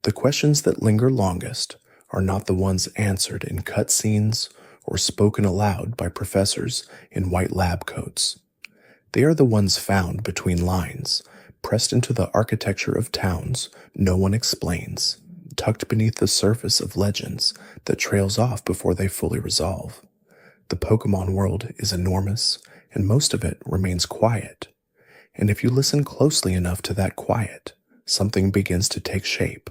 The questions that linger longest are not the ones answered in cutscenes or spoken aloud by professors in white lab coats. They are the ones found between lines, pressed into the architecture of towns no one explains, tucked beneath the surface of legends that trails off before they fully resolve. The Pokémon world is enormous, and most of it remains quiet. And if you listen closely enough to that quiet, something begins to take shape.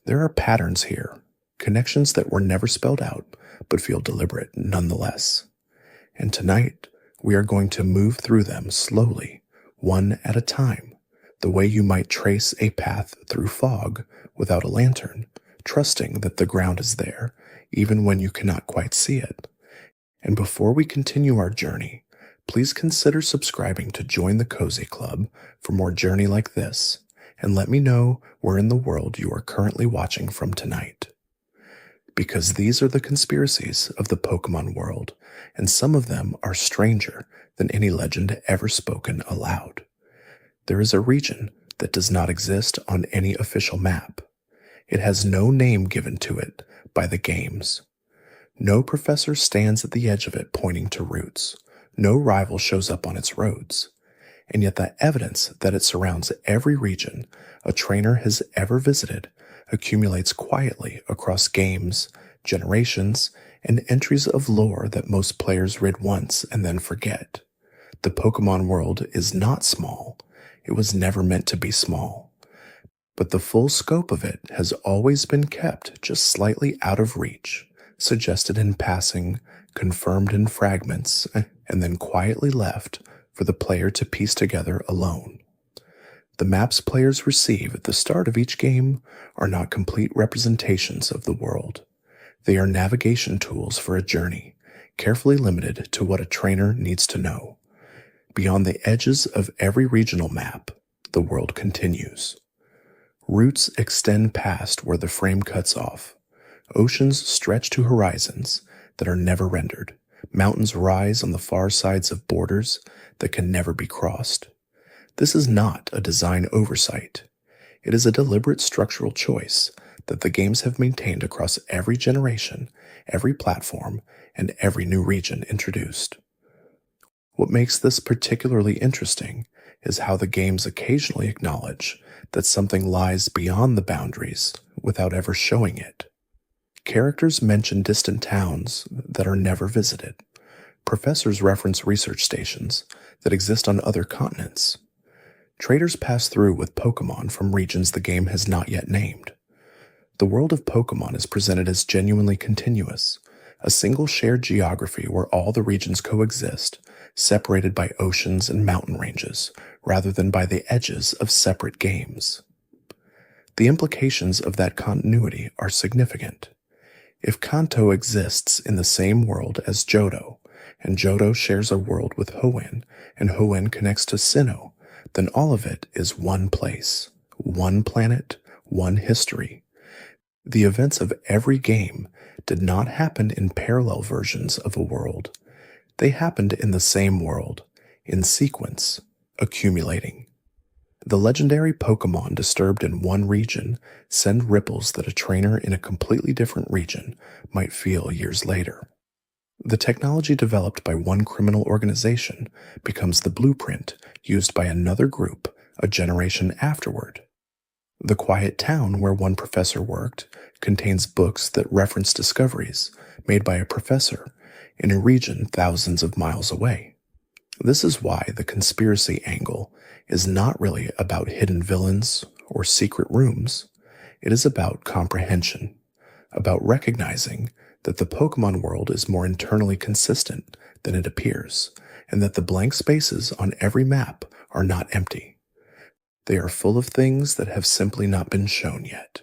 There are patterns here, connections that were never spelled out, but feel deliberate nonetheless. And tonight, we are going to move through them slowly, one at a time, the way you might trace a path through fog without a lantern, trusting that the ground is there, even when you cannot quite see it. And before we continue our journey, please consider subscribing to join the Cozy Club for more journey like this, and let me know where in the world you are currently watching from tonight. Because these are the conspiracies of the Pokémon world, and some of them are stranger than any legend ever spoken aloud. There is a region that does not exist on any official map. It has no name given to it by the games. No professor stands at the edge of it pointing to routes. No rival shows up on its roads. And yet the evidence that it surrounds every region a trainer has ever visited accumulates quietly across games, generations, and entries of lore that most players read once and then forget. The Pokémon world is not small. It was never meant to be small. But the full scope of it has always been kept just slightly out of reach, suggested in passing, confirmed in fragments, and then quietly left for the player to piece together alone. The maps players receive at the start of each game are not complete representations of the world. They are navigation tools for a journey, carefully limited to what a trainer needs to know. Beyond the edges of every regional map, the world continues. Routes extend past where the frame cuts off. Oceans stretch to horizons that are never rendered. Mountains rise on the far sides of borders that can never be crossed. This is not a design oversight. It is a deliberate structural choice that the games have maintained across every generation, every platform, and every new region introduced. What makes this particularly interesting is how the games occasionally acknowledge that something lies beyond the boundaries without ever showing it. Characters mention distant towns that are never visited. Professors reference research stations that exist on other continents. Traders pass through with Pokémon from regions the game has not yet named. The world of Pokémon is presented as genuinely continuous, a single shared geography where all the regions coexist, separated by oceans and mountain ranges, rather than by the edges of separate games. The implications of that continuity are significant. If Kanto exists in the same world as Johto, and Johto shares a world with Hoenn, and Hoenn connects to Sinnoh, then all of it is one place, one planet, one history. The events of every game did not happen in parallel versions of a world. They happened in the same world, in sequence, accumulating. The legendary Pokémon disturbed in one region send ripples that a trainer in a completely different region might feel years later. The technology developed by one criminal organization becomes the blueprint used by another group a generation afterward. The quiet town where one professor worked contains books that reference discoveries made by a professor in a region thousands of miles away. This is why the conspiracy angle is not really about hidden villains or secret rooms. It is about comprehension, about recognizing that the Pokémon world is more internally consistent than it appears, and that the blank spaces on every map are not empty. They are full of things that have simply not been shown yet.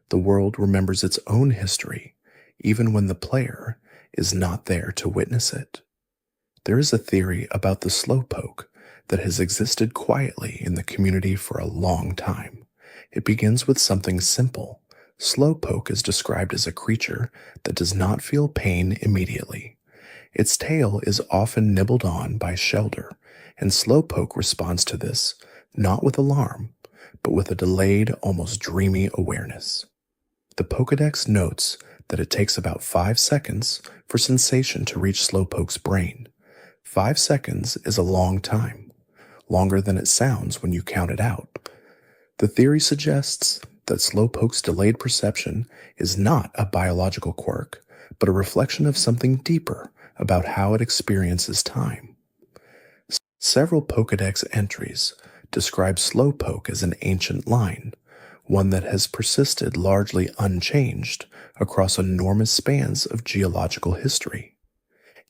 The world remembers its own history, even when the player is not there to witness it. There is a theory about the Slowpoke that has existed quietly in the community for a long time. It begins with something simple. Slowpoke is described as a creature that does not feel pain immediately. Its tail is often nibbled on by Shelder, and Slowpoke responds to this not with alarm, but with a delayed, almost dreamy awareness. The Pokédex notes that it takes about 5 seconds for sensation to reach Slowpoke's brain. 5 seconds is a long time, longer than it sounds when you count it out. The theory suggests that Slowpoke's delayed perception is not a biological quirk, but a reflection of something deeper about how it experiences time. Several Pokédex entries describe Slowpoke as an ancient line, one that has persisted largely unchanged across enormous spans of geological history.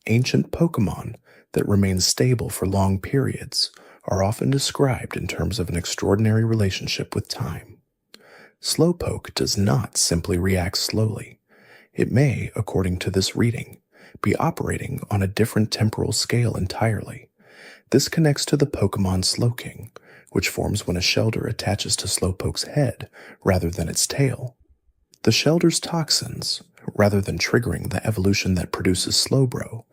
Ancient Pokémon that remain stable for long periods are often described in terms of an extraordinary relationship with time. Slowpoke does not simply react slowly. It may, according to this reading, be operating on a different temporal scale entirely. This connects to the Pokémon Slowking, which forms when a Shelder attaches to Slowpoke's head rather than its tail. The Shelder's toxins, rather than triggering the evolution that produces Slowbro,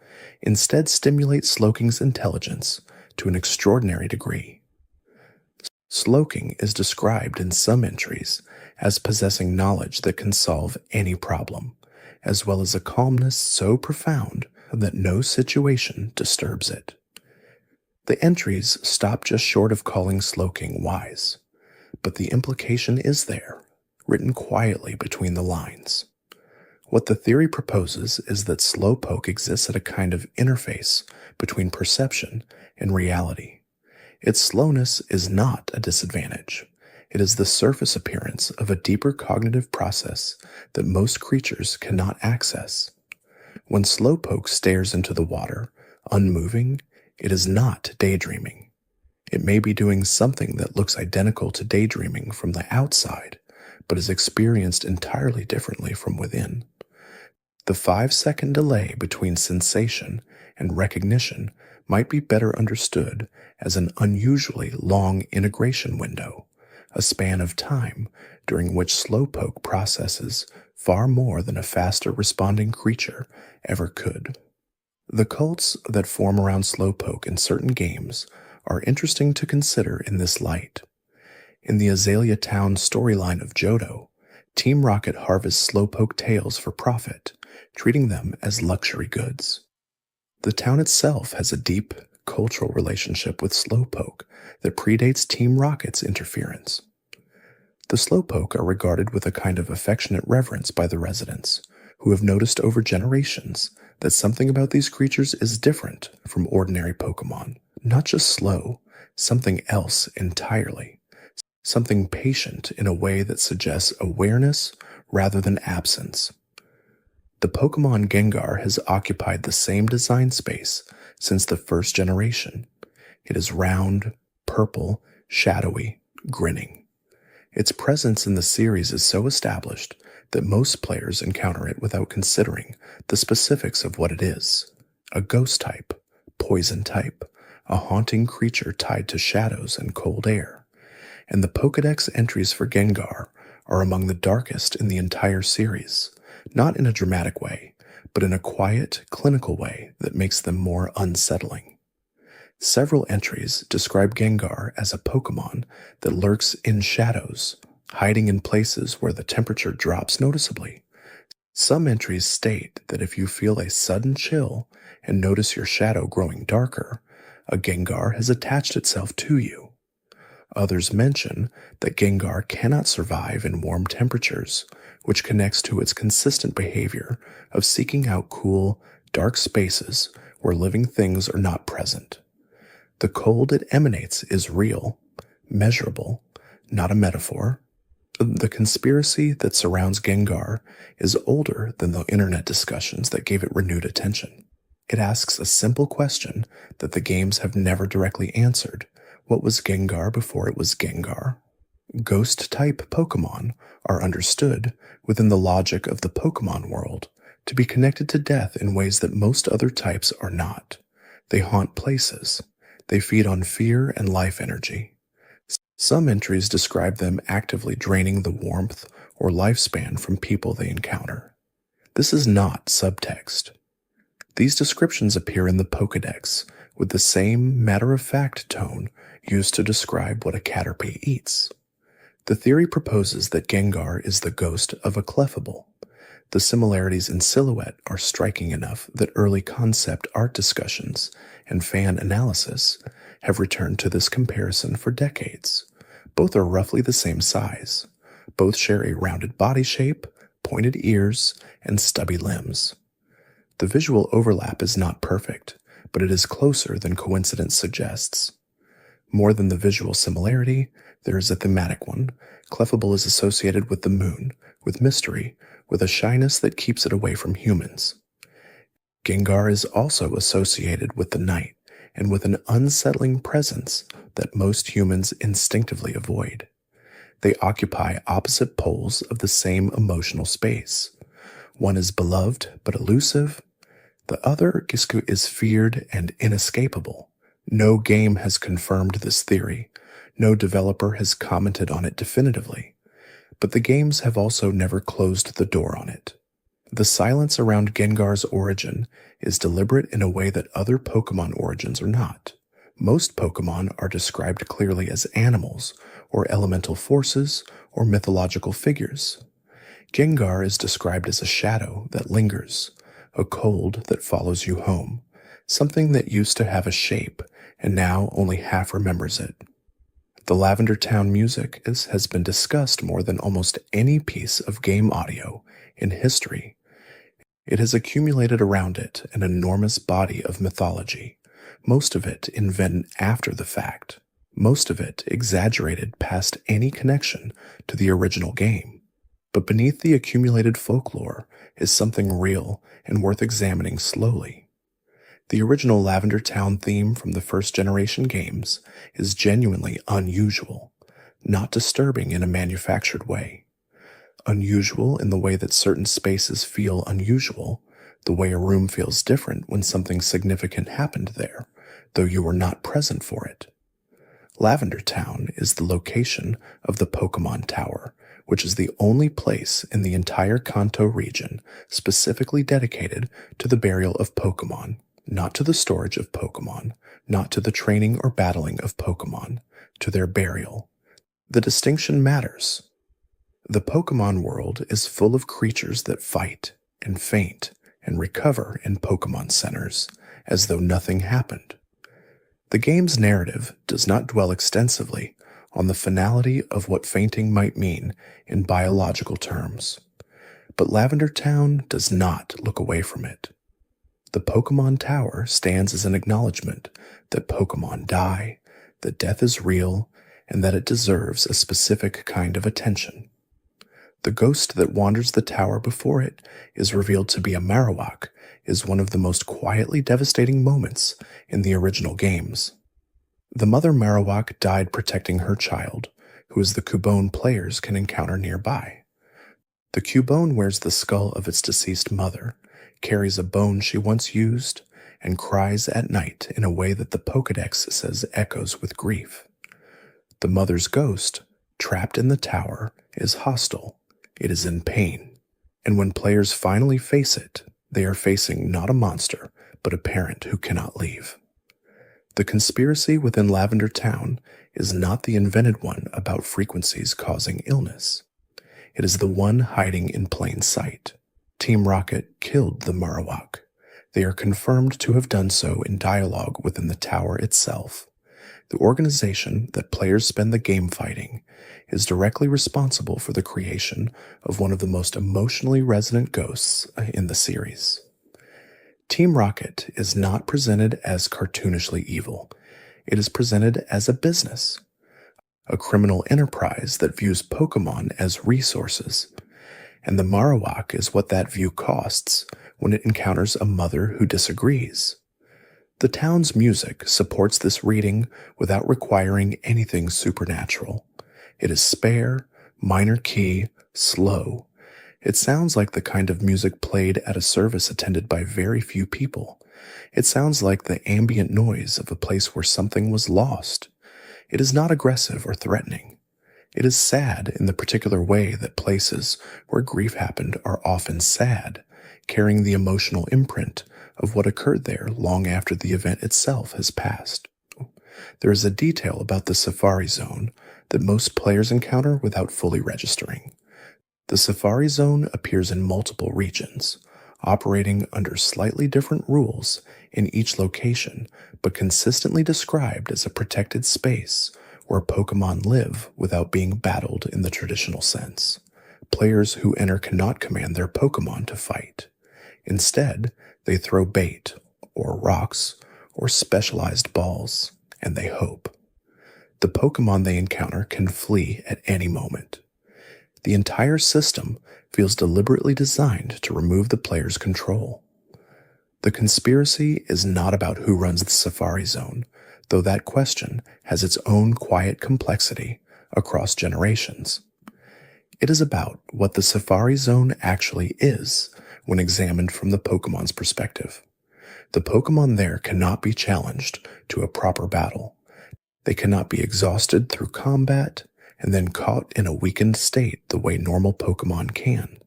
instead stimulate Slowking's intelligence to an extraordinary degree. Slowking is described in some entries as possessing knowledge that can solve any problem, as well as a calmness so profound that no situation disturbs it. The entries stop just short of calling Slowking wise, but the implication is there, written quietly between the lines. What the theory proposes is that Slowpoke exists at a kind of interface between perception and reality. Its slowness is not a disadvantage. It is the surface appearance of a deeper cognitive process that most creatures cannot access. When Slowpoke stares into the water, unmoving, it is not daydreaming. It may be doing something that looks identical to daydreaming from the outside, but is experienced entirely differently from within. The 5-second delay between sensation and recognition might be better understood as an unusually long integration window, a span of time during which Slowpoke processes far more than a faster responding creature ever could. The cults that form around Slowpoke in certain games are interesting to consider in this light. In the Lavender Town storyline of Johto, Team Rocket harvests Slowpoke tails for profit, treating them as luxury goods. The town itself has a deep cultural relationship with Slowpoke that predates Team Rocket's interference. The Slowpoke are regarded with a kind of affectionate reverence by the residents, who have noticed over generations that something about these creatures is different from ordinary Pokémon. Not just slow, something else entirely. Something patient in a way that suggests awareness rather than absence. The Pokémon Gengar has occupied the same design space since the first generation. It is round, purple, shadowy, grinning. Its presence in the series is so established that most players encounter it without considering the specifics of what it is. A ghost type, poison type, a haunting creature tied to shadows and cold air. And the Pokédex entries for Gengar are among the darkest in the entire series, not in a dramatic way, but in a quiet, clinical way that makes them more unsettling. Several entries describe Gengar as a Pokémon that lurks in shadows, hiding in places where the temperature drops noticeably. Some entries state that if you feel a sudden chill and notice your shadow growing darker, a Gengar has attached itself to you. Others mention that Gengar cannot survive in warm temperatures, which connects to its consistent behavior of seeking out cool, dark spaces where living things are not present. The cold it emanates is real, measurable, not a metaphor. The conspiracy that surrounds Gengar is older than the internet discussions that gave it renewed attention. It asks a simple question that the games have never directly answered. What was Gengar before it was Gengar? Ghost-type Pokémon are understood, within the logic of the Pokémon world, to be connected to death in ways that most other types are not. They haunt places. They feed on fear and life energy. Some entries describe them actively draining the warmth or lifespan from people they encounter. This is not subtext. These descriptions appear in the Pokédex with the same matter-of-fact tone used to describe what a Caterpie eats. The theory proposes that Gengar is the ghost of a Clefable. The similarities in silhouette are striking enough that early concept art discussions and fan analysis have returned to this comparison for decades. Both are roughly the same size. Both share a rounded body shape, pointed ears, and stubby limbs. The visual overlap is not perfect, but it is closer than coincidence suggests. More than the visual similarity, there is a thematic one. Clefable is associated with the moon, with mystery, with a shyness that keeps it away from humans. Gengar is also associated with the night, and with an unsettling presence that most humans instinctively avoid. They occupy opposite poles of the same emotional space. One is beloved but elusive. The other is feared and inescapable. No game has confirmed this theory. No developer has commented on it definitively. But the games have also never closed the door on it. The silence around Gengar's origin is deliberate in a way that other Pokémon origins are not. Most Pokémon are described clearly as animals, or elemental forces, or mythological figures. Gengar is described as a shadow that lingers, a cold that follows you home, something that used to have a shape and now only half remembers it. The Lavender Town music has been discussed more than almost any piece of game audio in history. It has accumulated around it an enormous body of mythology, most of it invented after the fact, most of it exaggerated past any connection to the original game. But beneath the accumulated folklore is something real and worth examining slowly. The original Lavender Town theme from the first generation games is genuinely unusual, not disturbing in a manufactured way. Unusual in the way that certain spaces feel unusual, the way a room feels different when something significant happened there, though you were not present for it. Lavender Town is the location of the Pokémon Tower, which is the only place in the entire Kanto region specifically dedicated to the burial of Pokémon. Not to the storage of Pokémon, not to the training or battling of Pokémon, to their burial. The distinction matters. The Pokémon world is full of creatures that fight and faint and recover in Pokémon centers, as though nothing happened. The game's narrative does not dwell extensively on the finality of what fainting might mean in biological terms. But Lavender Town does not look away from it. The Pokémon Tower stands as an acknowledgement that Pokémon die, that death is real, and that it deserves a specific kind of attention. The ghost that wanders the tower before it is revealed to be a Marowak, is one of the most quietly devastating moments in the original games. The mother Marowak died protecting her child, who is the Cubone players can encounter nearby. The Cubone wears the skull of its deceased mother, carries a bone she once used, and cries at night in a way that the Pokédex says echoes with grief. The mother's ghost, trapped in the tower, is hostile. It is in pain. And when players finally face it, they are facing not a monster, but a parent who cannot leave. The conspiracy within Lavender Town is not the invented one about frequencies causing illness. It is the one hiding in plain sight. Team Rocket killed the Marowak. They are confirmed to have done so in dialogue within the tower itself. The organization that players spend the game fighting is directly responsible for the creation of one of the most emotionally resonant ghosts in the series. Team Rocket is not presented as cartoonishly evil. It is presented as a business, a criminal enterprise that views Pokémon as resources. And the Marowak is what that view costs when it encounters a mother who disagrees. The town's music supports this reading without requiring anything supernatural. It is spare, minor key, slow. It sounds like the kind of music played at a service attended by very few people. It sounds like the ambient noise of a place where something was lost. It is not aggressive or threatening. It is sad in the particular way that places where grief happened are often sad, carrying the emotional imprint of what occurred there long after the event itself has passed. There is a detail about the Safari Zone, that most players encounter without fully registering. The Safari Zone appears in multiple regions, operating under slightly different rules in each location, but consistently described as a protected space where Pokémon live without being battled in the traditional sense. Players who enter cannot command their Pokémon to fight. Instead, they throw bait, or rocks, or specialized balls, and they hope. The Pokémon they encounter can flee at any moment. The entire system feels deliberately designed to remove the player's control. The conspiracy is not about who runs the Safari Zone, though that question has its own quiet complexity across generations. It is about what the Safari Zone actually is when examined from the Pokémon's perspective. The Pokémon there cannot be challenged to a proper battle. They cannot be exhausted through combat and then caught in a weakened state the way normal Pokémon can.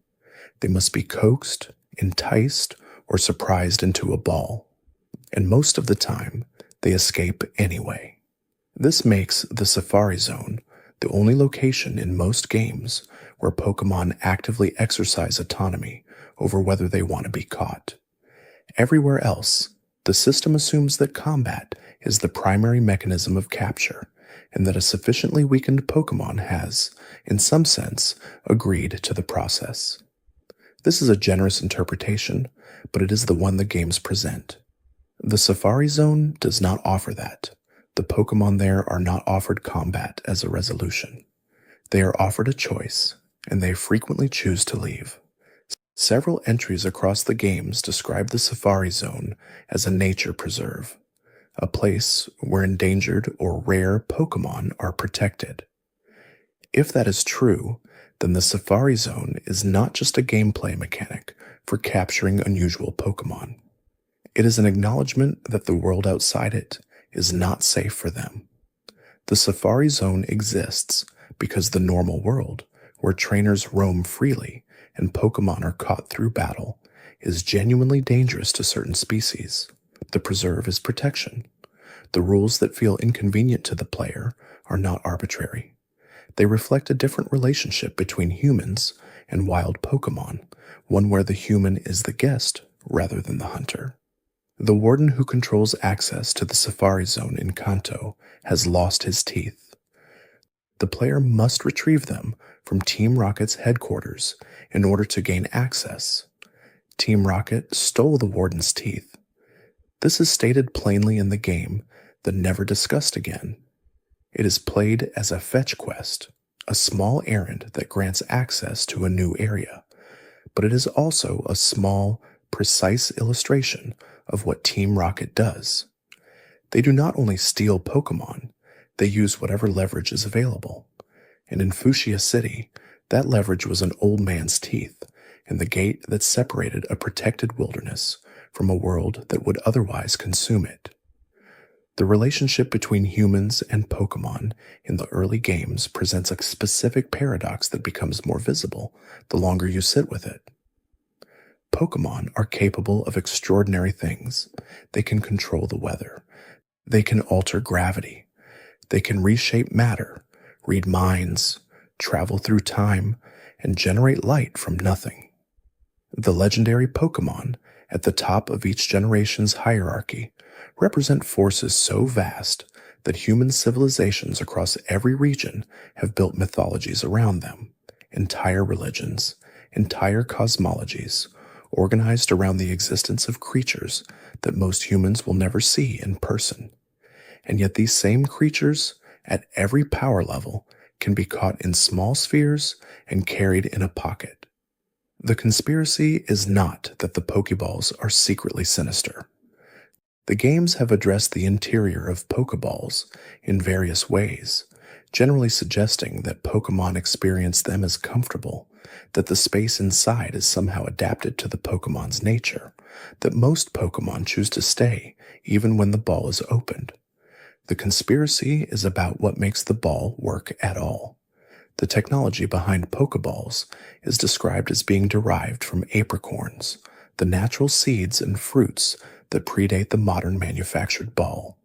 They must be coaxed, enticed, or surprised into a ball. And most of the time, they escape anyway. This makes the Safari Zone the only location in most games where Pokémon actively exercise autonomy over whether they want to be caught. Everywhere else, the system assumes that combat is the primary mechanism of capture, and that a sufficiently weakened Pokémon has, in some sense, agreed to the process. This is a generous interpretation, but it is the one the games present. The Safari Zone does not offer that. The Pokémon there are not offered combat as a resolution. They are offered a choice, and they frequently choose to leave. Several entries across the games describe the Safari Zone as a nature preserve, a place where endangered or rare Pokémon are protected. If that is true, then the Safari Zone is not just a gameplay mechanic for capturing unusual Pokémon. It is an acknowledgement that the world outside it is not safe for them. The Safari Zone exists because the normal world, where trainers roam freely and Pokémon are caught through battle, is genuinely dangerous to certain species. The preserve is protection. The rules that feel inconvenient to the player are not arbitrary. They reflect a different relationship between humans and wild Pokémon, one where the human is the guest rather than the hunter. The warden who controls access to the Safari Zone in Kanto has lost his teeth. The player must retrieve them from Team Rocket's headquarters in order to gain access. Team Rocket stole the warden's teeth. This is stated plainly in the game, then never discussed again. It is played as a fetch quest, a small errand that grants access to a new area, but it is also a small, precise illustration of what Team Rocket does. They do not only steal Pokémon, they use whatever leverage is available. And in Fuchsia City, that leverage was an old man's teeth and the gate that separated a protected wilderness from a world that would otherwise consume it. The relationship between humans and Pokémon in the early games presents a specific paradox that becomes more visible the longer you sit with it. Pokémon are capable of extraordinary things. They can control the weather. They can alter gravity. They can reshape matter, read minds, travel through time, and generate light from nothing. The legendary Pokémon at the top of each generation's hierarchy represent forces so vast that human civilizations across every region have built mythologies around them, entire religions, entire cosmologies, organized around the existence of creatures that most humans will never see in person. And yet these same creatures, at every power level, can be caught in small spheres and carried in a pocket. The conspiracy is not that the Pokéballs are secretly sinister. The games have addressed the interior of Pokéballs in various ways, generally suggesting that Pokémon experience them as comfortable, that the space inside is somehow adapted to the Pokémon's nature, that most Pokémon choose to stay even when the ball is opened. The conspiracy is about what makes the ball work at all. The technology behind Pokéballs is described as being derived from apricorns, the natural seeds and fruits that predate the modern manufactured ball.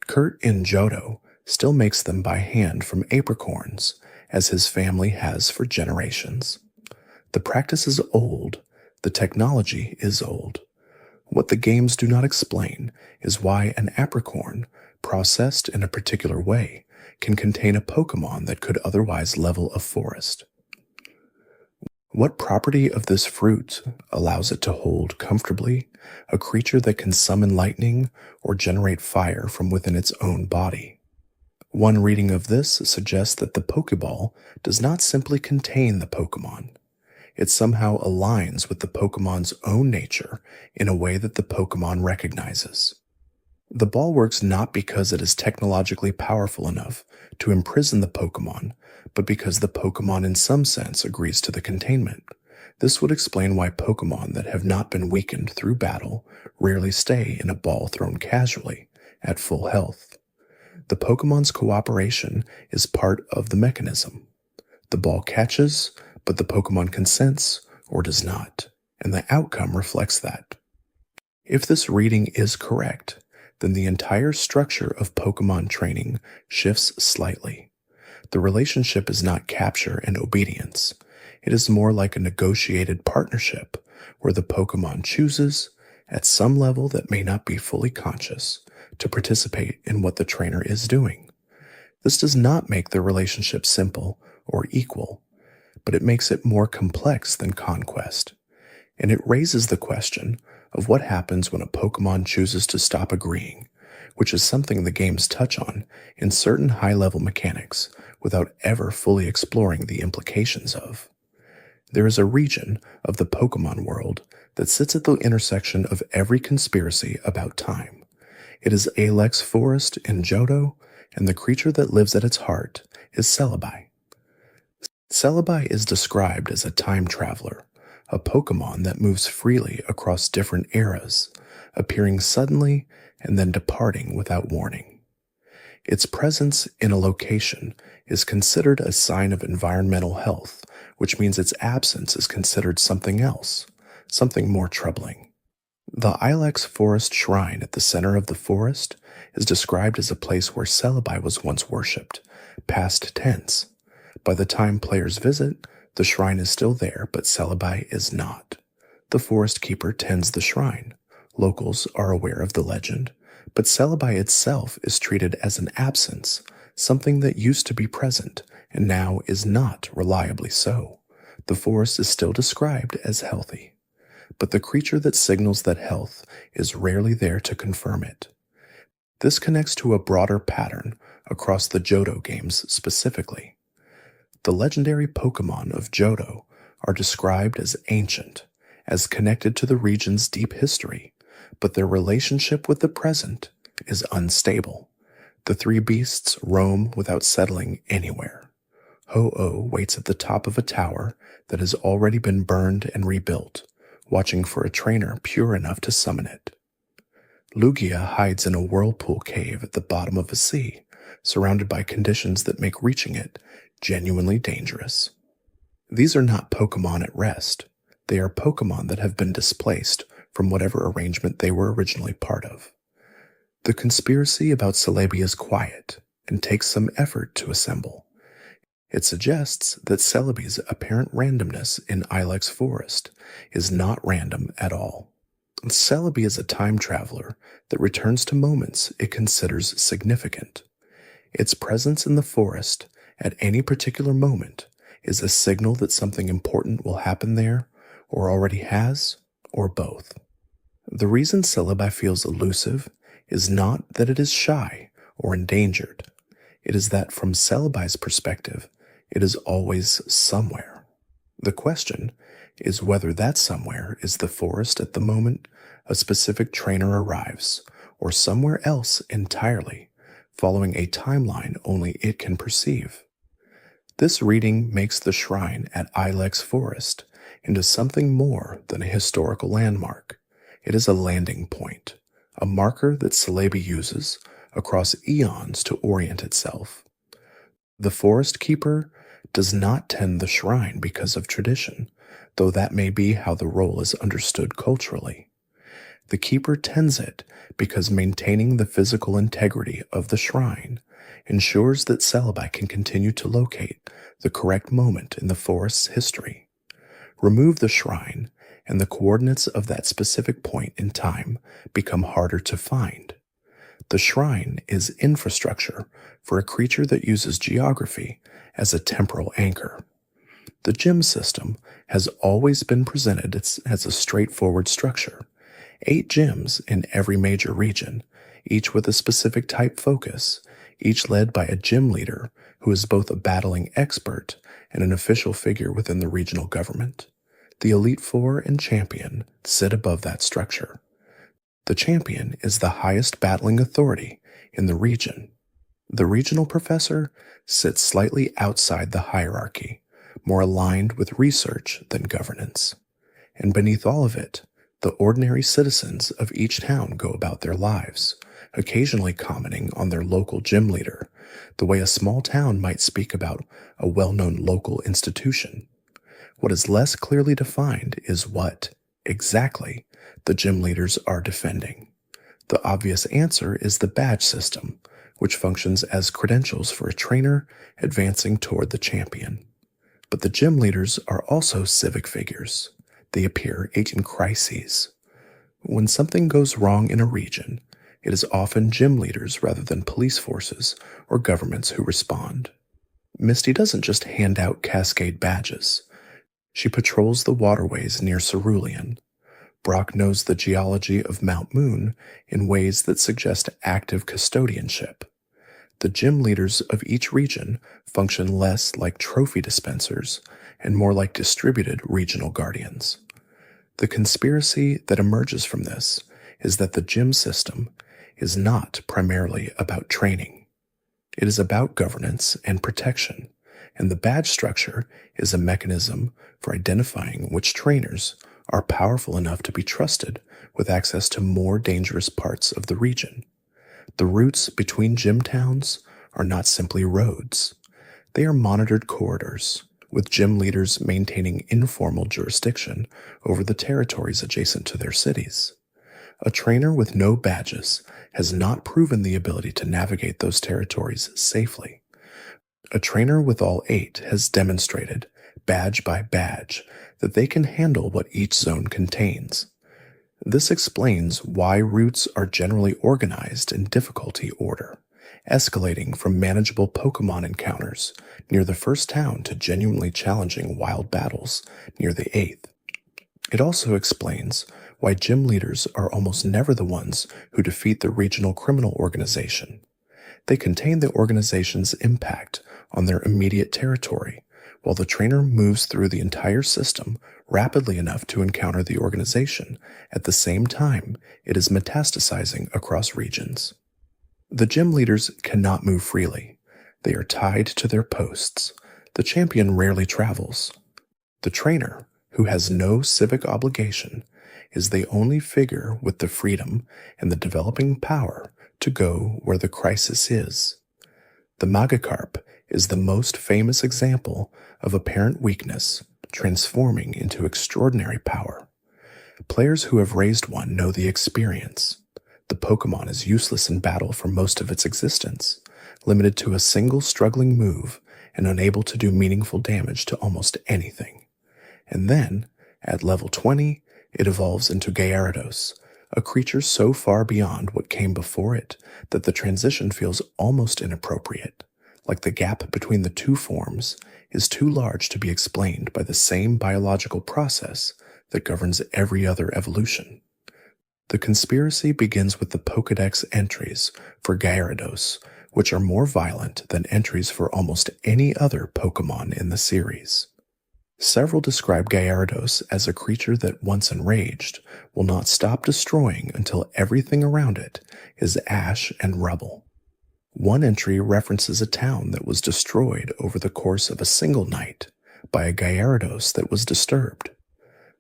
Kurt in Johto still makes them by hand from apricorns, as his family has for generations. The practice is old, the technology is old. What the games do not explain is why an apricorn, processed in a particular way, can contain a Pokémon that could otherwise level a forest. What property of this fruit allows it to hold comfortably a creature that can summon lightning or generate fire from within its own body? One reading of this suggests that the Pokéball does not simply contain the Pokémon. It somehow aligns with the Pokémon's own nature in a way that the Pokémon recognizes. The ball works not because it is technologically powerful enough to imprison the Pokémon, but because the Pokémon in some sense agrees to the containment. This would explain why Pokémon that have not been weakened through battle rarely stay in a ball thrown casually, at full health. The Pokémon's cooperation is part of the mechanism. The ball catches, but the Pokémon consents or does not, and the outcome reflects that. If this reading is correct, then the entire structure of Pokémon training shifts slightly. The relationship is not capture and obedience. It is more like a negotiated partnership where the Pokémon chooses, at some level that may not be fully conscious, to participate in what the trainer is doing. This does not make the relationship simple or equal, but it makes it more complex than conquest, and it raises the question of what happens when a Pokémon chooses to stop agreeing, which is something the games touch on in certain high-level mechanics without ever fully exploring the implications of. There is a region of the Pokémon world that sits at the intersection of every conspiracy about time. It is Ilex Forest in Johto, and the creature that lives at its heart is Celebi. Celebi is described as a time traveler, a Pokémon that moves freely across different eras, appearing suddenly and then departing without warning. Its presence in a location is considered a sign of environmental health, which means its absence is considered something else, something more troubling. The Ilex Forest Shrine at the center of the forest is described as a place where Celebi was once worshipped, past tense. By the time players visit, the shrine is still there, but Celebi is not. The forest keeper tends the shrine. Locals are aware of the legend, but Celebi itself is treated as an absence, something that used to be present and now is not reliably so. The forest is still described as healthy, but the creature that signals that health is rarely there to confirm it. This connects to a broader pattern across the Johto games specifically. The legendary Pokémon of Johto are described as ancient, as connected to the region's deep history, but their relationship with the present is unstable. The three beasts roam without settling anywhere. Ho-Oh waits at the top of a tower that has already been burned and rebuilt, watching for a trainer pure enough to summon it. Lugia hides in a whirlpool cave at the bottom of a sea, surrounded by conditions that make reaching it genuinely dangerous. These are not Pokémon at rest. They are Pokémon that have been displaced from whatever arrangement they were originally part of. The conspiracy about Celebi is quiet and takes some effort to assemble. It suggests that Celebi's apparent randomness in Ilex Forest is not random at all. Celebi is a time traveler that returns to moments it considers significant. Its presence in the forest at any particular moment is a signal that something important will happen there, or already has, or both. The reason Celebi feels elusive is not that it is shy or endangered. It is that from Celebi's perspective, it is always somewhere. The question is whether that somewhere is the forest at the moment a specific trainer arrives, or somewhere else entirely, following a timeline only it can perceive. This reading makes the shrine at Ilex Forest into something more than a historical landmark. It is a landing point, a marker that Celebi uses across eons to orient itself. The forest keeper does not tend the shrine because of tradition, though that may be how the role is understood culturally. The keeper tends it because maintaining the physical integrity of the shrine ensures that Celebi can continue to locate the correct moment in the forest's history. Remove the shrine, and the coordinates of that specific point in time become harder to find. The shrine is infrastructure for a creature that uses geography as a temporal anchor. The gym system has always been presented as a straightforward structure. 8 gyms in every major region, each with a specific type focus, each led by a gym leader who is both a battling expert and an official figure within the regional government. The Elite Four and Champion sit above that structure. The Champion is the highest battling authority in the region. The Regional Professor sits slightly outside the hierarchy, more aligned with research than governance. And beneath all of it, the ordinary citizens of each town go about their lives, occasionally commenting on their local gym leader, the way a small town might speak about a well-known local institution. What is less clearly defined is what, exactly, the gym leaders are defending. The obvious answer is the badge system, which functions as credentials for a trainer advancing toward the champion. But the gym leaders are also civic figures. They appear in crises. When something goes wrong in a region, it is often gym leaders rather than police forces or governments who respond. Misty doesn't just hand out Cascade badges. She patrols the waterways near Cerulean. Brock knows the geology of Mount Moon in ways that suggest active custodianship. The gym leaders of each region function less like trophy dispensers and more like distributed regional guardians. The conspiracy that emerges from this is that the gym system is not primarily about training. It is about governance and protection, and the badge structure is a mechanism for identifying which trainers are powerful enough to be trusted with access to more dangerous parts of the region. The routes between gym towns are not simply roads. They are monitored corridors, with gym leaders maintaining informal jurisdiction over the territories adjacent to their cities. A trainer with no badges has not proven the ability to navigate those territories safely. A trainer with all 8 has demonstrated, badge by badge, that they can handle what each zone contains. This explains why routes are generally organized in difficulty order, escalating from manageable Pokémon encounters near the first town to genuinely challenging wild battles near the 8th. It also explains why gym leaders are almost never the ones who defeat the regional criminal organization. They contain the organization's impact on their immediate territory, while the trainer moves through the entire system rapidly enough to encounter the organization at the same time it is metastasizing across regions. The gym leaders cannot move freely. They are tied to their posts. The champion rarely travels. The trainer, who has no civic obligation, is the only figure with the freedom and the developing power to go where the crisis is. The Magikarp is the most famous example of apparent weakness transforming into extraordinary power. Players who have raised one know the experience. The Pokémon is useless in battle for most of its existence, limited to a single struggling move and unable to do meaningful damage to almost anything. And then, at level 20, it evolves into Gyarados, a creature so far beyond what came before it that the transition feels almost inappropriate, like the gap between the two forms is too large to be explained by the same biological process that governs every other evolution. The conspiracy begins with the Pokédex entries for Gyarados, which are more violent than entries for almost any other Pokémon in the series. Several describe Gyarados as a creature that, once enraged, will not stop destroying until everything around it is ash and rubble. One entry references a town that was destroyed over the course of a single night by a Gyarados that was disturbed.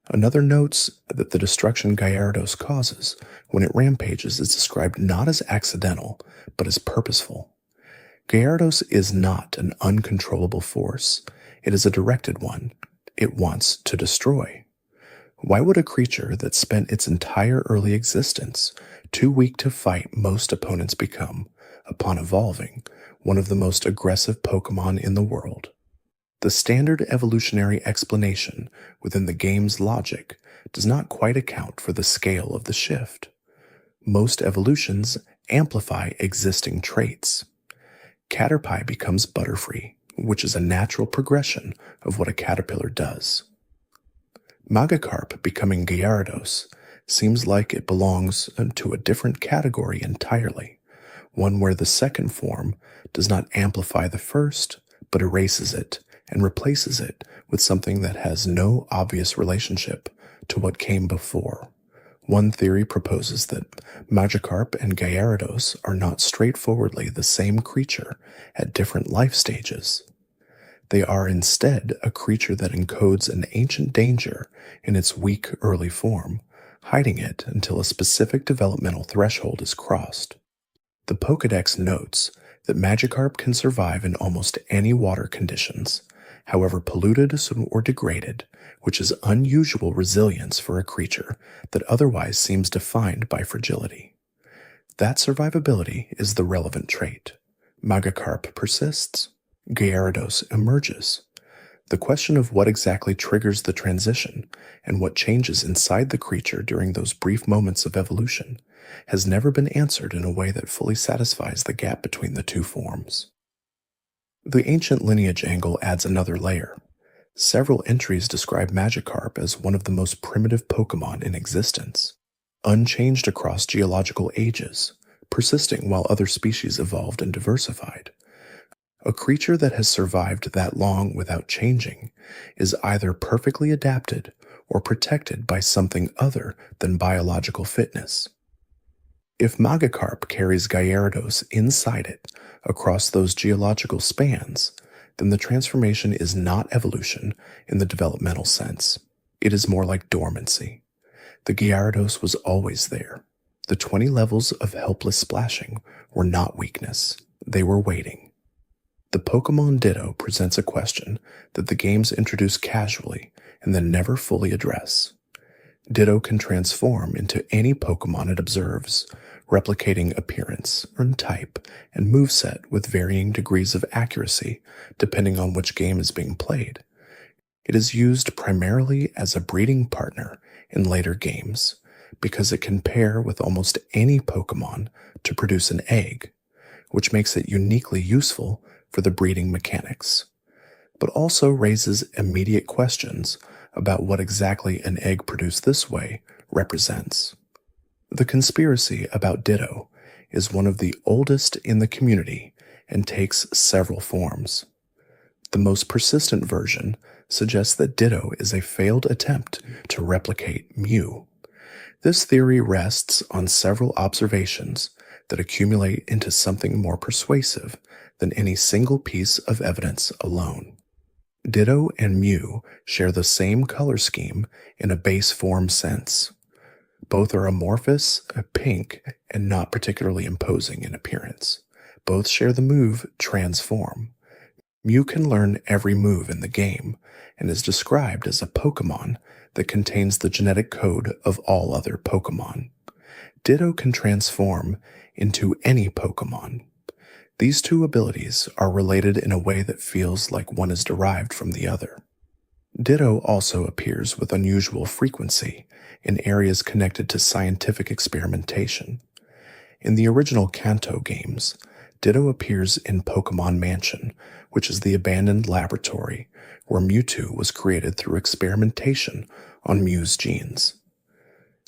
Another notes that the destruction Gyarados causes when it rampages is described not as accidental, but as purposeful. Gyarados is not an uncontrollable force. It is a directed one. It wants to destroy. Why would a creature that spent its entire early existence too weak to fight most opponents become, upon evolving, one of the most aggressive Pokémon in the world? The standard evolutionary explanation within the game's logic does not quite account for the scale of the shift. Most evolutions amplify existing traits. Caterpie becomes Butterfree, which is a natural progression of what a caterpillar does. Magikarp becoming Gyarados seems like it belongs to a different category entirely, one where the second form does not amplify the first, but erases it and replaces it with something that has no obvious relationship to what came before. One theory proposes that Magikarp and Gyarados are not straightforwardly the same creature at different life stages. They are instead a creature that encodes an ancient danger in its weak early form, hiding it until a specific developmental threshold is crossed. The Pokédex notes that Magikarp can survive in almost any water conditions, however polluted or degraded, which is unusual resilience for a creature that otherwise seems defined by fragility. That survivability is the relevant trait. Magikarp persists. Gyarados emerges. The question of what exactly triggers the transition and what changes inside the creature during those brief moments of evolution has never been answered in a way that fully satisfies the gap between the two forms. The ancient lineage angle adds another layer. Several entries describe Magikarp as one of the most primitive Pokémon in existence, unchanged across geological ages, persisting while other species evolved and diversified. A creature that has survived that long without changing is either perfectly adapted or protected by something other than biological fitness. If Magikarp carries Gyarados inside it across those geological spans, then the transformation is not evolution in the developmental sense. It is more like dormancy. The Gyarados was always there. The 20 levels of helpless splashing were not weakness. They were waiting. The Pokémon Ditto presents a question that the games introduce casually and then never fully address. Ditto can transform into any Pokémon it observes, replicating appearance, type, and moveset with varying degrees of accuracy depending on which game is being played. It is used primarily as a breeding partner in later games because it can pair with almost any Pokémon to produce an egg, which makes it uniquely useful for the breeding mechanics, but also raises immediate questions about what exactly an egg produced this way represents. The conspiracy about Ditto is one of the oldest in the community and takes several forms. The most persistent version suggests that Ditto is a failed attempt to replicate Mew. This theory rests on several observations that accumulate into something more persuasive than any single piece of evidence alone. Ditto and Mew share the same color scheme in a base form sense. Both are amorphous, pink, and not particularly imposing in appearance. Both share the move Transform. Mew can learn every move in the game and is described as a Pokémon that contains the genetic code of all other Pokémon. Ditto can transform into any Pokémon. These two abilities are related in a way that feels like one is derived from the other. Ditto also appears with unusual frequency in areas connected to scientific experimentation. In the original Kanto games, Ditto appears in Pokémon Mansion, which is the abandoned laboratory where Mewtwo was created through experimentation on Mew's genes.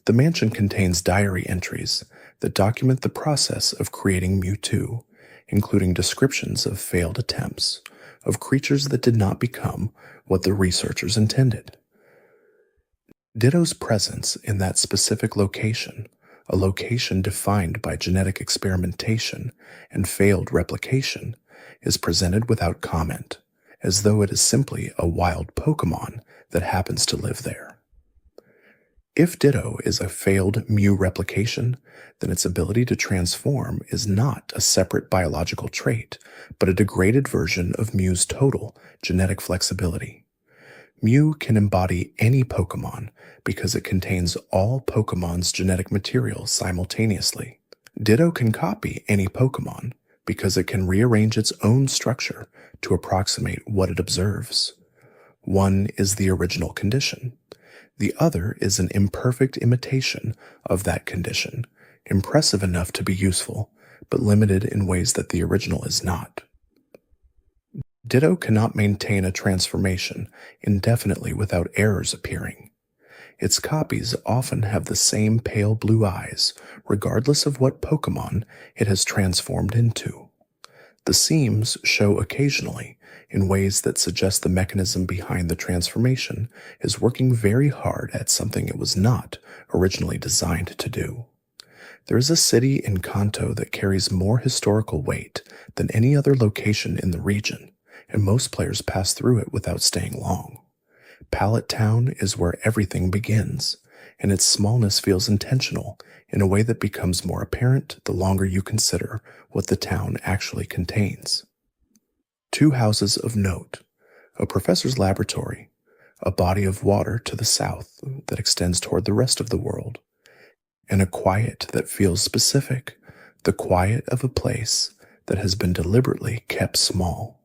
The mansion contains diary entries that document the process of creating Mewtwo, including descriptions of failed attempts, of creatures that did not become what the researchers intended. Ditto's presence in that specific location, a location defined by genetic experimentation and failed replication, is presented without comment, as though it is simply a wild Pokémon that happens to live there. If Ditto is a failed Mew replication, then its ability to transform is not a separate biological trait, but a degraded version of Mew's total genetic flexibility. Mew can embody any Pokémon because it contains all Pokémon's genetic material simultaneously. Ditto can copy any Pokémon because it can rearrange its own structure to approximate what it observes. One is the original condition. The other is an imperfect imitation of that condition, impressive enough to be useful, but limited in ways that the original is not. Ditto cannot maintain a transformation indefinitely without errors appearing. Its copies often have the same pale blue eyes, regardless of what Pokémon it has transformed into. The seams show occasionally in ways that suggest the mechanism behind the transformation is working very hard at something it was not originally designed to do. There is a city in Kanto that carries more historical weight than any other location in the region, and most players pass through it without staying long. Lavender Town is where everything begins, and its smallness feels intentional in a way that becomes more apparent the longer you consider what the town actually contains. 2 houses of note, a professor's laboratory, a body of water to the south that extends toward the rest of the world, and a quiet that feels specific, the quiet of a place that has been deliberately kept small.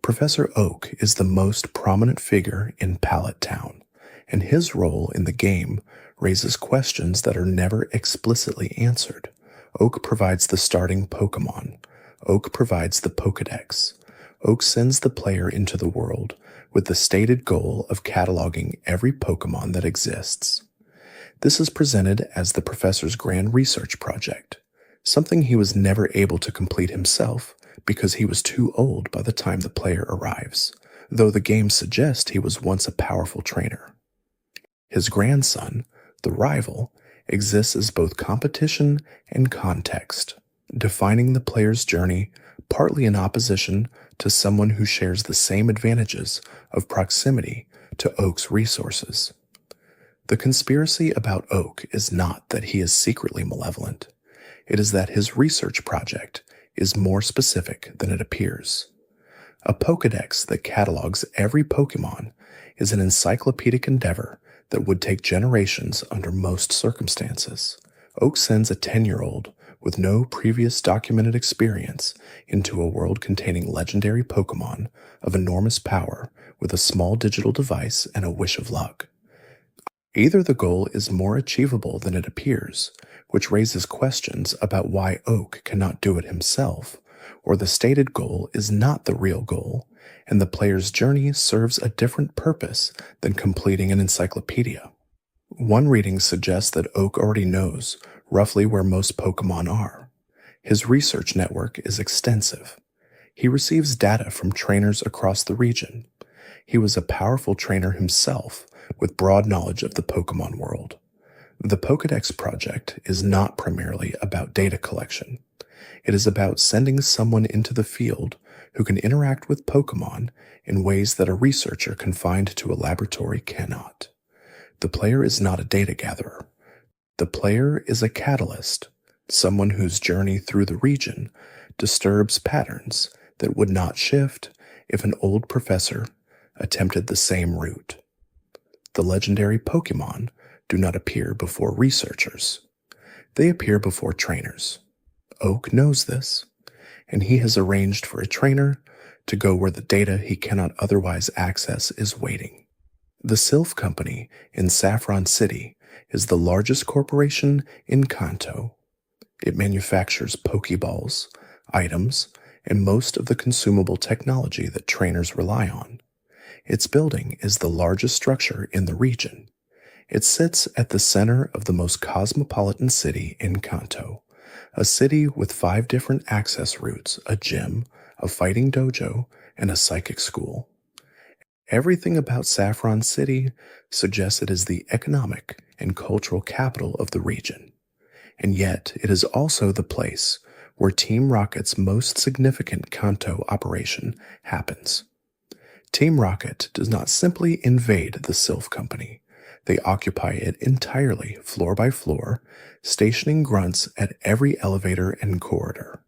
Professor Oak is the most prominent figure in Lavender Town, and his role in the game raises questions that are never explicitly answered. Oak provides the starting Pokémon. Oak provides the Pokédex. Oak sends the player into the world with the stated goal of cataloging every Pokémon that exists. This is presented as the professor's grand research project, something he was never able to complete himself because he was too old by the time the player arrives, though the game suggests he was once a powerful trainer. His grandson, the rival, exists as both competition and context, defining the player's journey partly in opposition to someone who shares the same advantages of proximity to Oak's resources. The conspiracy about Oak is not that he is secretly malevolent. It is that his research project is more specific than it appears. A Pokédex that catalogs every Pokémon is an encyclopedic endeavor that would take generations under most circumstances. Oak sends a 10-year-old with no previous documented experience into a world containing legendary Pokémon of enormous power with a small digital device and a wish of luck. Either the goal is more achievable than it appears, which raises questions about why Oak cannot do it himself, or the stated goal is not the real goal, and the player's journey serves a different purpose than completing an encyclopedia. One reading suggests that Oak already knows roughly where most Pokémon are. His research network is extensive. He receives data from trainers across the region. He was a powerful trainer himself with broad knowledge of the Pokémon world. The Pokédex project is not primarily about data collection. It is about sending someone into the field who can interact with Pokémon in ways that a researcher confined to a laboratory cannot. The player is not a data gatherer. The player is a catalyst, someone whose journey through the region disturbs patterns that would not shift if an old professor attempted the same route. The legendary Pokémon do not appear before researchers. They appear before trainers. Oak knows this, and he has arranged for a trainer to go where the data he cannot otherwise access is waiting. The Silph Company in Saffron City is the largest corporation in Kanto. It manufactures Pokéballs, items, and most of the consumable technology that trainers rely on. Its building is the largest structure in the region. It sits at the center of the most cosmopolitan city in Kanto, a city with 5 different access routes, a gym, a fighting dojo, and a psychic school. Everything about Saffron City suggests it is the economic and cultural capital of the region, and yet it is also the place where Team Rocket's most significant Kanto operation happens. Team Rocket does not simply invade the Silph Company. They occupy it entirely, floor by floor, stationing grunts at every elevator and corridor.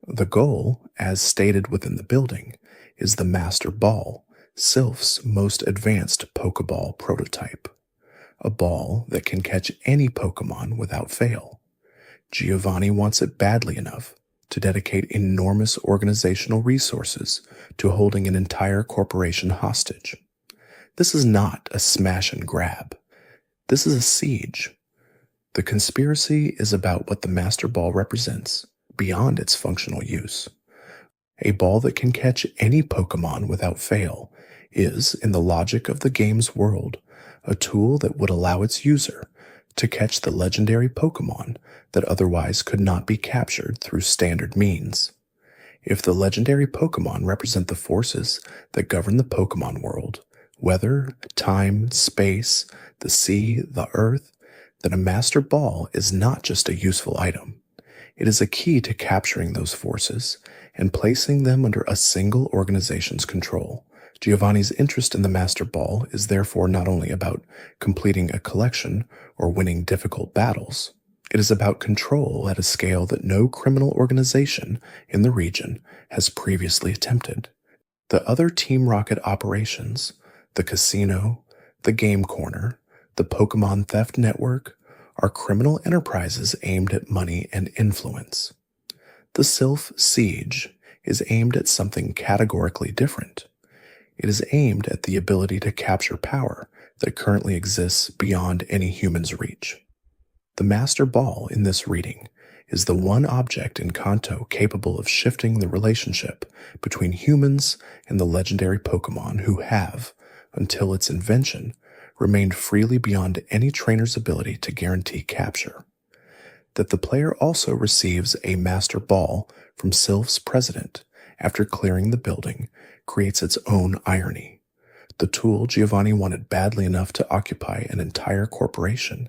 The goal, as stated within the building, is the Master Ball, Silph's most advanced Pokeball prototype, a ball that can catch any Pokemon without fail. Giovanni wants it badly enough to dedicate enormous organizational resources to holding an entire corporation hostage. This is not a smash and grab. This is a siege. The conspiracy is about what the Master Ball represents, beyond its functional use. A ball that can catch any Pokemon without fail is, in the logic of the game's world, a tool that would allow its user to catch the legendary Pokemon that otherwise could not be captured through standard means. If the legendary Pokemon represent the forces that govern the Pokemon world, weather, time, space, the sea, the earth, then a Master Ball is not just a useful item. It is a key to capturing those forces and placing them under a single organization's control. Giovanni's interest in the Master Ball is therefore not only about completing a collection or winning difficult battles. It is about control at a scale that no criminal organization in the region has previously attempted. The other Team Rocket operations, the casino, the game corner, the Pokemon theft network, are criminal enterprises aimed at money and influence. The Silph Siege is aimed at something categorically different. It is aimed at the ability to capture power that currently exists beyond any human's reach. The Master Ball in this reading is the one object in Kanto capable of shifting the relationship between humans and the legendary Pokemon who have, until its invention, remained freely beyond any trainer's ability to guarantee capture. That the player also receives a Master Ball from Silph's president after clearing the building creates its own irony. The tool Giovanni wanted badly enough to occupy an entire corporation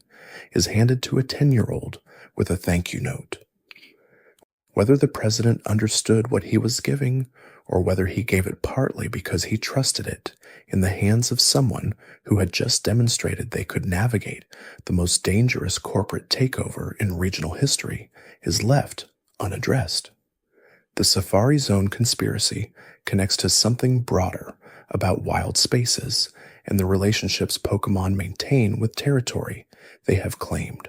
is handed to a 10-year-old with a thank you note. Whether the president understood what he was giving, or whether he gave it partly because he trusted it in the hands of someone who had just demonstrated they could navigate the most dangerous corporate takeover in regional history, is left unaddressed. The Safari Zone conspiracy connects to something broader about wild spaces and the relationships Pokemon maintain with territory they have claimed.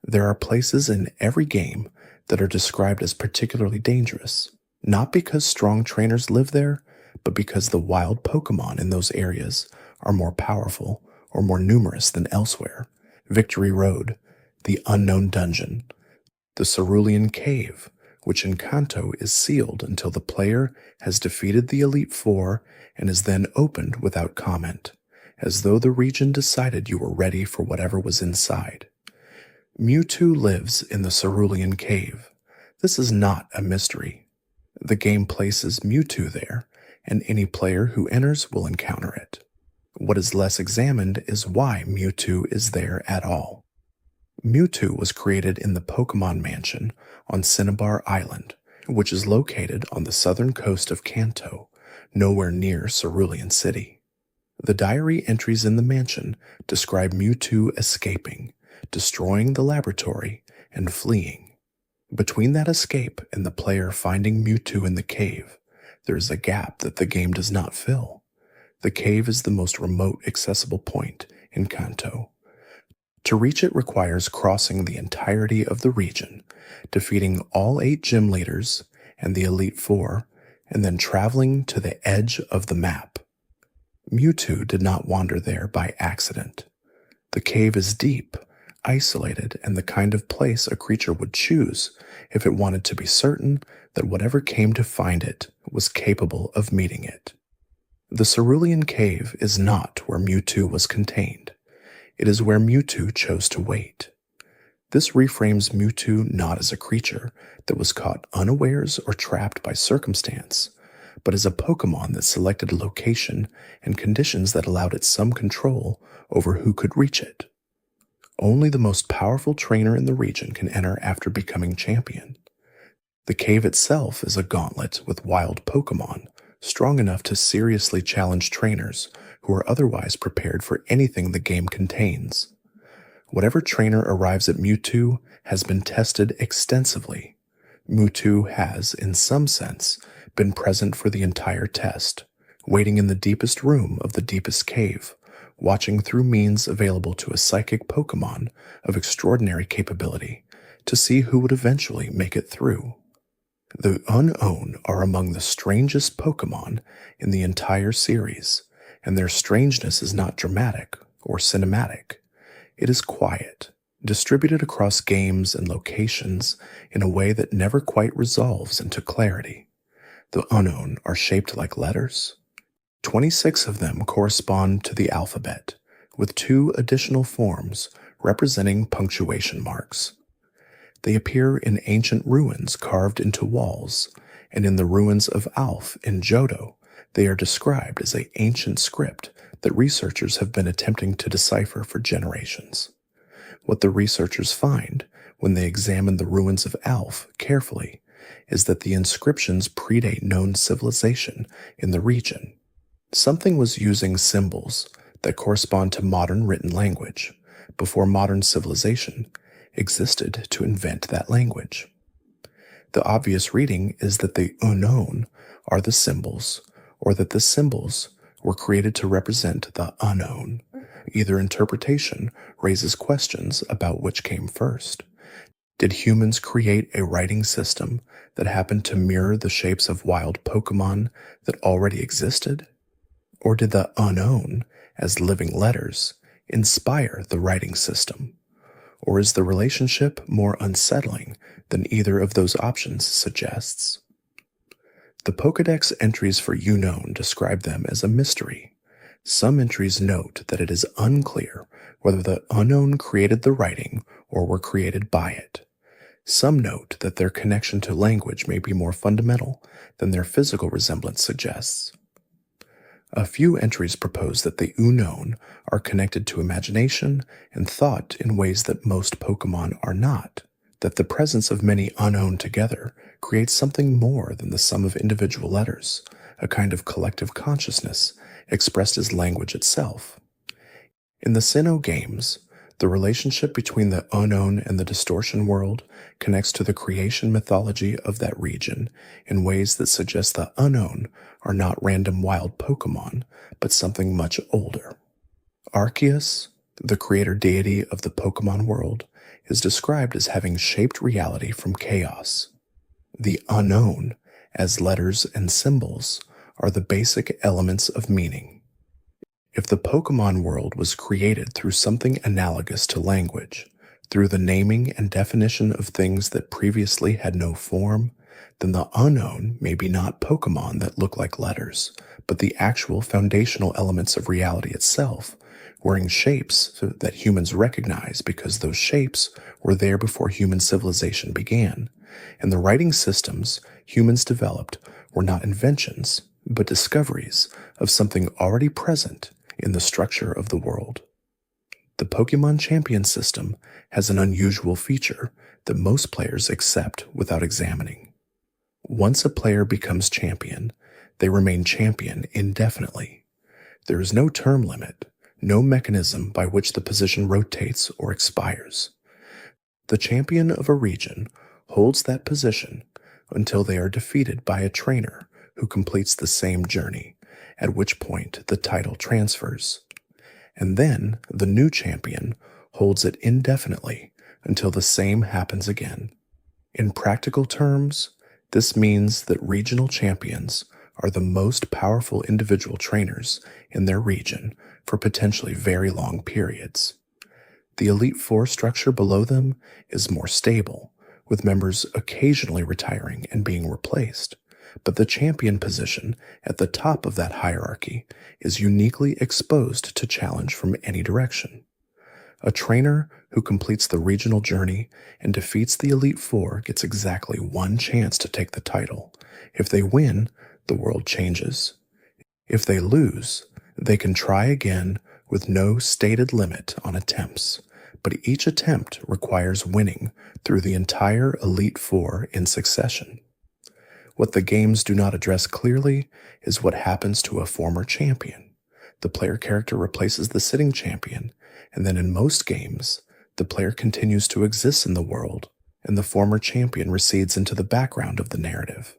There are places in every game that are described as particularly dangerous, not because strong trainers live there, but because the wild Pokemon in those areas are more powerful or more numerous than elsewhere. Victory Road, the Unown Dungeon, the Cerulean Cave, which in Kanto is sealed until the player has defeated the Elite Four and is then opened without comment, as though the region decided you were ready for whatever was inside. Mewtwo lives in the Cerulean Cave. This is not a mystery. The game places Mewtwo there, and any player who enters will encounter it. What is less examined is why Mewtwo is there at all. Mewtwo was created in the Pokemon Mansion on Cinnabar Island, which is located on the southern coast of Kanto, nowhere near Cerulean City. The diary entries in the mansion describe Mewtwo escaping, destroying the laboratory, and fleeing. Between that escape and the player finding Mewtwo in the cave, there is a gap that the game does not fill. The cave is the most remote accessible point in Kanto. To reach it requires crossing the entirety of the region, defeating all 8 gym leaders and the Elite Four, and then traveling to the edge of the map. Mewtwo did not wander there by accident. The cave is deep, isolated, and the kind of place a creature would choose if it wanted to be certain that whatever came to find it was capable of meeting it. The Cerulean Cave is not where Mewtwo was contained. It is where Mewtwo chose to wait. This reframes Mewtwo not as a creature that was caught unawares or trapped by circumstance, but as a Pokemon that selected a location and conditions that allowed it some control over who could reach it. Only the most powerful trainer in the region can enter after becoming champion. The cave itself is a gauntlet with wild Pokemon, strong enough to seriously challenge trainers who are otherwise prepared for anything the game contains. Whatever trainer arrives at Mewtwo has been tested extensively. Mewtwo has, in some sense, been present for the entire test, waiting in the deepest room of the deepest cave, watching through means available to a psychic Pokémon of extraordinary capability to see who would eventually make it through. The Unown are among the strangest Pokémon in the entire series, and their strangeness is not dramatic or cinematic. It is quiet, distributed across games and locations in a way that never quite resolves into clarity. The Unown are shaped like letters. 26 of them correspond to the alphabet, with 2 additional forms representing punctuation marks. They appear in ancient ruins carved into walls, and in the ruins of Alph in Johto, they are described as an ancient script that researchers have been attempting to decipher for generations. What the researchers find when they examine the ruins of Alph carefully is that the inscriptions predate known civilization in the region. Something was using symbols that correspond to modern written language before modern civilization existed to invent that language. The obvious reading is that the Unown are the symbols, or that the symbols were created to represent the unknown. Either interpretation raises questions about which came first. Did humans create a writing system that happened to mirror the shapes of wild Pokémon that already existed? Or did the Unown, as living letters, inspire the writing system? Or is the relationship more unsettling than either of those options suggests? The Pokédex entries for Unown describe them as a mystery. Some entries note that it is unclear whether the Unown created the writing or were created by it. Some note that their connection to language may be more fundamental than their physical resemblance suggests. A few entries propose that the Unown are connected to imagination and thought in ways that most Pokémon are not, that the presence of many Unown together creates something more than the sum of individual letters, a kind of collective consciousness expressed as language itself. In the Sinnoh games, the relationship between the Unown and the Distortion world connects to the creation mythology of that region in ways that suggest the Unown are not random wild Pokémon, but something much older. Arceus, the creator deity of the Pokémon world, is described as having shaped reality from chaos. The Unown, as letters and symbols, are the basic elements of meaning. If the Pokémon world was created through something analogous to language, through the naming and definition of things that previously had no form, then the Unown may be not Pokémon that look like letters, but the actual foundational elements of reality itself, wearing shapes that humans recognize because those shapes were there before human civilization began, and the writing systems humans developed were not inventions, but discoveries of something already present in the structure of the world. The Pokémon Champion system has an unusual feature that most players accept without examining. Once a player becomes champion, they remain champion indefinitely. There is no term limit, no mechanism by which the position rotates or expires. The champion of a region holds that position until they are defeated by a trainer who completes the same journey, at which point the title transfers. And then the new champion holds it indefinitely until the same happens again. In practical terms, this means that regional champions are the most powerful individual trainers in their region for potentially very long periods. The Elite Four structure below them is more stable, with members occasionally retiring and being replaced, but the champion position at the top of that hierarchy is uniquely exposed to challenge from any direction. A trainer who completes the regional journey and defeats the Elite Four gets exactly one chance to take the title. If they win, the world changes. If they lose, they can try again with no stated limit on attempts, but each attempt requires winning through the entire Elite Four in succession. What the games do not address clearly is what happens to a former champion. The player character replaces the sitting champion, and then in most games, the player continues to exist in the world, and the former champion recedes into the background of the narrative.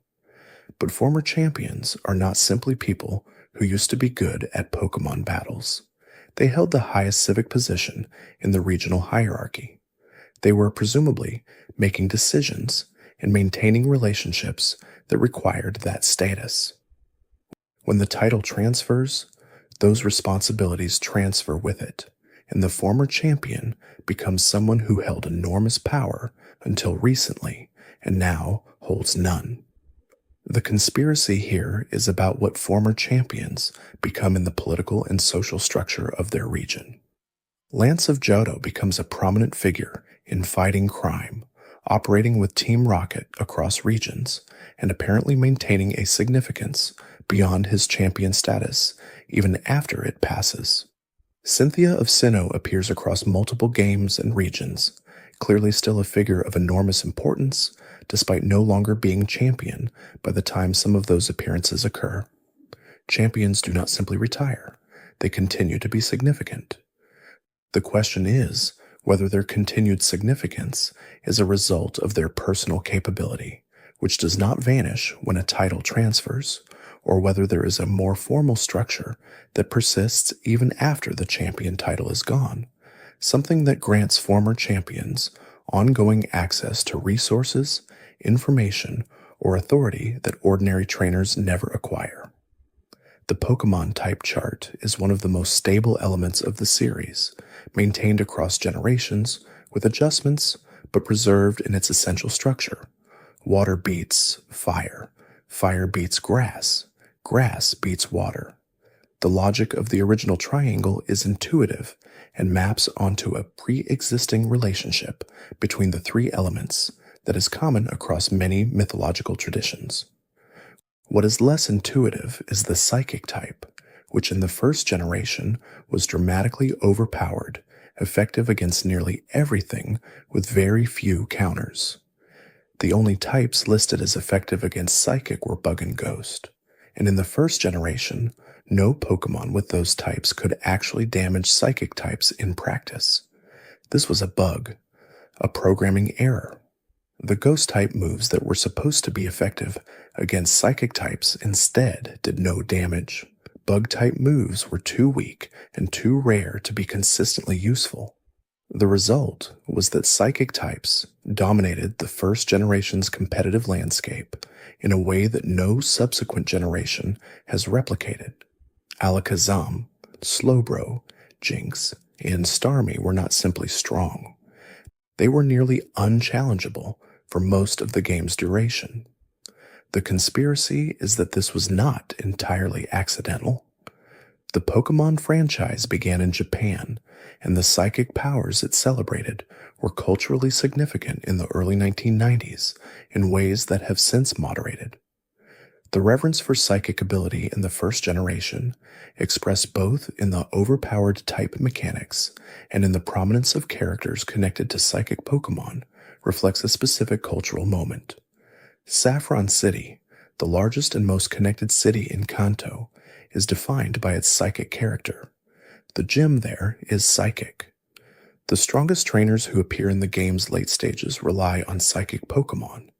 But former champions are not simply people who used to be good at Pokémon battles. They held the highest civic position in the regional hierarchy. They were presumably making decisions and maintaining relationships that required that status. When the title transfers, those responsibilities transfer with it, and the former champion becomes someone who held enormous power until recently and now holds none. The conspiracy here is about what former champions become in the political and social structure of their region. Lance of Johto becomes a prominent figure in fighting crime, operating with Team Rocket across regions, and apparently maintaining a significance beyond his champion status even after it passes. Cynthia of Sinnoh appears across multiple games and regions, clearly still a figure of enormous importance, despite no longer being champion by the time some of those appearances occur. Champions do not simply retire, they continue to be significant. The question is whether their continued significance is a result of their personal capability, which does not vanish when a title transfers, or whether there is a more formal structure that persists even after the champion title is gone, something that grants former champions ongoing access to resources, information, or authority that ordinary trainers never acquire. The Pokémon type chart is one of the most stable elements of the series, maintained across generations with adjustments but preserved in its essential structure. Water beats fire, fire beats grass, grass beats water. The logic of the original triangle is intuitive and maps onto a pre-existing relationship between the three elements that is common across many mythological traditions. What is less intuitive is the psychic type, which in the first generation was dramatically overpowered, effective against nearly everything with very few counters. The only types listed as effective against psychic were bug and ghost, and in the first generation, no Pokémon with those types could actually damage psychic types in practice. This was a bug, a programming error. The ghost-type moves that were supposed to be effective against psychic types instead did no damage. Bug-type moves were too weak and too rare to be consistently useful. The result was that psychic types dominated the first generation's competitive landscape in a way that no subsequent generation has replicated. Alakazam, Slowbro, Jinx, and Starmie were not simply strong. They were nearly unchallengeable for most of the game's duration. The conspiracy is that this was not entirely accidental. The Pokémon franchise began in Japan, and the psychic powers it celebrated were culturally significant in the early 1990s in ways that have since moderated. The reverence for psychic ability in the first generation, expressed both in the overpowered type mechanics and in the prominence of characters connected to psychic Pokémon, reflects a specific cultural moment. Saffron City, the largest and most connected city in Kanto, is defined by its psychic character. The gym there is psychic. The strongest trainers who appear in the game's late stages rely on psychic Pokémon.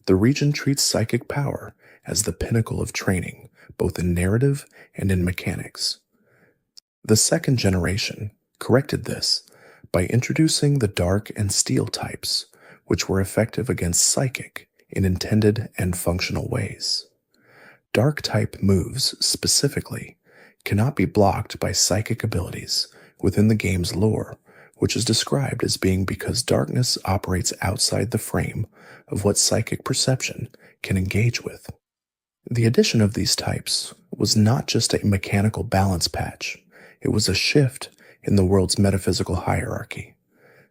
The region treats psychic power as the pinnacle of training, both in narrative and in mechanics. The second generation corrected this by introducing the Dark and Steel types, which were effective against psychic in intended and functional ways. Dark-type moves, specifically, cannot be blocked by psychic abilities within the game's lore, which is described as being because darkness operates outside the frame of what psychic perception can engage with. The addition of these types was not just a mechanical balance patch, it was a shift in the world's metaphysical hierarchy.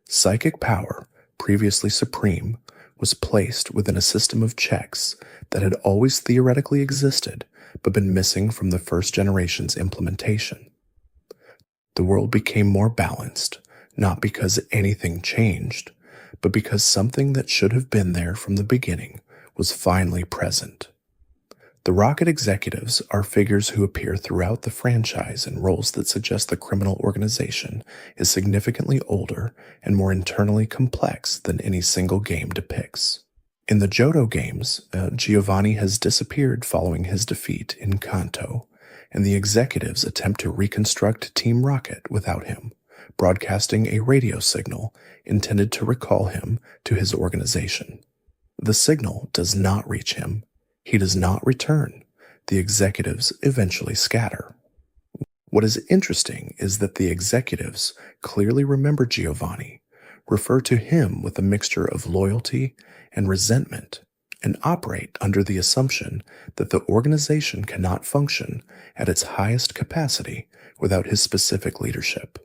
Psychic power, previously supreme, was placed within a system of checks that had always theoretically existed but been missing from the first generation's implementation. The world became more balanced, not because anything changed, but because something that should have been there from the beginning was finally present. The Rocket executives are figures who appear throughout the franchise in roles that suggest the criminal organization is significantly older and more internally complex than any single game depicts. In the Johto games, Giovanni has disappeared following his defeat in Kanto, and the executives attempt to reconstruct Team Rocket without him, broadcasting a radio signal intended to recall him to his organization. The signal does not reach him. He does not return. The executives eventually scatter. What is interesting is that the executives clearly remember Giovanni, refer to him with a mixture of loyalty and resentment, and operate under the assumption that the organization cannot function at its highest capacity without his specific leadership.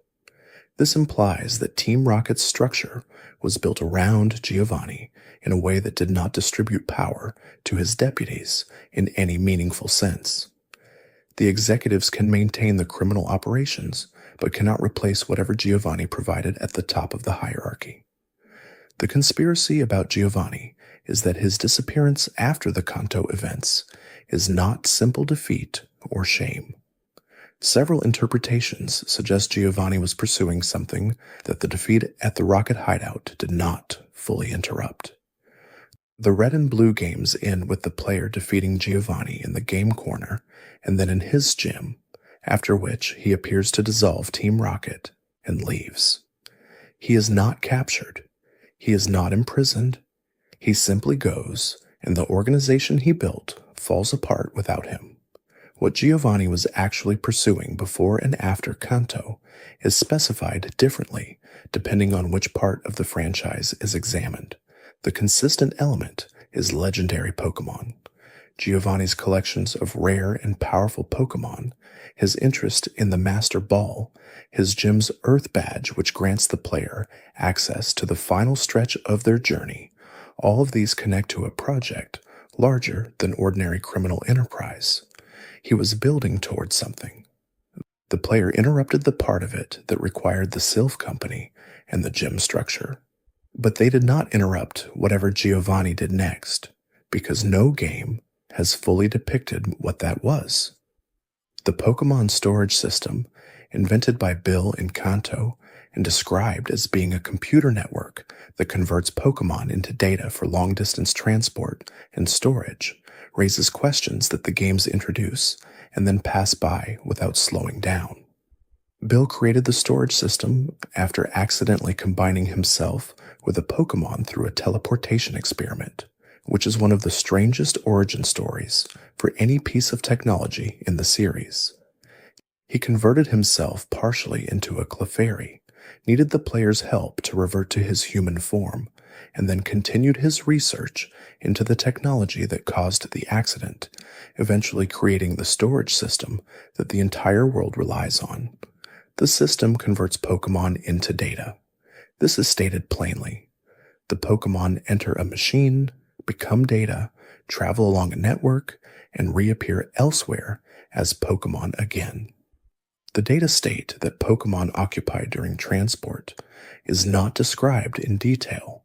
This implies that Team Rocket's structure was built around Giovanni in a way that did not distribute power to his deputies in any meaningful sense. The executives can maintain the criminal operations, but cannot replace whatever Giovanni provided at the top of the hierarchy. The conspiracy about Giovanni is that his disappearance after the Kanto events is not simple defeat or shame. Several interpretations suggest Giovanni was pursuing something that the defeat at the Rocket Hideout did not fully interrupt. The red and blue games end with the player defeating Giovanni in the game corner and then in his gym, after which he appears to dissolve Team Rocket and leaves. He is not captured. He is not imprisoned. He simply goes, and the organization he built falls apart without him. What Giovanni was actually pursuing before and after Kanto is specified differently depending on which part of the franchise is examined. The consistent element is legendary Pokémon. Giovanni's collections of rare and powerful Pokémon, his interest in the Master Ball, his gym's Earth Badge which grants the player access to the final stretch of their journey, all of these connect to a project larger than ordinary criminal enterprise. He was building towards something. The player interrupted the part of it that required the Silph Company and the gym structure. But they did not interrupt whatever Giovanni did next, because no game has fully depicted what that was. The Pokémon storage system, invented by Bill and Kanto and described as being a computer network that converts Pokémon into data for long-distance transport and storage, raises questions that the games introduce and then pass by without slowing down. Bill created the storage system after accidentally combining himself with a Pokémon through a teleportation experiment, which is one of the strangest origin stories for any piece of technology in the series. He converted himself partially into a Clefairy, needed the player's help to revert to his human form, and then continued his research into the technology that caused the accident, eventually creating the storage system that the entire world relies on. The system converts Pokémon into data. This is stated plainly. The Pokémon enter a machine, become data, travel along a network, and reappear elsewhere as Pokémon again. The data state that Pokémon occupy during transport is not described in detail.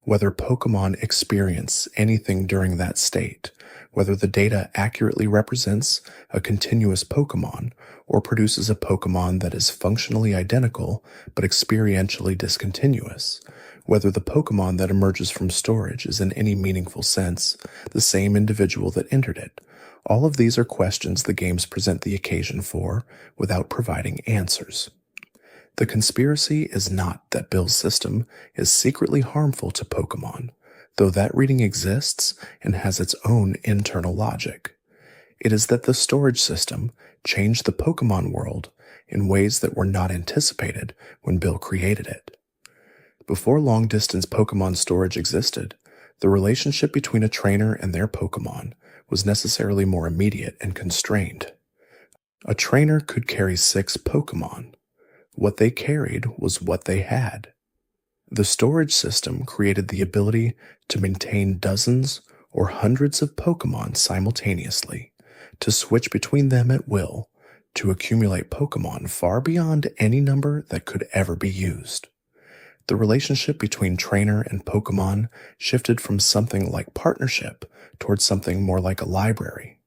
Whether Pokémon experience anything during that state, whether the data accurately represents a continuous Pokémon or produces a Pokémon that is functionally identical but experientially discontinuous, whether the Pokémon that emerges from storage is in any meaningful sense the same individual that entered it, all of these are questions the games present the occasion for without providing answers. The conspiracy is not that Bill's system is secretly harmful to Pokémon, though that reading exists and has its own internal logic. It is that the storage system changed the Pokémon world in ways that were not anticipated when Bill created it. Before long-distance Pokémon storage existed, the relationship between a trainer and their Pokémon was necessarily more immediate and constrained. A trainer could carry 6 Pokémon. What they carried was what they had. The storage system created the ability to maintain dozens or hundreds of Pokémon simultaneously, to switch between them at will, to accumulate Pokémon far beyond any number that could ever be used. The relationship between trainer and Pokémon shifted from something like partnership towards something more like a library.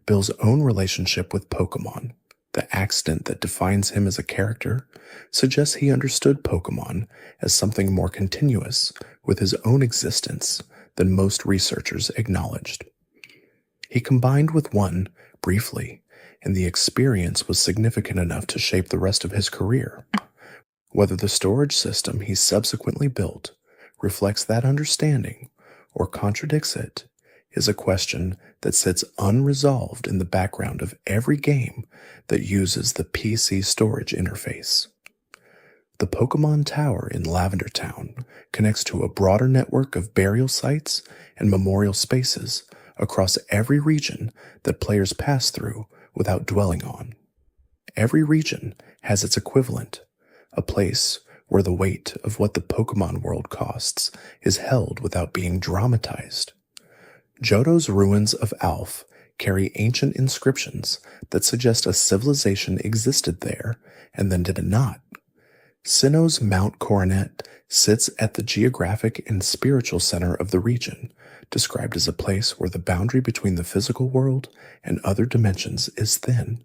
Bill's own relationship with Pokémon, the accident that defines him as a character, suggests he understood Pokémon as something more continuous with his own existence than most researchers acknowledged. He combined with one, briefly, and the experience was significant enough to shape the rest of his career. Whether the storage system he subsequently built reflects that understanding or contradicts it is a question that sits unresolved in the background of every game that uses the PC storage interface. The Pokémon Tower in Lavender Town connects to a broader network of burial sites and memorial spaces across every region that players pass through without dwelling on. Every region has its equivalent, a place where the weight of what the Pokémon world costs is held without being dramatized. Johto's ruins of Alph carry ancient inscriptions that suggest a civilization existed there and then did not. Sinnoh's Mount Coronet sits at the geographic and spiritual center of the region, described as a place where the boundary between the physical world and other dimensions is thin.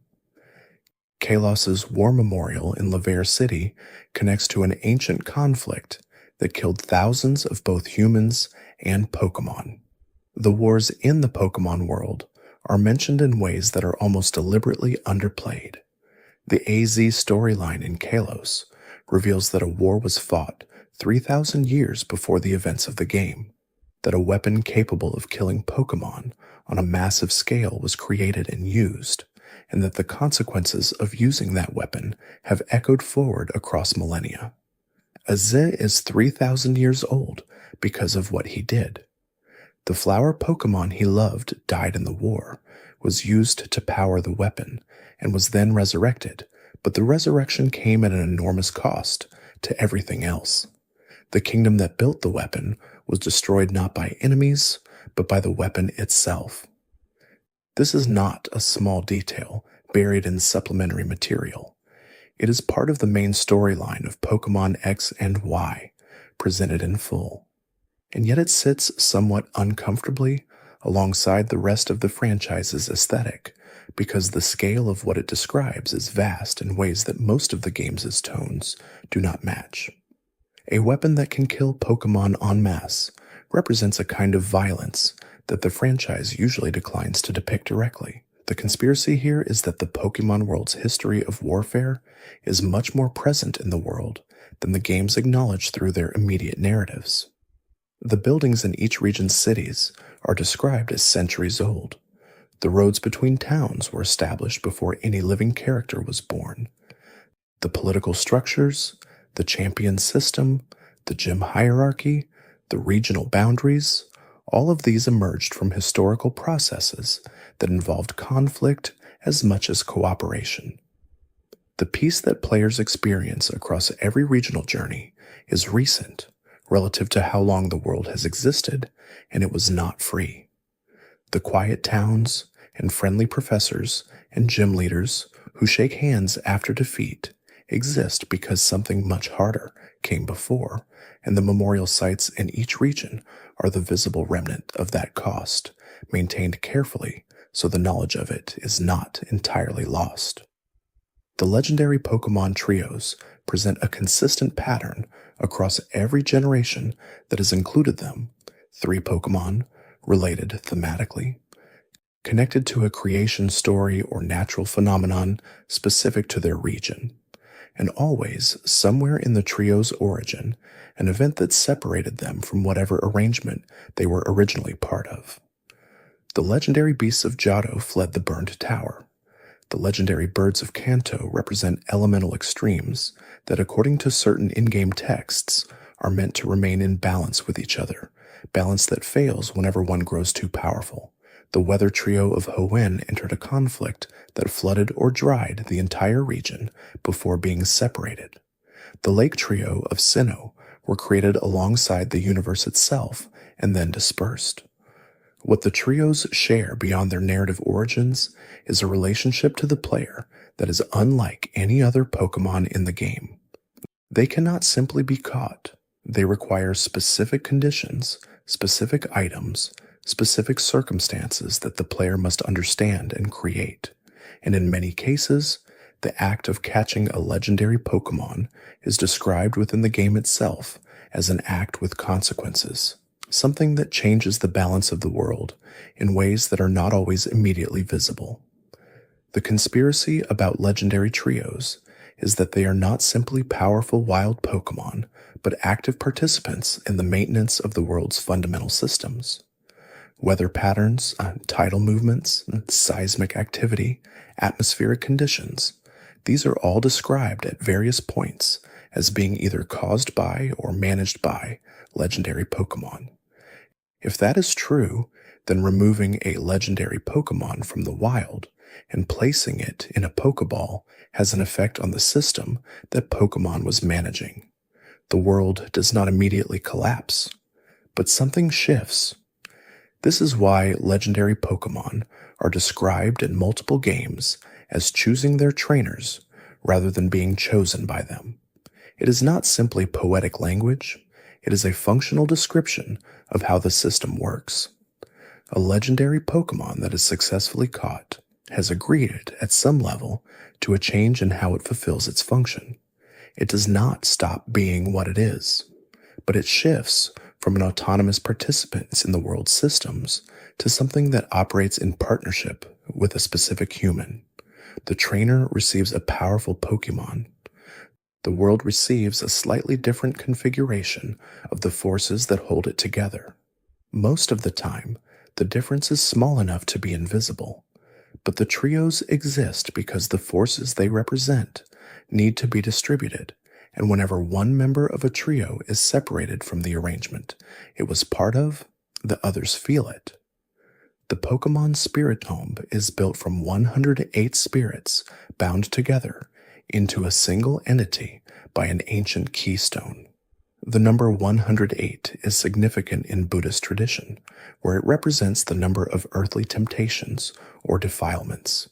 Kalos's War Memorial in Lavender City connects to an ancient conflict that killed thousands of both humans and Pokémon. The wars in the Pokémon world are mentioned in ways that are almost deliberately underplayed. The AZ storyline in Kalos reveals that a war was fought 3,000 years before the events of the game, that a weapon capable of killing Pokémon on a massive scale was created and used, and that the consequences of using that weapon have echoed forward across millennia. AZ is 3,000 years old because of what he did. The flower Pokémon he loved died in the war, was used to power the weapon, and was then resurrected, but the resurrection came at an enormous cost to everything else. The kingdom that built the weapon was destroyed not by enemies, but by the weapon itself. This is not a small detail buried in supplementary material. It is part of the main storyline of Pokémon X and Y, presented in full. And yet it sits somewhat uncomfortably alongside the rest of the franchise's aesthetic, because the scale of what it describes is vast in ways that most of the game's tones do not match. A weapon that can kill Pokémon en masse represents a kind of violence that the franchise usually declines to depict directly. The conspiracy here is that the Pokémon world's history of warfare is much more present in the world than the games acknowledge through their immediate narratives. The buildings in each region's cities are described as centuries old. The roads between towns were established before any living character was born. The political structures, the champion system, the gym hierarchy, the regional boundaries, all of these emerged from historical processes that involved conflict as much as cooperation. The peace that players experience across every regional journey is recent relative to how long the world has existed, and it was not free. The quiet towns and friendly professors and gym leaders who shake hands after defeat exist because something much harder came before, and the memorial sites in each region are the visible remnant of that cost, maintained carefully so the knowledge of it is not entirely lost. The legendary Pokémon trios present a consistent pattern across every generation that has included them: 3 Pokémon, related thematically, connected to a creation story or natural phenomenon specific to their region, and always, somewhere in the trio's origin, an event that separated them from whatever arrangement they were originally part of. The legendary beasts of Johto fled the burned tower. The legendary birds of Kanto represent elemental extremes that, according to certain in-game texts, are meant to remain in balance with each other, balance that fails whenever one grows too powerful. The weather trio of Hoenn entered a conflict that flooded or dried the entire region before being separated. The lake trio of Sinnoh were created alongside the universe itself and then dispersed. What the trios share beyond their narrative origins is a relationship to the player that is unlike any other Pokémon in the game. They cannot simply be caught. They require specific conditions, specific items, specific circumstances that the player must understand and create. And in many cases, the act of catching a legendary Pokémon is described within the game itself as an act with consequences, something that changes the balance of the world in ways that are not always immediately visible. The conspiracy about legendary trios is that they are not simply powerful wild Pokémon, but active participants in the maintenance of the world's fundamental systems. Weather patterns, tidal movements, seismic activity, atmospheric conditions, these are all described at various points as being either caused by or managed by legendary Pokémon. If that is true, then removing a legendary Pokémon from the wild and placing it in a Pokéball has an effect on the system that Pokémon was managing. The world does not immediately collapse, but something shifts. This is why legendary Pokémon are described in multiple games as choosing their trainers rather than being chosen by them. It is not simply poetic language, it is a functional description of how the system works. A legendary Pokémon that is successfully caught has agreed at some level to a change in how it fulfills its function. It does not stop being what it is, but it shifts from an autonomous participant in the world's systems to something that operates in partnership with a specific human. The trainer receives a powerful Pokémon. The world receives a slightly different configuration of the forces that hold it together. Most of the time, the difference is small enough to be invisible, but the trios exist because the forces they represent need to be distributed, and whenever one member of a trio is separated from the arrangement it was part of, the others feel it. The Pokémon Spiritomb is built from 108 spirits bound together into a single entity by an ancient keystone. The number 108 is significant in Buddhist tradition, where it represents the number of earthly temptations or defilements.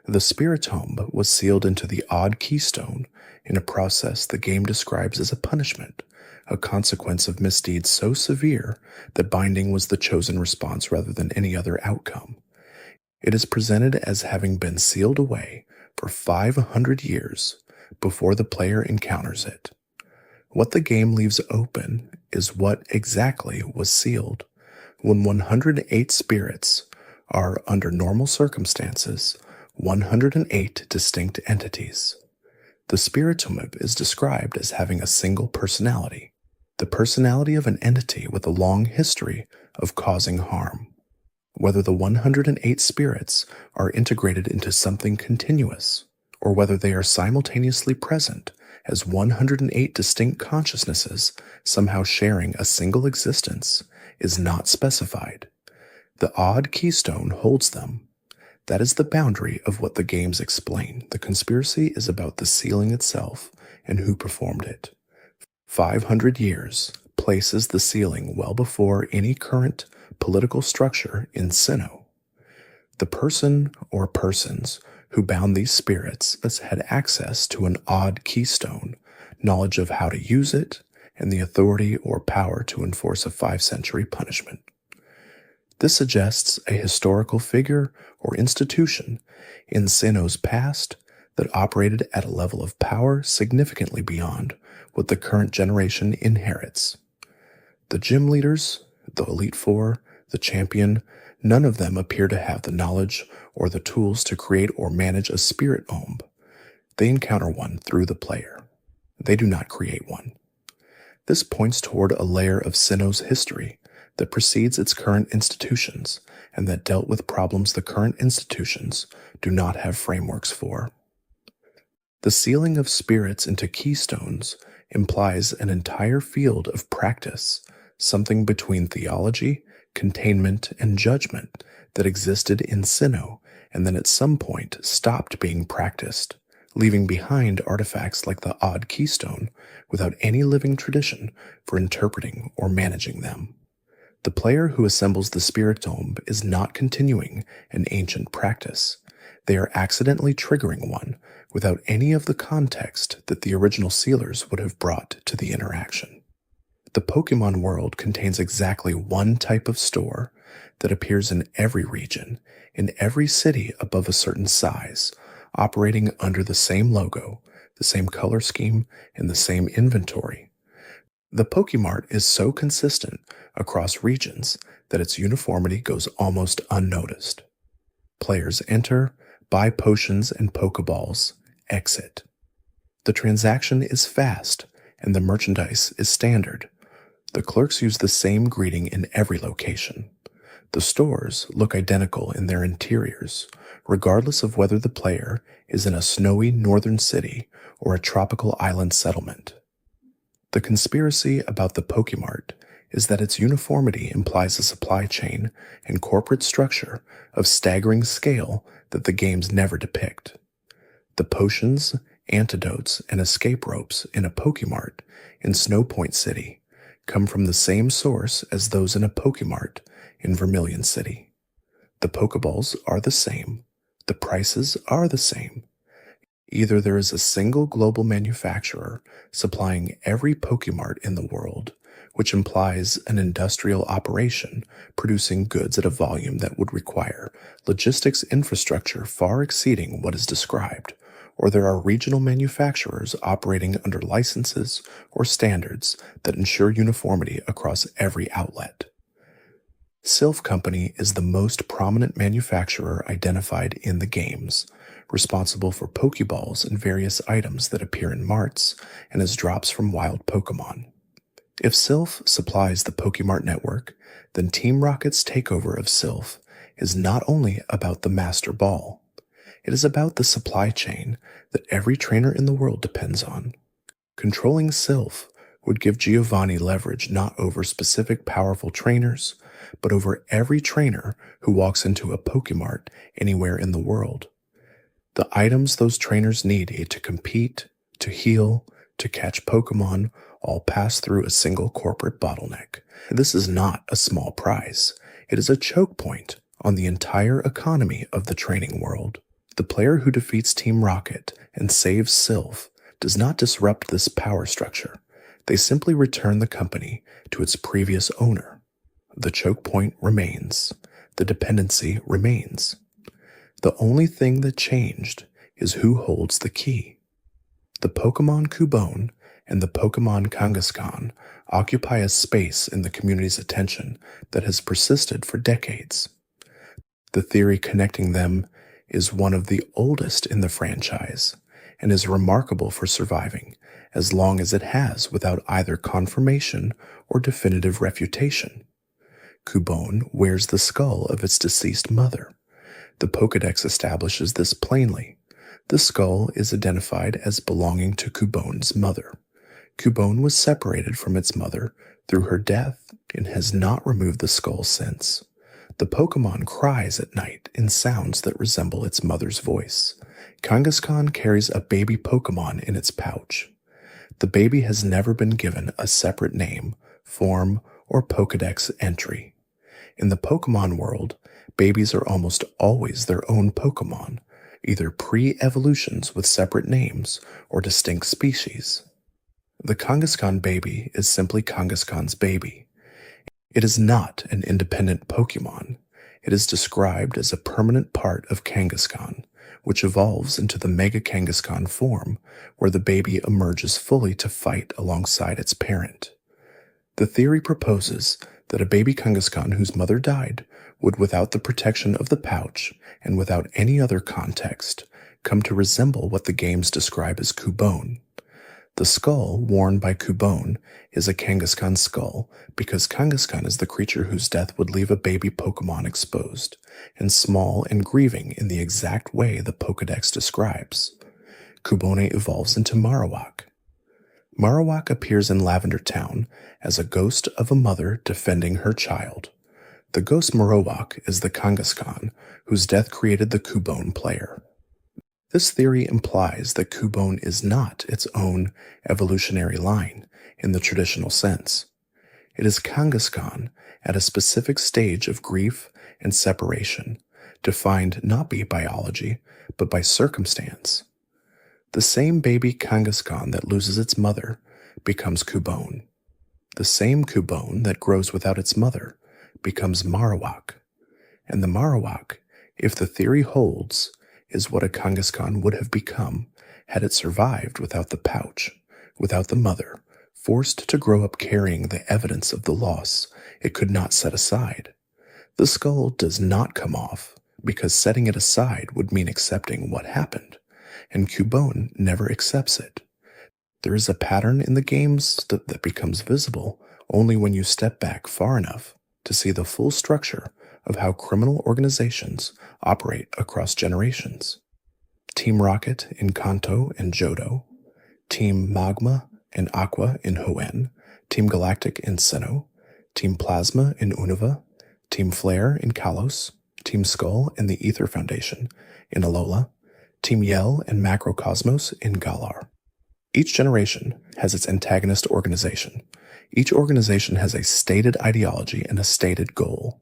The Spiritomb was sealed into the odd keystone in a process the game describes as a punishment, a consequence of misdeeds so severe that binding was the chosen response rather than any other outcome. It is presented as having been sealed away for 500 years before the player encounters it. What the game leaves open is what exactly was sealed. When 108 spirits are, under normal circumstances, 108 distinct entities. The Spiritomb is described as having a single personality, the personality of an entity with a long history of causing harm. Whether the 108 spirits are integrated into something continuous, or whether they are simultaneously present as 108 distinct consciousnesses somehow sharing a single existence, is not specified. The odd keystone holds them. That is the boundary of what the games explain. The conspiracy is about the sealing itself and who performed it. 500 years places the sealing well before any current political structure in Sinnoh. The person or persons who bound these spirits had access to an odd keystone, knowledge of how to use it, and the authority or power to enforce a 5th-century punishment. This suggests a historical figure or institution in Sinnoh's past that operated at a level of power significantly beyond what the current generation inherits. The gym leaders, the Elite Four, the champion, none of them appear to have the knowledge or the tools to create or manage a Spiritomb. They encounter one through the player. They do not create one. This points toward a layer of Sinnoh's history that precedes its current institutions and that dealt with problems the current institutions do not have frameworks for. The sealing of spirits into keystones implies an entire field of practice, something between theology, containment, and judgment that existed in Sinnoh and then at some point stopped being practiced, leaving behind artifacts like the odd keystone without any living tradition for interpreting or managing them. The player who assembles the Spiritomb is not continuing an ancient practice. They are accidentally triggering one without any of the context that the original sealers would have brought to the interaction. The Pokémon world contains exactly one type of store that appears in every region, in every city above a certain size, operating under the same logo, the same color scheme, and the same inventory. The Pokémart is so consistent across regions that its uniformity goes almost unnoticed. Players enter, Buy potions and Pokéballs. Exit. The transaction is fast, and the merchandise is standard. The clerks use the same greeting in every location. The stores look identical in their interiors, regardless of whether the player is in a snowy northern city or a tropical island settlement. The conspiracy about the Pokemart is that its uniformity implies a supply chain and corporate structure of staggering scale that the games never depict. The potions, antidotes, and escape ropes in a Pokemart in Snowpoint City come from the same source as those in a Pokemart in Vermilion City. The Pokeballs are the same. The prices are the same. Either there is a single global manufacturer supplying every Pokemart in the world, which implies an industrial operation producing goods at a volume that would require logistics infrastructure far exceeding what is described, or there are regional manufacturers operating under licenses or standards that ensure uniformity across every outlet. Silph Company is the most prominent manufacturer identified in the games, responsible for Pokeballs and various items that appear in marts and as drops from wild Pokemon. If Silph supplies the Pokemart network, then Team Rocket's takeover of Silph is not only about the Master Ball, it is about the supply chain that every trainer in the world depends on. Controlling Silph would give Giovanni leverage not over specific powerful trainers, but over every trainer who walks into a Pokemart anywhere in the world. The items those trainers need to compete, to heal, to catch Pokemon all pass through a single corporate bottleneck. This is not a small prize. It is a choke point on the entire economy of the training world. The player who defeats Team Rocket and saves Silph does not disrupt this power structure. They simply return the company to its previous owner. The choke point remains. The dependency remains. The only thing that changed is who holds the key. The Pokémon-Cubone and the Pokémon Kangaskhan occupy a space in the community's attention that has persisted for decades. The theory connecting them is one of the oldest in the franchise and is remarkable for surviving as long as it has without either confirmation or definitive refutation. Cubone wears the skull of its deceased mother. The Pokédex establishes this plainly. The skull is identified as belonging to Cubone's mother. Cubone was separated from its mother through her death and has not removed the skull since. The Pokémon cries at night in sounds that resemble its mother's voice. Kangaskhan carries a baby Pokémon in its pouch. The baby has never been given a separate name, form, or Pokédex entry. In the Pokémon world, babies are almost always their own Pokémon, either pre-evolutions with separate names or distinct species. The Kangaskhan baby is simply Kangaskhan's baby. It is not an independent Pokémon. It is described as a permanent part of Kangaskhan, which evolves into the Mega Kangaskhan form, where the baby emerges fully to fight alongside its parent. The theory proposes that a baby Kangaskhan whose mother died would, without the protection of the pouch and without any other context, come to resemble what the games describe as Cubone. The skull worn by Cubone is a Kangaskhan skull because Kangaskhan is the creature whose death would leave a baby Pokémon exposed and small and grieving in the exact way the Pokédex describes. Cubone evolves into Marowak. Marowak appears in Lavender Town as a ghost of a mother defending her child. The ghost Marowak is the Kangaskhan whose death created the Cubone player. This theory implies that Cubone is not its own evolutionary line in the traditional sense. It is Kangaskhan at a specific stage of grief and separation, defined not by biology, but by circumstance. The same baby Kangaskhan that loses its mother becomes Cubone. The same Cubone that grows without its mother becomes Marowak. And the Marowak, if the theory holds, is what a Kangaskhan would have become had it survived without the pouch, without the mother, forced to grow up carrying the evidence of the loss it could not set aside. The skull does not come off, because setting it aside would mean accepting what happened, and Cubone never accepts it. There is a pattern in the games that becomes visible only when you step back far enough to see the full structure of how criminal organizations operate across generations. Team Rocket in Kanto and Johto, Team Magma and Aqua in Hoenn, Team Galactic in Sinnoh, Team Plasma in Unova, Team Flare in Kalos, Team Skull and the Ether Foundation in Alola, Team Yell and Macrocosmos in Galar. Each generation has its antagonist organization. Each organization has a stated ideology and a stated goal.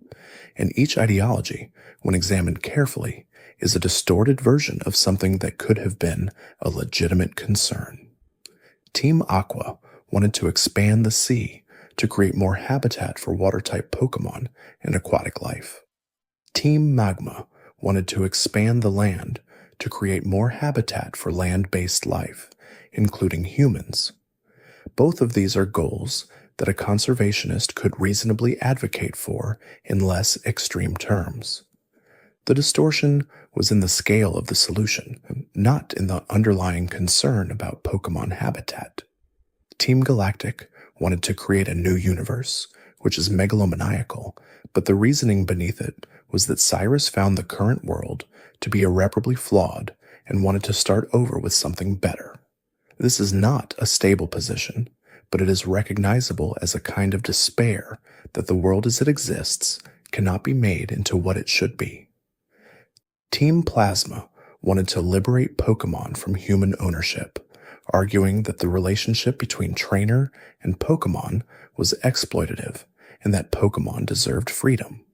And each ideology, when examined carefully, is a distorted version of something that could have been a legitimate concern. Team Aqua wanted to expand the sea to create more habitat for water-type Pokémon and aquatic life. Team Magma wanted to expand the land to create more habitat for land-based life, including humans. Both of these are goals that a conservationist could reasonably advocate for in less extreme terms. The distortion was in the scale of the solution, not in the underlying concern about Pokémon habitat. Team Galactic wanted to create a new universe, which is megalomaniacal, but the reasoning beneath it was that Cyrus found the current world to be irreparably flawed and wanted to start over with something better. This is not a stable position, but it is recognizable as a kind of despair that the world as it exists cannot be made into what it should be. Team Plasma wanted to liberate Pokémon from human ownership, arguing that the relationship between trainer and Pokémon was exploitative and that Pokémon deserved freedom.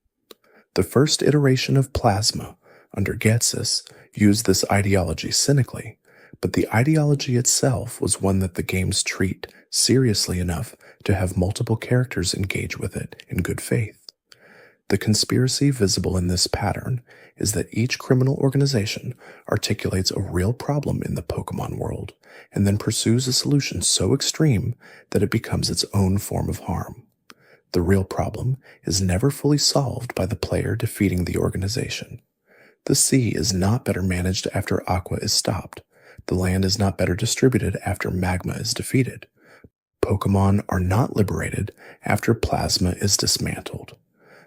The first iteration of Plasma, under Ghetsis, used this ideology cynically, but the ideology itself was one that the games treat seriously enough to have multiple characters engage with it in good faith. The conspiracy visible in this pattern is that each criminal organization articulates a real problem in the Pokémon world and then pursues a solution so extreme that it becomes its own form of harm. The real problem is never fully solved by the player defeating the organization. The sea is not better managed after Aqua is stopped. The land is not better distributed after Magma is defeated. Pokémon are not liberated after Plasma is dismantled.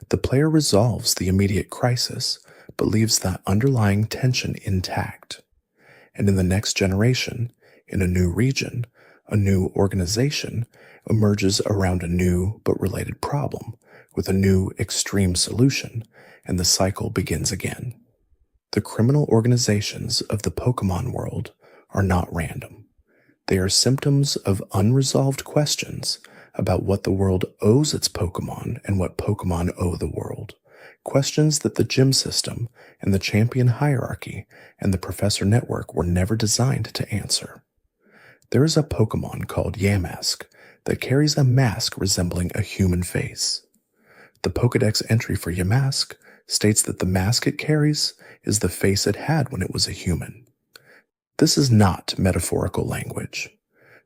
The player resolves the immediate crisis, but leaves that underlying tension intact. And in the next generation, in a new region, a new organization emerges around a new but related problem, with a new extreme solution, and the cycle begins again. The criminal organizations of the Pokémon world are not random. They are symptoms of unresolved questions about what the world owes its Pokémon and what Pokémon owe the world. Questions that the gym system and the champion hierarchy and the professor network were never designed to answer. There is a Pokémon called Yamask that carries a mask resembling a human face. The Pokédex entry for Yamask states that the mask it carries is the face it had when it was a human. This is not metaphorical language.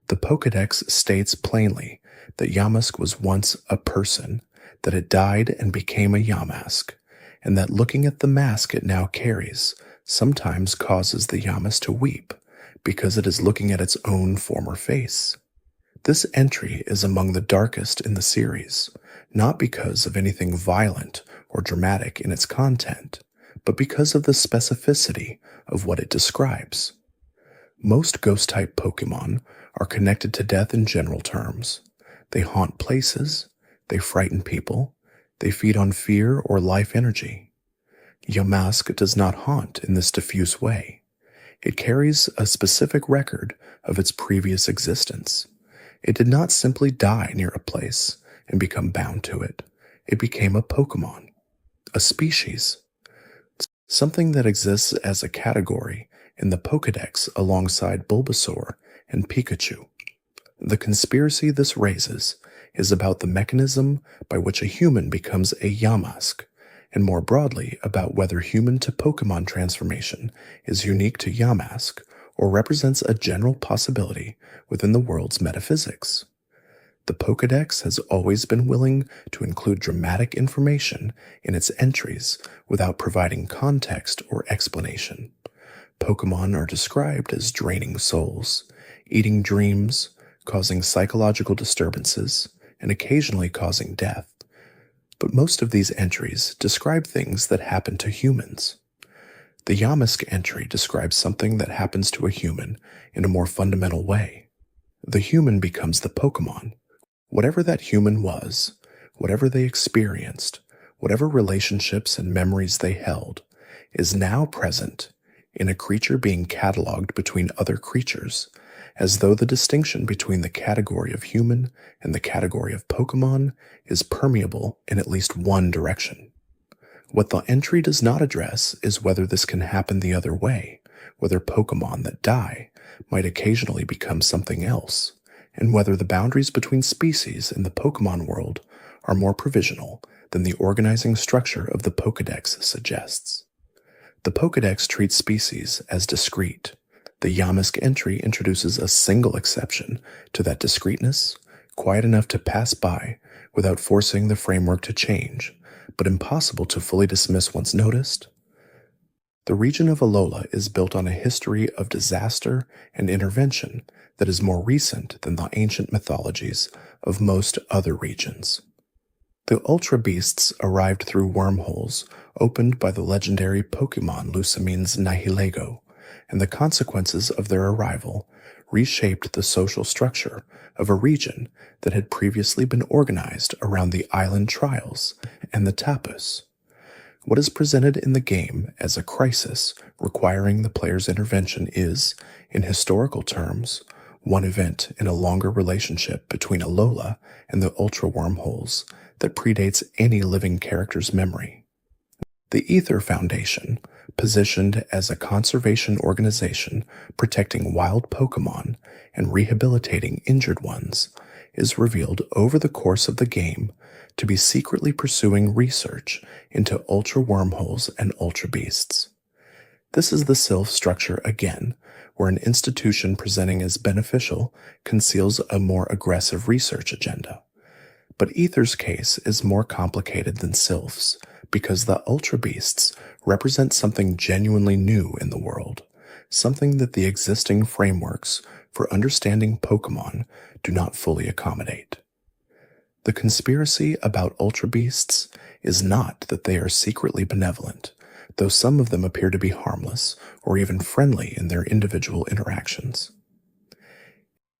The Pokédex states plainly that Yamask was once a person, that it died and became a Yamask, and that looking at the mask it now carries sometimes causes the Yamask to weep because it is looking at its own former face. This entry is among the darkest in the series, not because of anything violent or dramatic in its content, but because of the specificity of what it describes. Most ghost-type Pokémon are connected to death in general terms. They haunt places, they frighten people, they feed on fear or life energy. Yamask does not haunt in this diffuse way. It carries a specific record of its previous existence. It did not simply die near a place and become bound to it. It became a Pokémon, a species, something that exists as a category in the Pokédex alongside Bulbasaur and Pikachu. The conspiracy this raises is about the mechanism by which a human becomes a Yamask, and more broadly about whether human-to-Pokémon transformation is unique to Yamask or represents a general possibility within the world's metaphysics. The Pokédex has always been willing to include dramatic information in its entries without providing context or explanation. Pokémon are described as draining souls, eating dreams, causing psychological disturbances, and occasionally causing death. But most of these entries describe things that happen to humans. The Yamask entry describes something that happens to a human in a more fundamental way. The human becomes the Pokémon. Whatever that human was, whatever they experienced, whatever relationships and memories they held, is now present in a creature being cataloged between other creatures, as though the distinction between the category of human and the category of Pokémon is permeable in at least one direction. What the entry does not address is whether this can happen the other way, whether Pokémon that die might occasionally become something else, and whether the boundaries between species in the Pokémon world are more provisional than the organizing structure of the Pokédex suggests. The Pokédex treats species as discrete. The Yamask entry introduces a single exception to that discreteness, quiet enough to pass by without forcing the framework to change, but impossible to fully dismiss once noticed. The region of Alola is built on a history of disaster and intervention that is more recent than the ancient mythologies of most other regions. The Ultra Beasts arrived through wormholes opened by the legendary Pokémon Lucamine's Nihilego, and the consequences of their arrival reshaped the social structure of a region that had previously been organized around the island trials and the Tapus. What is presented in the game as a crisis requiring the player's intervention is, in historical terms, one event in a longer relationship between Alola and the Ultra Wormholes that predates any living character's memory. The Ether Foundation, positioned as a conservation organization protecting wild Pokémon and rehabilitating injured ones, is revealed over the course of the game to be secretly pursuing research into Ultra Wormholes and Ultra Beasts. This is the Silph structure again, where an institution presenting as beneficial conceals a more aggressive research agenda. But Ether's case is more complicated than Silph's, because the Ultra Beasts represent something genuinely new in the world, something that the existing frameworks for understanding Pokémon do not fully accommodate. The conspiracy about Ultra Beasts is not that they are secretly benevolent, though some of them appear to be harmless or even friendly in their individual interactions.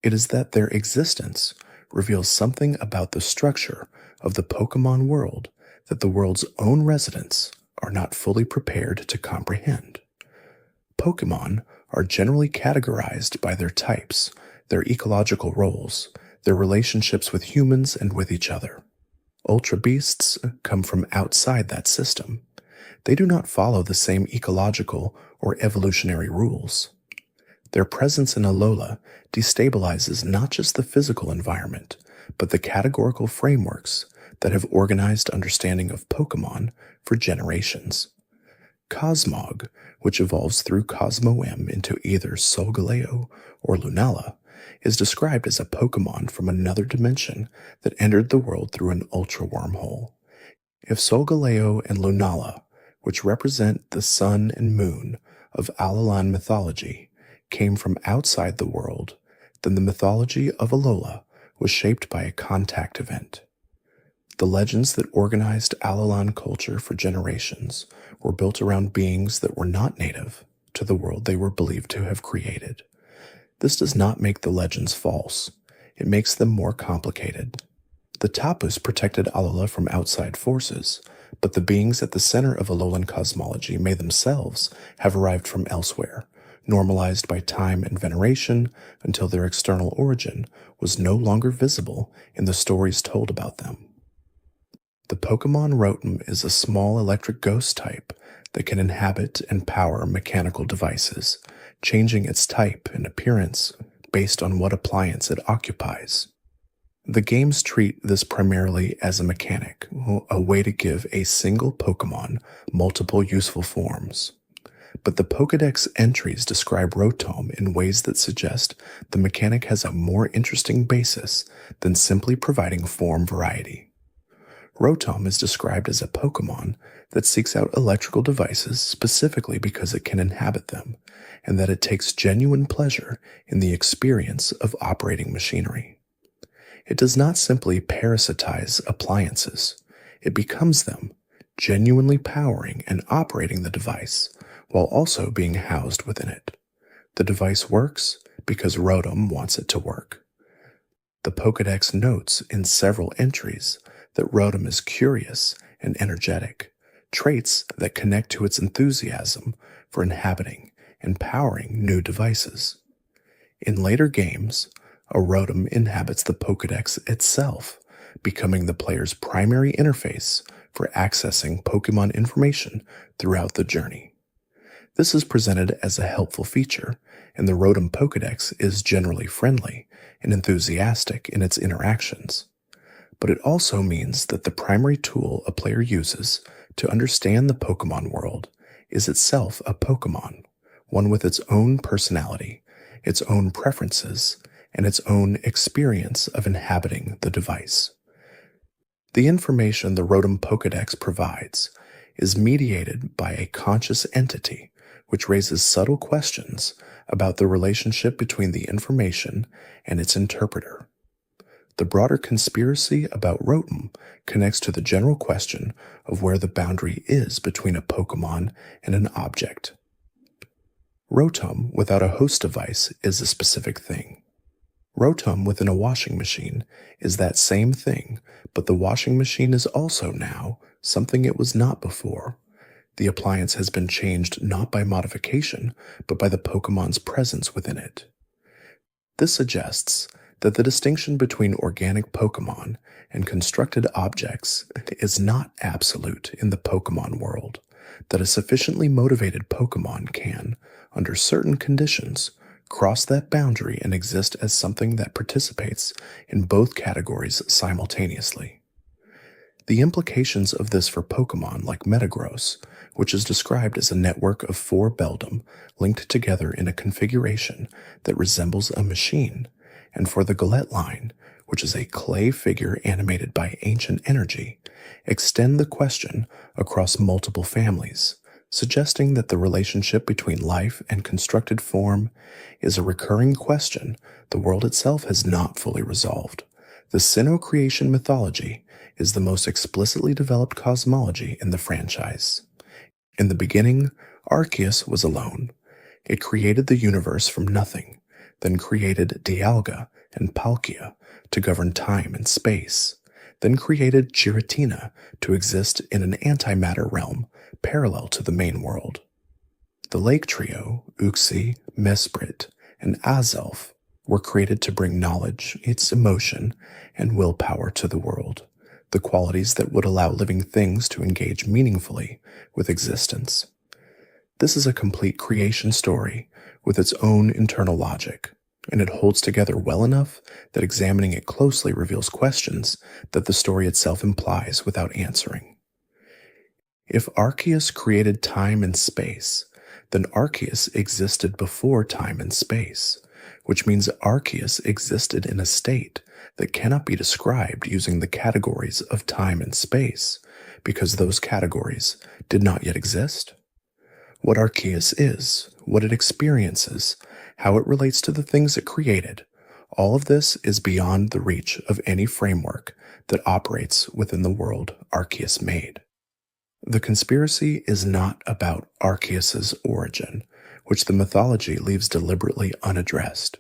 It is that their existence reveals something about the structure of the Pokémon world that the world's own residents are not fully prepared to comprehend. Pokémon are generally categorized by their types, their ecological roles, their relationships with humans and with each other. Ultra Beasts come from outside that system. They do not follow the same ecological or evolutionary rules. Their presence in Alola destabilizes not just the physical environment, but the categorical frameworks that have organized understanding of Pokémon for generations. Cosmog, which evolves through Cosmo-M into either Solgaleo or Lunala, is described as a Pokémon from another dimension that entered the world through an Ultra Wormhole. If Solgaleo and Lunala, which represent the sun and moon of Alolan mythology, came from outside the world, then the mythology of Alola was shaped by a contact event. The legends that organized Alolan culture for generations were built around beings that were not native to the world they were believed to have created. This does not make the legends false. It makes them more complicated. The Tapus protected Alola from outside forces, but the beings at the center of Alolan cosmology may themselves have arrived from elsewhere, normalized by time and veneration until their external origin was no longer visible in the stories told about them. The Pokémon Rotom is a small electric ghost type that can inhabit and power mechanical devices, changing its type and appearance based on what appliance it occupies. The games treat this primarily as a mechanic, a way to give a single Pokémon multiple useful forms. but the Pokédex entries describe Rotom in ways that suggest the mechanic has a more interesting basis than simply providing form variety. Rotom is described as a Pokémon that seeks out electrical devices specifically because it can inhabit them, and that it takes genuine pleasure in the experience of operating machinery. It does not simply parasitize appliances, it becomes them, genuinely powering and operating the device while also being housed within it. The device works because Rotom wants it to work. The Pokédex notes in several entries that Rotom is curious and energetic, traits that connect to its enthusiasm for inhabiting and powering new devices. In later games, a Rotom inhabits the Pokédex itself, becoming the player's primary interface for accessing Pokémon information throughout the journey. This is presented as a helpful feature, and the Rotom Pokédex is generally friendly and enthusiastic in its interactions. But it also means that the primary tool a player uses to understand the Pokémon world is itself a Pokémon, one with its own personality, its own preferences, and its own experience of inhabiting the device. The information the Rotom Pokédex provides is mediated by a conscious entity which raises subtle questions about the relationship between the information and its interpreter. The broader conspiracy about Rotom connects to the general question of where the boundary is between a Pokémon and an object. Rotom without a host device is a specific thing. Rotom within a washing machine is that same thing, but the washing machine is also now something it was not before. The appliance has been changed not by modification, but by the Pokémon's presence within it. This suggests that the distinction between organic Pokémon and constructed objects is not absolute in the Pokémon world, that a sufficiently motivated Pokémon can, under certain conditions, cross that boundary and exist as something that participates in both categories simultaneously. The implications of this for Pokémon like Metagross, which is described as a network of 4 Beldum linked together in a configuration that resembles a machine, and for the Galette line, which is a clay figure animated by ancient energy, extend the question across multiple families, suggesting that the relationship between life and constructed form is a recurring question the world itself has not fully resolved. The Sinnoh-creation mythology is the most explicitly developed cosmology in the franchise. In the beginning, Arceus was alone. It created the universe from nothing, then created Dialga and Palkia to govern time and space, then created Giratina to exist in an antimatter realm parallel to the main world. The Lake Trio, Uxie, Mesprit, and Azelf were created to bring knowledge, its emotion, and willpower to the world, the qualities that would allow living things to engage meaningfully with existence. This is a complete creation story with its own internal logic, and it holds together well enough that examining it closely reveals questions that the story itself implies without answering. If Arceus created time and space, then Arceus existed before time and space, which means Arceus existed in a state that cannot be described using the categories of time and space, because those categories did not yet exist. What Arceus is, what it experiences, how it relates to the things it created, all of this is beyond the reach of any framework that operates within the world Arceus made. The conspiracy is not about Arceus's origin, which the mythology leaves deliberately unaddressed.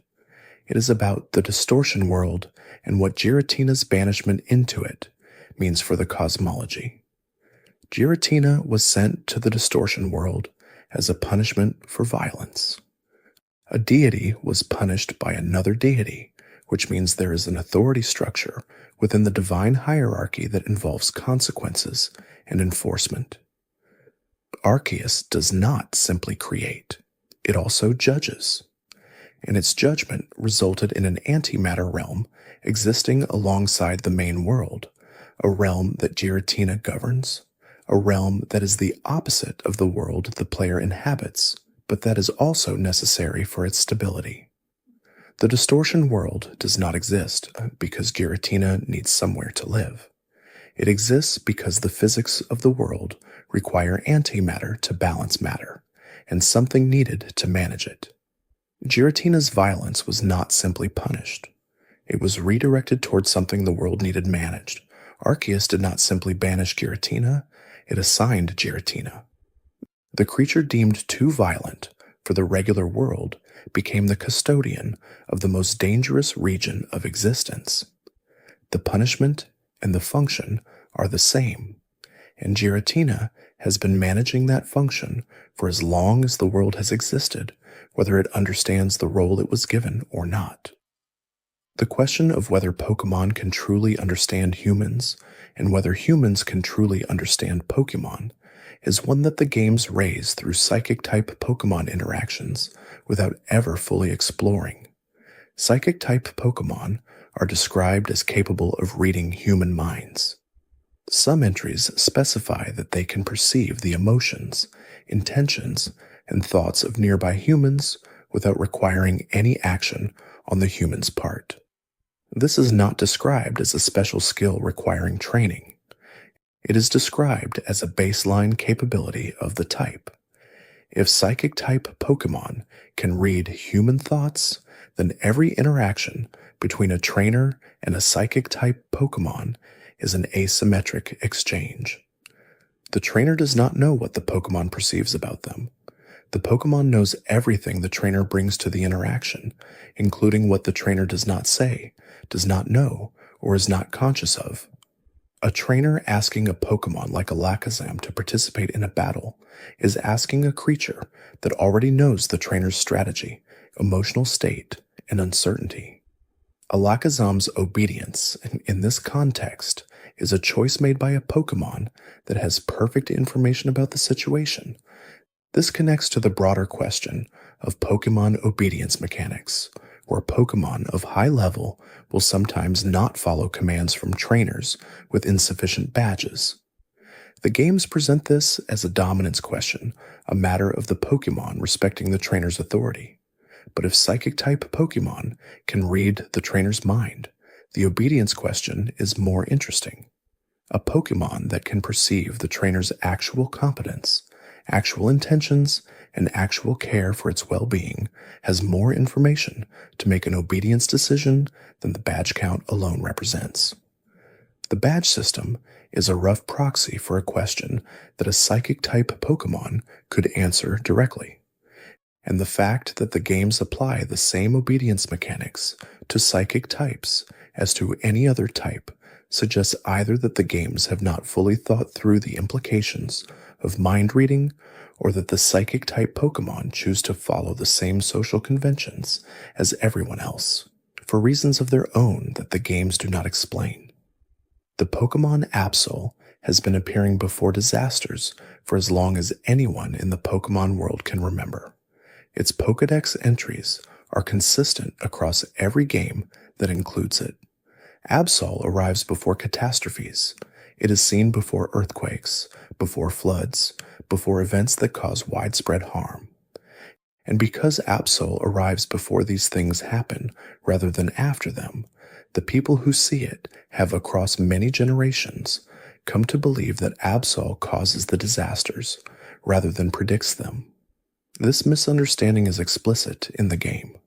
It is about the distortion world and what Giratina's banishment into it means for the cosmology. Giratina was sent to the distortion world as a punishment for violence. A deity was punished by another deity, which means there is an authority structure within the divine hierarchy that involves consequences and enforcement. Arceus does not simply create, it also judges. And its judgment resulted in an antimatter realm existing alongside the main world, a realm that Giratina governs, a realm that is the opposite of the world the player inhabits, but that is also necessary for its stability. The distortion world does not exist because Giratina needs somewhere to live. It exists because the physics of the world require antimatter to balance matter, and something needed to manage it. Giratina's violence was not simply punished. It was redirected towards something the world needed managed. Arceus did not simply banish Giratina, it assigned Giratina. The creature deemed too violent for the regular world became the custodian of the most dangerous region of existence. The punishment and the function are the same, and Giratina has been managing that function for as long as the world has existed, whether it understands the role it was given or not. The question of whether Pokémon can truly understand humans, and whether humans can truly understand Pokémon, is one that the games raise through psychic-type Pokémon interactions without ever fully exploring. Psychic-type Pokémon are described as capable of reading human minds. Some entries specify that they can perceive the emotions, intentions, and thoughts of nearby humans without requiring any action on the human's part. This is not described as a special skill requiring training. It is described as a baseline capability of the type. If psychic-type Pokémon can read human thoughts, then every interaction between a trainer and a psychic-type Pokémon is an asymmetric exchange. The trainer does not know what the Pokémon perceives about them. The Pokémon knows everything the trainer brings to the interaction, including what the trainer does not say, does not know, or is not conscious of. A trainer asking a Pokémon like a Alakazam to participate in a battle is asking a creature that already knows the trainer's strategy, emotional state, and uncertainty. Alakazam's obedience, in this context, is a choice made by a Pokémon that has perfect information about the situation. This connects to the broader question of Pokémon obedience mechanics, where Pokémon of high level will sometimes not follow commands from trainers with insufficient badges. The games present this as a dominance question, a matter of the Pokémon respecting the trainer's authority. But if psychic-type Pokémon can read the trainer's mind, the obedience question is more interesting. A Pokémon that can perceive the trainer's actual competence, actual intentions, and actual care for its well-being has more information to make an obedience decision than the badge count alone represents. The badge system is a rough proxy for a question that a psychic-type Pokémon could answer directly. And the fact that the games apply the same obedience mechanics to psychic types as to any other type suggests either that the games have not fully thought through the implications of mind reading, or that the psychic type Pokémon choose to follow the same social conventions as everyone else, for reasons of their own that the games do not explain. The Pokémon Absol has been appearing before disasters for as long as anyone in the Pokémon world can remember. Its Pokédex entries are consistent across every game that includes it. Absol arrives before catastrophes. It is seen before earthquakes, before floods, before events that cause widespread harm. And because Absol arrives before these things happen rather than after them, the people who see it have across many generations come to believe that Absol causes the disasters rather than predicts them. This misunderstanding is explicit in the game.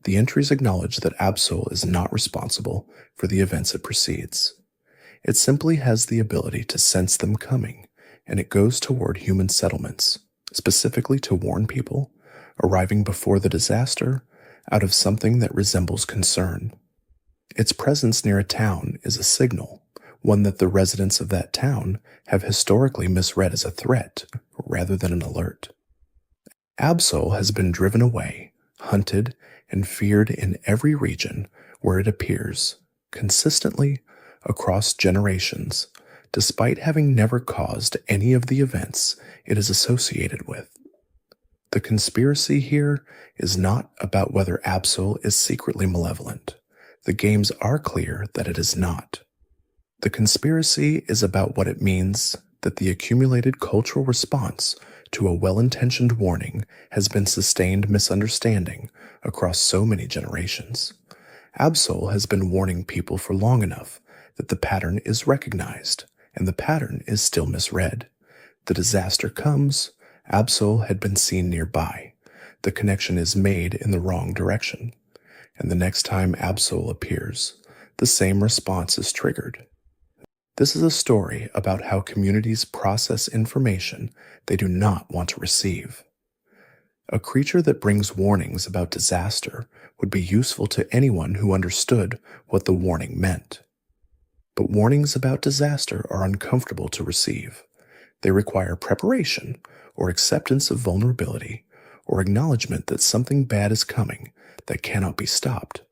The entries acknowledge that Absol is not responsible for the events it precedes. It simply has the ability to sense them coming, and it goes toward human settlements, specifically to warn people, arriving before the disaster, out of something that resembles concern. Its presence near a town is a signal, one that the residents of that town have historically misread as a threat rather than an alert. Absol has been driven away, hunted, and feared in every region where it appears, consistently across generations, despite having never caused any of the events it is associated with. The conspiracy here is not about whether Absol is secretly malevolent. The games are clear that it is not. The conspiracy is about what it means that the accumulated cultural response to a well-intentioned warning has been sustained misunderstanding across so many generations. Absol has been warning people for long enough that the pattern is recognized, and the pattern is still misread. The disaster comes, Absol had been seen nearby. The connection is made in the wrong direction. And the next time Absol appears, the same response is triggered. This is a story about how communities process information they do not want to receive. A creature that brings warnings about disaster would be useful to anyone who understood what the warning meant. But warnings about disaster are uncomfortable to receive. They require preparation, or acceptance of vulnerability, or acknowledgement that something bad is coming that cannot be stopped.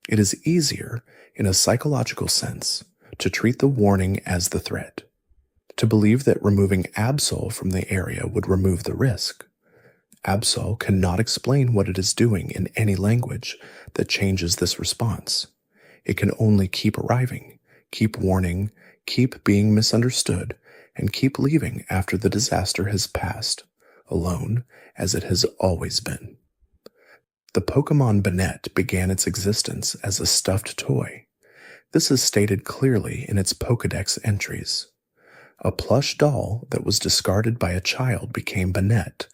It is easier, in a psychological sense, to treat the warning as the threat, to believe that removing Absol from the area would remove the risk. Absol cannot explain what it is doing in any language that changes this response. It can only keep arriving, keep warning, keep being misunderstood, and keep leaving after the disaster has passed, alone as it has always been. The Pokémon Banette began its existence as a stuffed toy. This is stated clearly in its Pokédex entries. A plush doll that was discarded by a child became Banette,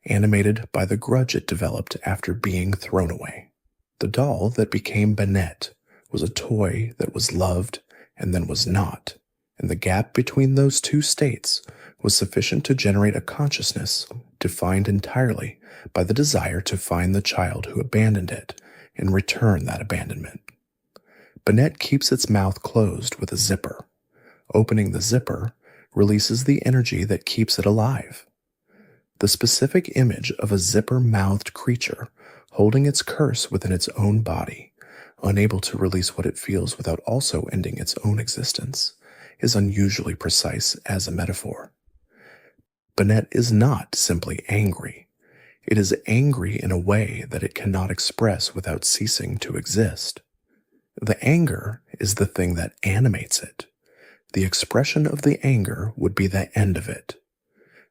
animated by the grudge it developed after being thrown away. The doll that became Banette was a toy that was loved and then was not, and the gap between those two states was sufficient to generate a consciousness defined entirely by the desire to find the child who abandoned it and return that abandonment. Banette keeps its mouth closed with a zipper. Opening the zipper releases the energy that keeps it alive. The specific image of a zipper-mouthed creature holding its curse within its own body, unable to release what it feels without also ending its own existence, is unusually precise as a metaphor. Banette is not simply angry. It is angry in a way that it cannot express without ceasing to exist. The anger is the thing that animates it. The expression of the anger would be the end of it.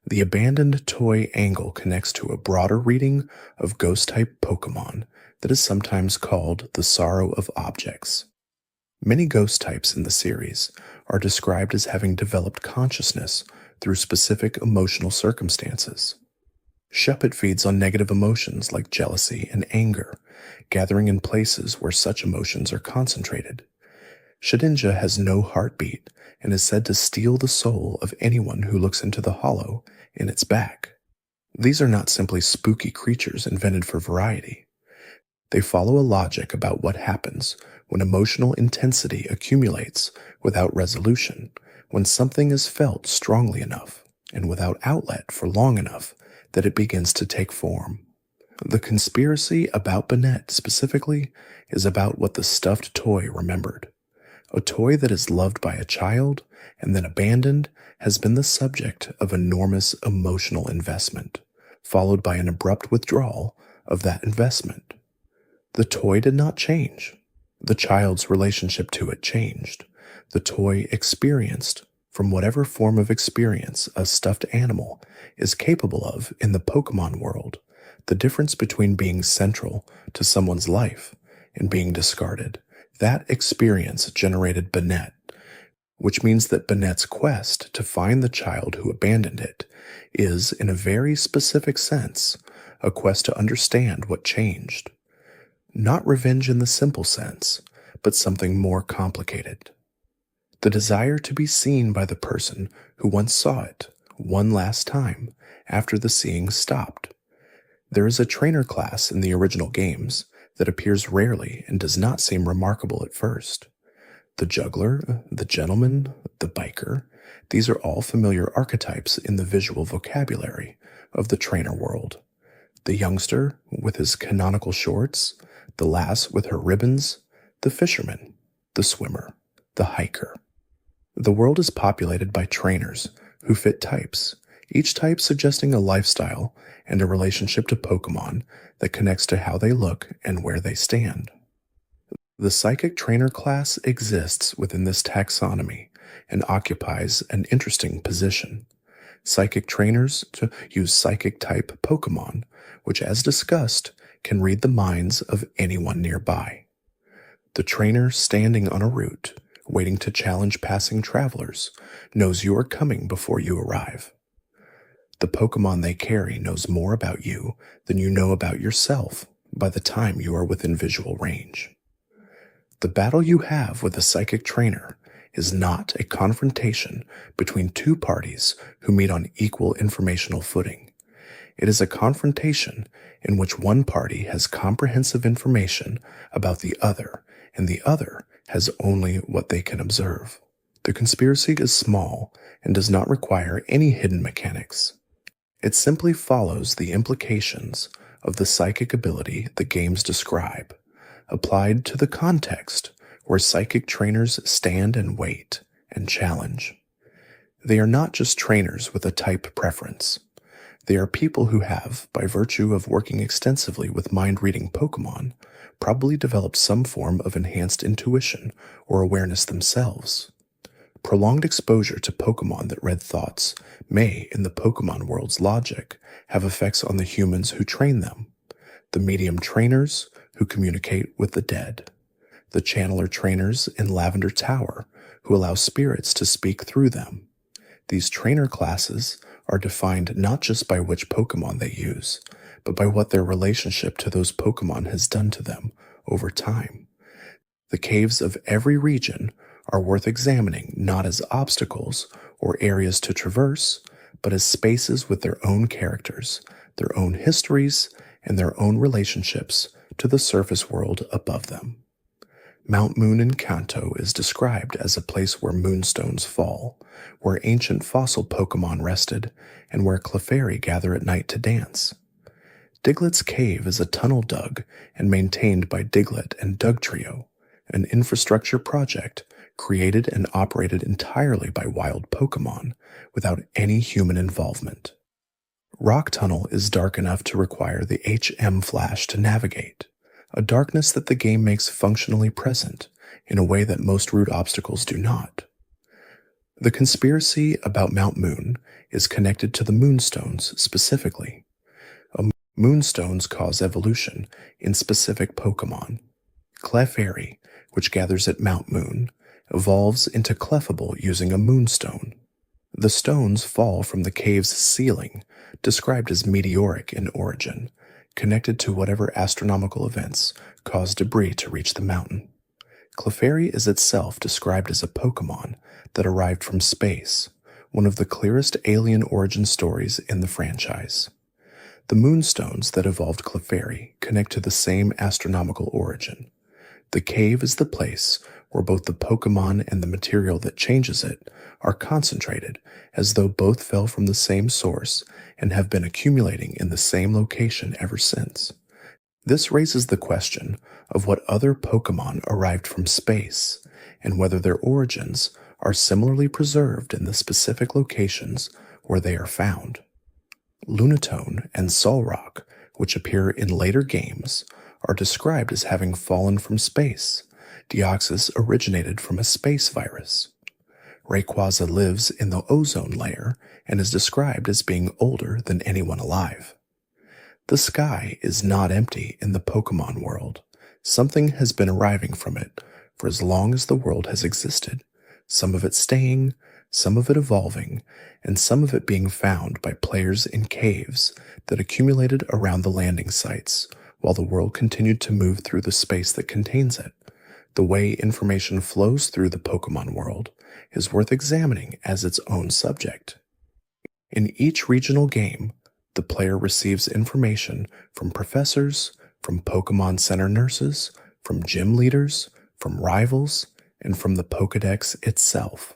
The abandoned toy angle connects to a broader reading of ghost-type Pokémon that is sometimes called the sorrow of objects. Many ghost types in the series are described as having developed consciousness through specific emotional circumstances. Shuppet feeds on negative emotions like jealousy and anger, gathering in places where such emotions are concentrated. Shedinja has no heartbeat and is said to steal the soul of anyone who looks into the hollow in its back. These are not simply spooky creatures invented for variety. They follow a logic about what happens when emotional intensity accumulates without resolution, when something is felt strongly enough and without outlet for long enough that it begins to take form. The conspiracy about Banette specifically is about what the stuffed toy remembered. A toy that is loved by a child and then abandoned has been the subject of enormous emotional investment, followed by an abrupt withdrawal of that investment. The toy did not change. The child's relationship to it changed. The toy experienced from whatever form of experience a stuffed animal is capable of in the Pokémon world. The difference between being central to someone's life and being discarded. That experience generated Banette, which means that Banette's quest to find the child who abandoned it is, in a very specific sense, a quest to understand what changed. Not revenge in the simple sense, but something more complicated. The desire to be seen by the person who once saw it one last time after the seeing stopped. There is a trainer class in the original games that appears rarely and does not seem remarkable at first. The juggler, the gentleman, the biker, these are all familiar archetypes in the visual vocabulary of the trainer world. The youngster with his canonical shorts, the lass with her ribbons, the fisherman, the swimmer, the hiker. The world is populated by trainers who fit types, each type suggesting a lifestyle and a relationship to Pokémon that connects to how they look and where they stand. The psychic trainer class exists within this taxonomy and occupies an interesting position. Psychic trainers to use psychic-type Pokémon, which, as discussed, can read the minds of anyone nearby. The trainer standing on a route, waiting to challenge passing travelers, knows you are coming before you arrive. The Pokémon they carry knows more about you than you know about yourself by the time you are within visual range. The battle you have with a psychic trainer is not a confrontation between two parties who meet on equal informational footing. It is a confrontation in which one party has comprehensive information about the other, and the other has only what they can observe. The conspiracy is small and does not require any hidden mechanics. It simply follows the implications of the psychic ability the games describe, applied to the context where psychic trainers stand and wait and challenge. They are not just trainers with a type preference. They are people who have, by virtue of working extensively with mind-reading Pokémon, probably developed some form of enhanced intuition or awareness themselves. Prolonged exposure to Pokémon that read thoughts may, in the Pokémon world's logic, have effects on the humans who train them, the medium trainers who communicate with the dead, the channeler trainers in Lavender Tower who allow spirits to speak through them. These trainer classes are defined not just by which Pokémon they use, but by what their relationship to those Pokémon has done to them over time. The caves of every region are worth examining not as obstacles or areas to traverse, but as spaces with their own characters, their own histories, and their own relationships to the surface world above them. Mount Moon in Kanto is described as a place where moonstones fall, where ancient fossil Pokémon rested, and where Clefairy gather at night to dance. Diglett's Cave is a tunnel dug and maintained by Diglett and Dugtrio, an infrastructure project created and operated entirely by wild Pokémon without any human involvement. Rock Tunnel is dark enough to require the HM flash to navigate, a darkness that the game makes functionally present in a way that most route obstacles do not. The conspiracy about Mount Moon is connected to the Moonstones specifically. Moonstones cause evolution in specific Pokémon. Clefairy, which gathers at Mount Moon, evolves into Clefable using a moonstone. The stones fall from the cave's ceiling, described as meteoric in origin, connected to whatever astronomical events caused debris to reach the mountain. Clefairy is itself described as a Pokémon that arrived from space, one of the clearest alien origin stories in the franchise. The moonstones that evolved Clefairy connect to the same astronomical origin. The cave is the place where both the Pokémon and the material that changes it are concentrated, as though both fell from the same source and have been accumulating in the same location ever since. This raises the question of what other Pokémon arrived from space, and whether their origins are similarly preserved in the specific locations where they are found. Lunatone and Solrock, which appear in later games, are described as having fallen from space. Deoxys originated from a space virus. Rayquaza lives in the ozone layer and is described as being older than anyone alive. The sky is not empty in the Pokémon world. Something has been arriving from it for as long as the world has existed, some of it staying, some of it evolving, and some of it being found by players in caves that accumulated around the landing sites while the world continued to move through the space that contains it. The way information flows through the Pokémon world is worth examining as its own subject. In each regional game, the player receives information from professors, from Pokémon Center nurses, from gym leaders, from rivals, and from the Pokédex itself.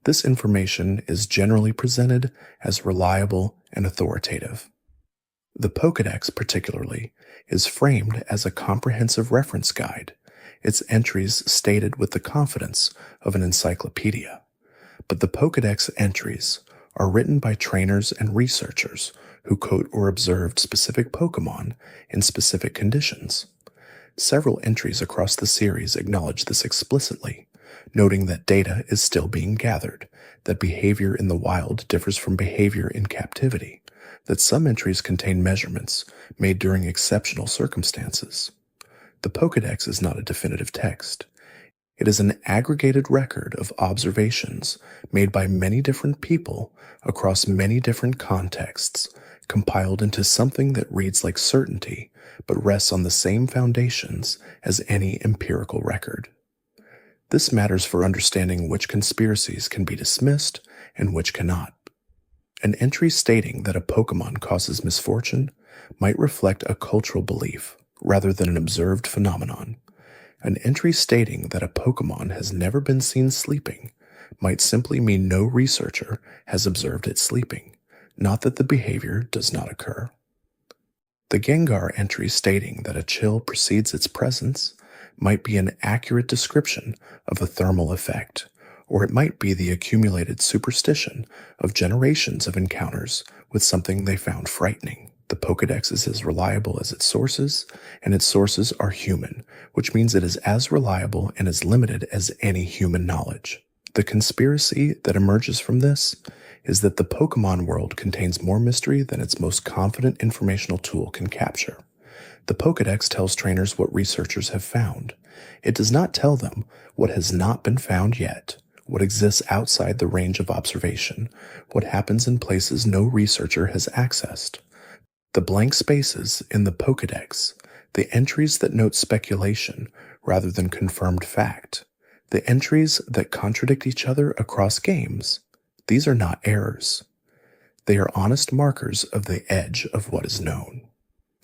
This information is generally presented as reliable and authoritative. The Pokédex, particularly, is framed as a comprehensive reference guide, its entries stated with the confidence of an encyclopedia. But the Pokédex entries are written by trainers and researchers who caught or observed specific Pokémon in specific conditions. Several entries across the series acknowledge this explicitly, noting that data is still being gathered, that behavior in the wild differs from behavior in captivity, that some entries contain measurements made during exceptional circumstances. The Pokédex is not a definitive text. It is an aggregated record of observations made by many different people across many different contexts, compiled into something that reads like certainty but rests on the same foundations as any empirical record. This matters for understanding which conspiracies can be dismissed and which cannot. An entry stating that a Pokémon causes misfortune might reflect a cultural belief rather than an observed phenomenon. An entry stating that a Pokémon has never been seen sleeping might simply mean no researcher has observed it sleeping, not that the behavior does not occur. The Gengar entry stating that a chill precedes its presence might be an accurate description of a thermal effect, or it might be the accumulated superstition of generations of encounters with something they found frightening. The Pokédex is as reliable as its sources, and its sources are human, which means it is as reliable and as limited as any human knowledge. The conspiracy that emerges from this is that the Pokémon world contains more mystery than its most confident informational tool can capture. The Pokédex tells trainers what researchers have found. It does not tell them what has not been found yet, what exists outside the range of observation, what happens in places no researcher has accessed. The blank spaces in the Pokédex, the entries that note speculation rather than confirmed fact, the entries that contradict each other across games, these are not errors. They are honest markers of the edge of what is known.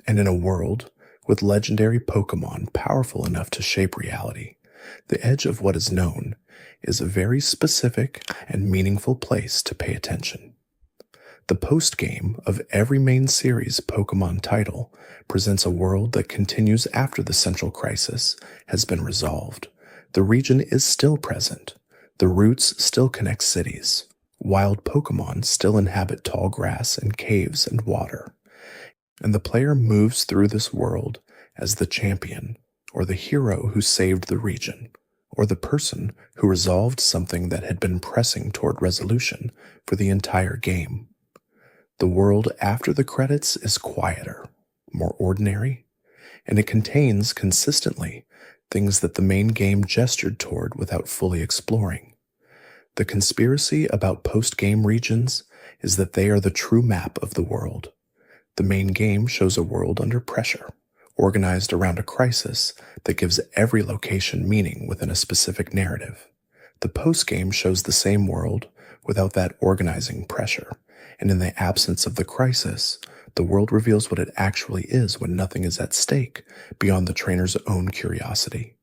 And in a world with legendary Pokémon powerful enough to shape reality, the edge of what is known is a very specific and meaningful place to pay attention. The post-game of every main series Pokémon title presents a world that continues after the central crisis has been resolved. The region is still present. The routes still connect cities. Wild Pokémon still inhabit tall grass and caves and water. And the player moves through this world as the champion, or the hero who saved the region, or the person who resolved something that had been pressing toward resolution for the entire game. The world after the credits is quieter, more ordinary, and it contains consistently things that the main game gestured toward without fully exploring. The conspiracy about post-game regions is that they are the true map of the world. The main game shows a world under pressure, organized around a crisis that gives every location meaning within a specific narrative. The post-game shows the same world without that organizing pressure, and in the absence of the crisis, the world reveals what it actually is when nothing is at stake beyond the trainer's own curiosity.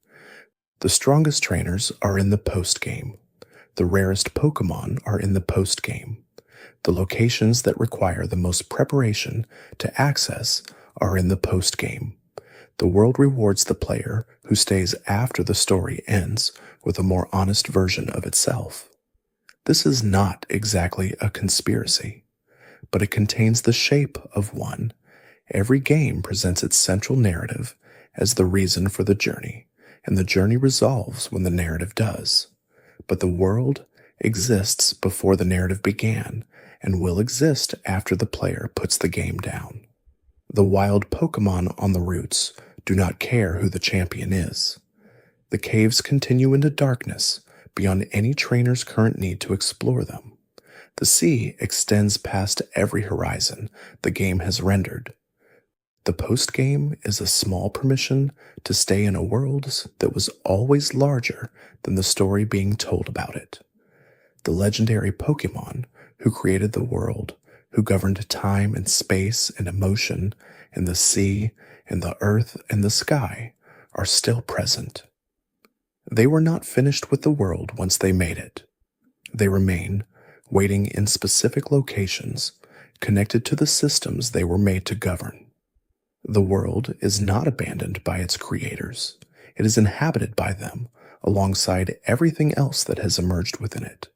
The strongest trainers are in the post-game. The rarest Pokémon are in the post-game. The locations that require the most preparation to access are in the post-game. The world rewards the player who stays after the story ends with a more honest version of itself. This is not exactly a conspiracy, but it contains the shape of one. Every game presents its central narrative as the reason for the journey, and the journey resolves when the narrative does. But the world exists before the narrative began and will exist after the player puts the game down. The wild Pokémon on the routes do not care who the champion is. The caves continue into darkness beyond any trainer's current need to explore them. The sea extends past every horizon the game has rendered. The post-game is a small permission to stay in a world that was always larger than the story being told about it. The legendary Pokémon who created the world, who governed time and space and emotion and the sea and the earth and the sky, are still present. They were not finished with the world once they made it. They remain, waiting in specific locations, connected to the systems they were made to govern. The world is not abandoned by its creators. It is inhabited by them, alongside everything else that has emerged within it.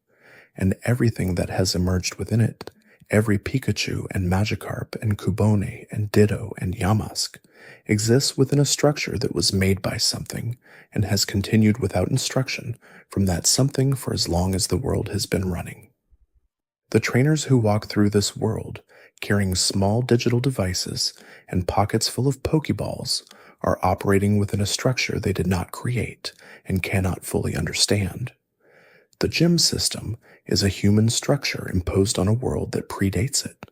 And everything that has emerged within it Every Pikachu and Magikarp and Cubone and Ditto and Yamask exists within a structure that was made by something and has continued without instruction from that something for as long as the world has been running. The trainers who walk through this world carrying small digital devices and pockets full of Pokéballs are operating within a structure they did not create and cannot fully understand. The gym system is a human structure imposed on a world that predates it.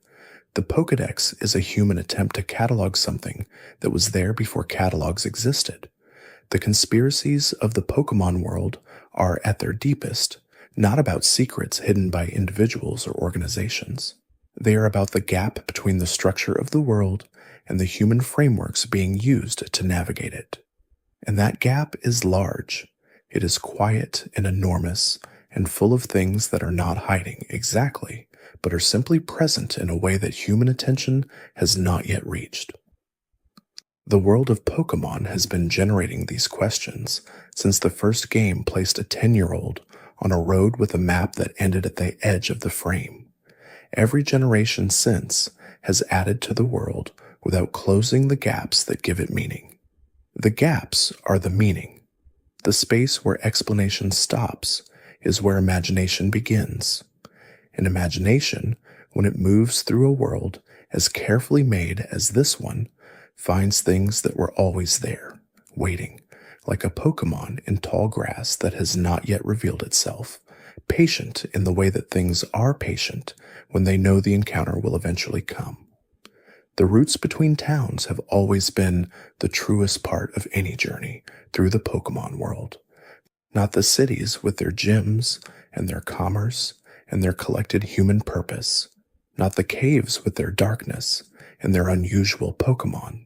The Pokédex is a human attempt to catalog something that was there before catalogs existed. The conspiracies of the Pokémon world are, at their deepest, not about secrets hidden by individuals or organizations. They are about the gap between the structure of the world and the human frameworks being used to navigate it. And that gap is large. It is quiet and enormous and full of things that are not hiding exactly, but are simply present in a way that human attention has not yet reached. The world of Pokémon has been generating these questions since the first game placed a 10-year-old on a road with a map that ended at the edge of the frame. Every generation since has added to the world without closing the gaps that give it meaning. The gaps are the meaning. The space where explanation stops is where imagination begins. And imagination, when it moves through a world as carefully made as this one, finds things that were always there, waiting, like a Pokémon in tall grass that has not yet revealed itself, patient in the way that things are patient when they know the encounter will eventually come. The routes between towns have always been the truest part of any journey through the Pokémon world. Not the cities with their gyms and their commerce and their collected human purpose. Not the caves with their darkness and their unusual Pokémon.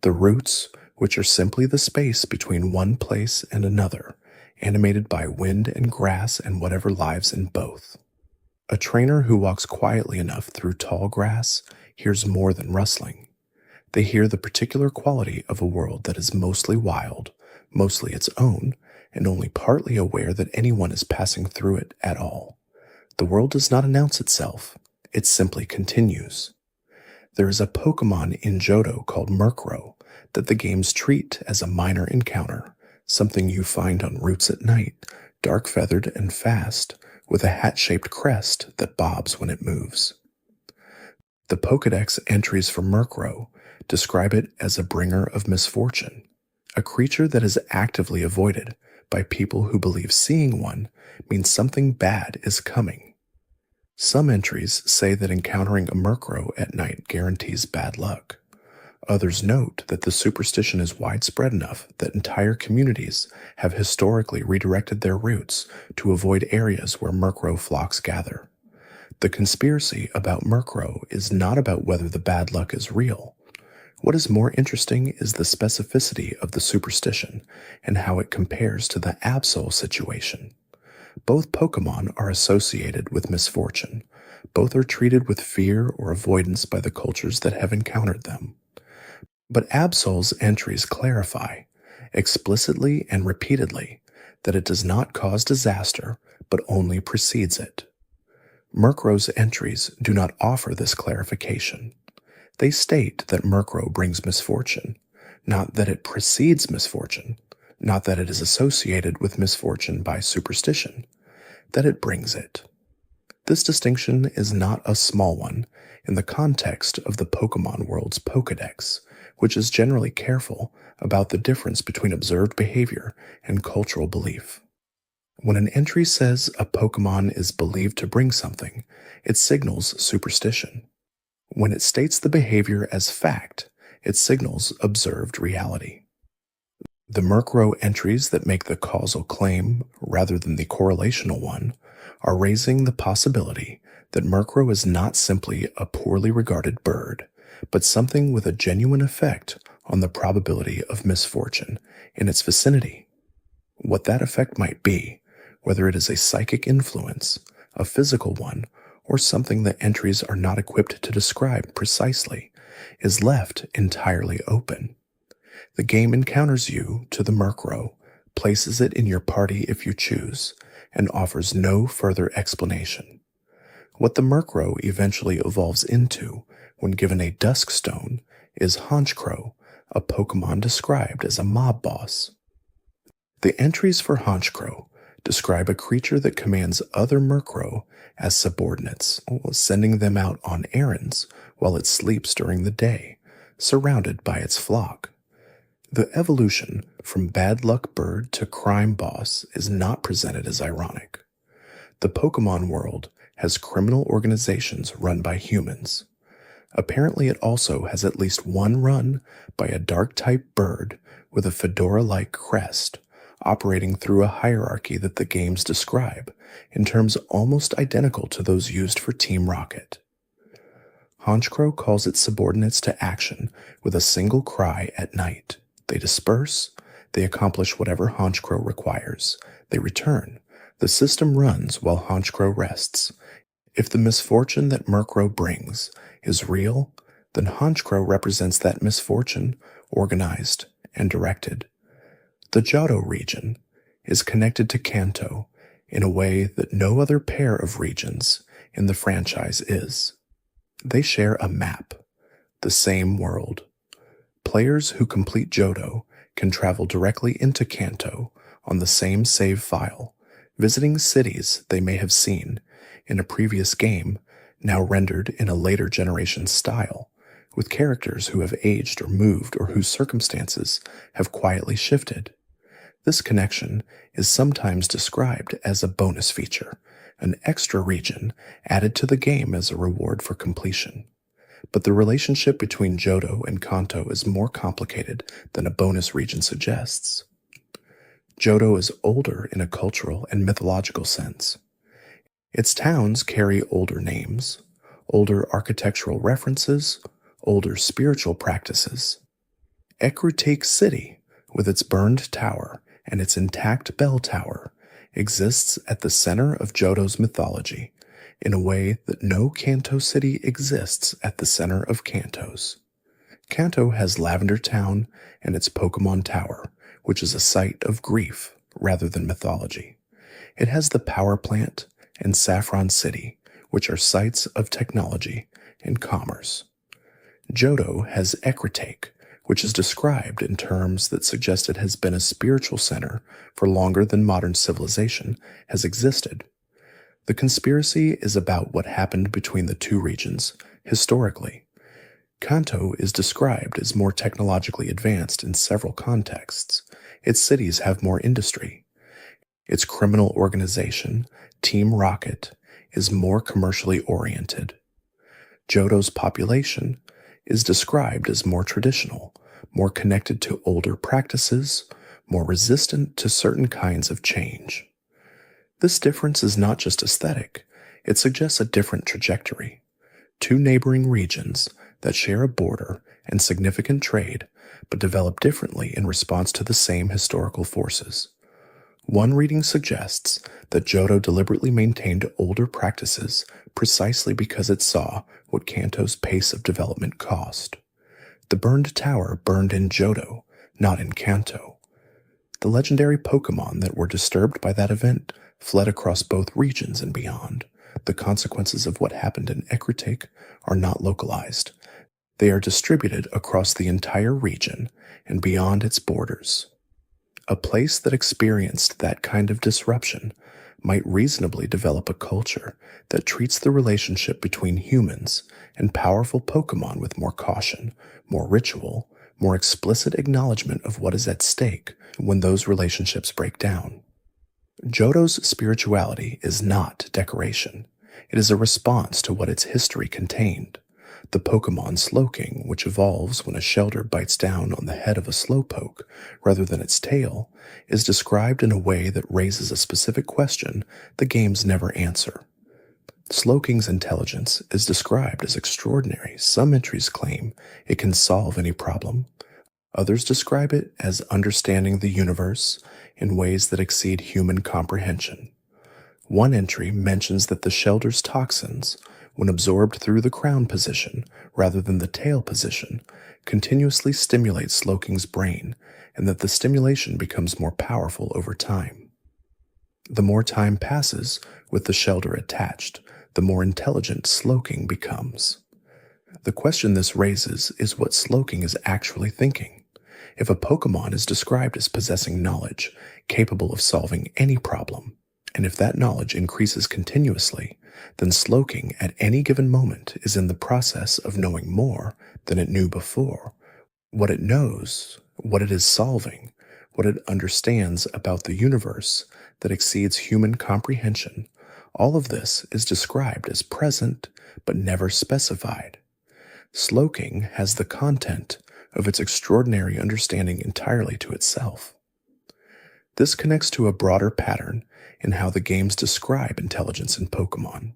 The routes, which are simply the space between one place and another, animated by wind and grass and whatever lives in both. A trainer who walks quietly enough through tall grass hears more than rustling. They hear the particular quality of a world that is mostly wild, mostly its own, and only partly aware that anyone is passing through it at all. The world does not announce itself, it simply continues. There is a Pokémon in Johto called Murkrow that the games treat as a minor encounter, something you find on routes at night, dark-feathered and fast, with a hat-shaped crest that bobs when it moves. The Pokédex entries for Murkrow describe it as a bringer of misfortune, a creature that is actively avoided by people who believe seeing one means something bad is coming. Some entries say that encountering a Murkrow at night guarantees bad luck. Others note that the superstition is widespread enough that entire communities have historically redirected their routes to avoid areas where Murkrow flocks gather. The conspiracy about Murkrow is not about whether the bad luck is real. What is more interesting is the specificity of the superstition and how it compares to the Absol situation. Both Pokémon are associated with misfortune. Both are treated with fear or avoidance by the cultures that have encountered them. But Absol's entries clarify, explicitly and repeatedly, that it does not cause disaster, but only precedes it. Murkrow's entries do not offer this clarification. They state that Murkrow brings misfortune, not that it precedes misfortune, not that it is associated with misfortune by superstition, that it brings it. This distinction is not a small one in the context of the Pokémon world's Pokédex, which is generally careful about the difference between observed behavior and cultural belief. When an entry says a Pokémon is believed to bring something, it signals superstition. When it states the behavior as fact, it signals observed reality. The Murkrow entries that make the causal claim rather than the correlational one are raising the possibility that Murkrow is not simply a poorly regarded bird, but something with a genuine effect on the probability of misfortune in its vicinity. What that effect might be, whether it is a psychic influence, a physical one, or something that entries are not equipped to describe precisely, is left entirely open. The game encounters you to the Murkrow, places it in your party if you choose, and offers no further explanation. What the Murkrow eventually evolves into when given a Dusk Stone is Honchkrow, a Pokémon described as a mob boss. The entries for Honchkrow describe a creature that commands other Murkrow as subordinates, sending them out on errands while it sleeps during the day, surrounded by its flock. The evolution from bad luck bird to crime boss is not presented as ironic. The Pokémon world has criminal organizations run by humans. Apparently it also has at least one run by a dark-type bird with a fedora-like crest, operating through a hierarchy that the games describe in terms almost identical to those used for Team Rocket. Honchkrow calls its subordinates to action with a single cry at night. They disperse, they accomplish whatever Honchkrow requires, they return. The system runs while Honchkrow rests. If the misfortune that Murkrow brings is real, then Honchkrow represents that misfortune, organized and directed. The Johto region is connected to Kanto in a way that no other pair of regions in the franchise is. They share a map, the same world. Players who complete Johto can travel directly into Kanto on the same save file, visiting cities they may have seen in a previous game, now rendered in a later generation style, with characters who have aged or moved or whose circumstances have quietly shifted. This connection is sometimes described as a bonus feature, an extra region added to the game as a reward for completion. But the relationship between Johto and Kanto is more complicated than a bonus region suggests. Johto is older in a cultural and mythological sense. Its towns carry older names, older architectural references, older spiritual practices. Ecruteak City, with its burned tower and its intact bell tower, exists at the center of Johto's mythology in a way that no Kanto city exists at the center of Kanto's. Kanto has Lavender Town and its Pokémon Tower, which is a site of grief rather than mythology. It has the Power Plant and Saffron City, which are sites of technology and commerce. Johto has Ecruteak, which is described in terms that suggest it has been a spiritual center for longer than modern civilization has existed. The conspiracy is about what happened between the two regions historically. Kanto is described as more technologically advanced in several contexts. Its cities have more industry. Its criminal organization, Team Rocket, is more commercially oriented. Johto's population is described as more traditional, more connected to older practices, more resistant to certain kinds of change. This difference is not just aesthetic, it suggests a different trajectory. Two neighboring regions that share a border and significant trade, but develop differently in response to the same historical forces. One reading suggests that Johto deliberately maintained older practices precisely because it saw what Kanto's pace of development cost. The burned tower burned in Johto, not in Kanto. The legendary Pokémon that were disturbed by that event fled across both regions and beyond. The consequences of what happened in Ecruteak are not localized. They are distributed across the entire region and beyond its borders. A place that experienced that kind of disruption might reasonably develop a culture that treats the relationship between humans and powerful Pokémon with more caution, more ritual, more explicit acknowledgement of what is at stake when those relationships break down. Johto's spirituality is not decoration. It is a response to what its history contained. The Pokémon Slowking, which evolves when a shelter bites down on the head of a Slowpoke rather than its tail, is described in a way that raises a specific question the games never answer. Slowking's intelligence is described as extraordinary. Some entries claim it can solve any problem. Others describe it as understanding the universe in ways that exceed human comprehension. One entry mentions that the shelter's toxins, when absorbed through the crown position rather than the tail position, continuously stimulate Slowking's brain, and that the stimulation becomes more powerful over time. The more time passes with the shelter attached, the more intelligent Slowking becomes. The question this raises is what Slowking is actually thinking. If a Pokémon is described as possessing knowledge, capable of solving any problem, and if that knowledge increases continuously, then Slowking at any given moment is in the process of knowing more than it knew before. What it knows, what it is solving, what it understands about the universe that exceeds human comprehension, all of this is described as present but never specified. Slowking has the content of its extraordinary understanding entirely to itself. This connects to a broader pattern in how the games describe intelligence in Pokémon.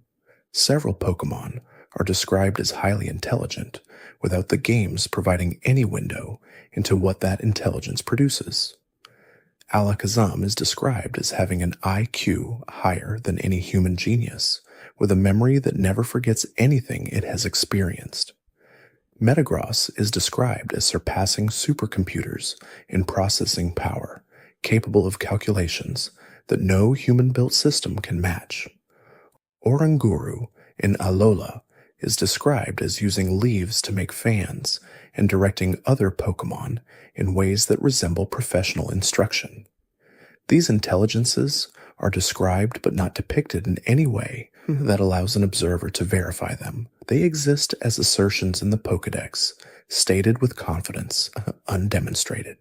Several Pokémon are described as highly intelligent without the games providing any window into what that intelligence produces. Alakazam is described as having an IQ higher than any human genius, with a memory that never forgets anything it has experienced. Metagross is described as surpassing supercomputers in processing power, capable of calculations that no human-built system can match. Oranguru in Alola is described as using leaves to make fans and directing other Pokémon in ways that resemble professional instruction. These intelligences are described but not depicted in any way that allows an observer to verify them. They exist as assertions in the Pokédex, stated with confidence, undemonstrated.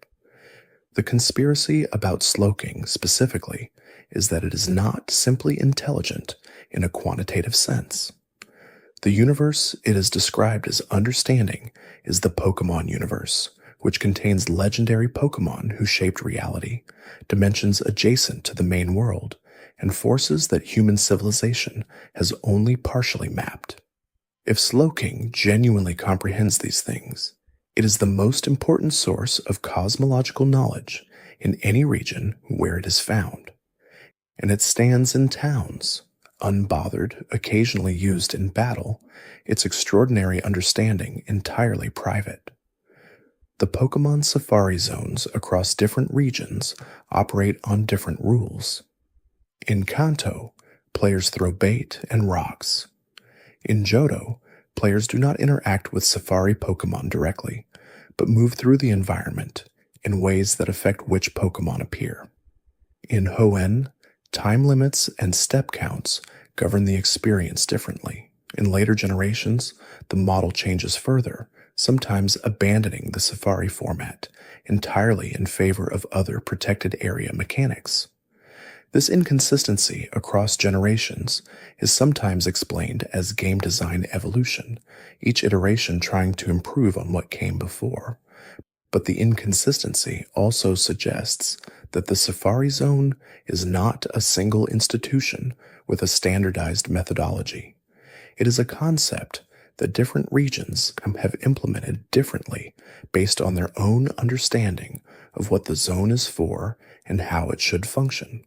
The conspiracy about Slowking specifically is that it is not simply intelligent in a quantitative sense. The universe it is described as understanding is the Pokémon universe, which contains legendary Pokémon who shaped reality, dimensions adjacent to the main world, and forces that human civilization has only partially mapped. If Slowking genuinely comprehends these things, it is the most important source of cosmological knowledge in any region where it is found. And it stands in towns, unbothered, occasionally used in battle, its extraordinary understanding entirely private. The Pokémon Safari Zones across different regions operate on different rules. In Kanto, players throw bait and rocks. In Johto, players do not interact with Safari Pokémon directly, but move through the environment in ways that affect which Pokémon appear. In Hoenn, time limits and step counts govern the experience differently. In later generations, the model changes further, sometimes abandoning the Safari format entirely in favor of other protected area mechanics. This inconsistency across generations is sometimes explained as game design evolution, each iteration trying to improve on what came before. But the inconsistency also suggests that the Safari Zone is not a single institution with a standardized methodology. It is a concept that different regions have implemented differently based on their own understanding of what the zone is for and how it should function.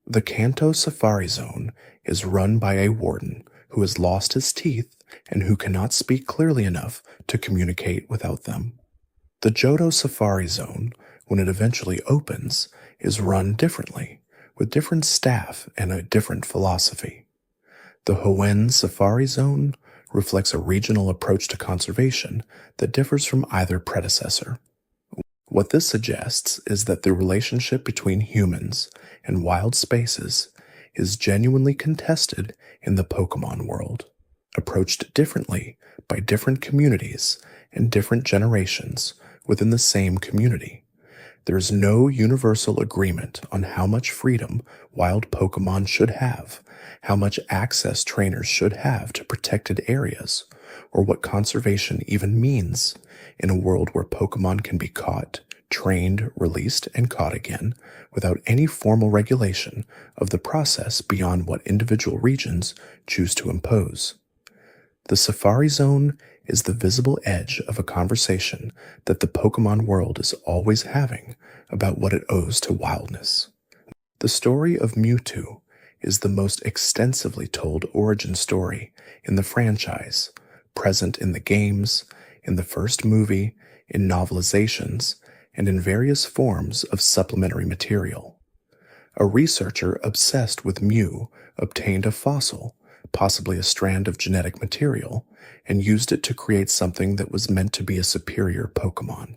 The Kanto Safari Zone is run by a warden who has lost his teeth and who cannot speak clearly enough to communicate without them. The Johto Safari Zone, when it eventually opens, is run differently, with different staff and a different philosophy. The Hoenn Safari Zone reflects a regional approach to conservation that differs from either predecessor. What this suggests is that the relationship between humans and wild spaces is genuinely contested in the Pokémon world, approached differently by different communities and different generations within the same community. There is no universal agreement on how much freedom wild Pokémon should have, how much access trainers should have to protected areas, or what conservation even means in a world where Pokémon can be caught, trained, released, and caught again without any formal regulation of the process beyond what individual regions choose to impose. The Safari Zone is the visible edge of a conversation that the Pokémon world is always having about what it owes to wildness. The story of Mewtwo is the most extensively told origin story in the franchise, present in the games, in the first movie, in novelizations, and in various forms of supplementary material. A researcher obsessed with Mew obtained a fossil possibly a strand of genetic material, and used it to create something that was meant to be a superior Pokémon.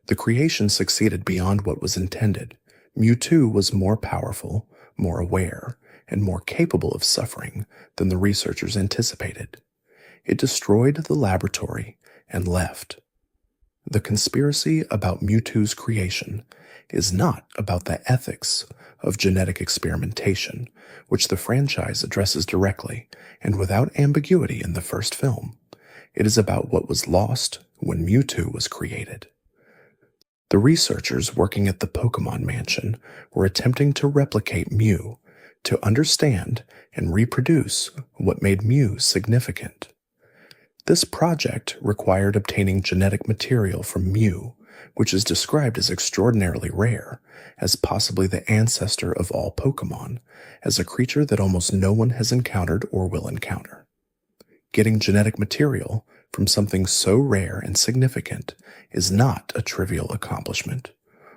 The creation succeeded beyond what was intended. Mewtwo was more powerful, more aware, and more capable of suffering than the researchers anticipated. It destroyed the laboratory and left. The conspiracy about Mewtwo's creation is not about the ethics of genetic experimentation, which the franchise addresses directly and without ambiguity in the first film. It is about what was lost when Mewtwo was created. The researchers working at the Pokémon Mansion were attempting to replicate Mew, to understand and reproduce what made Mew significant. This project required obtaining genetic material from Mew, which is described as extraordinarily rare, as possibly the ancestor of all Pokémon, as a creature that almost no one has encountered or will encounter. Getting genetic material from something so rare and significant is not a trivial accomplishment.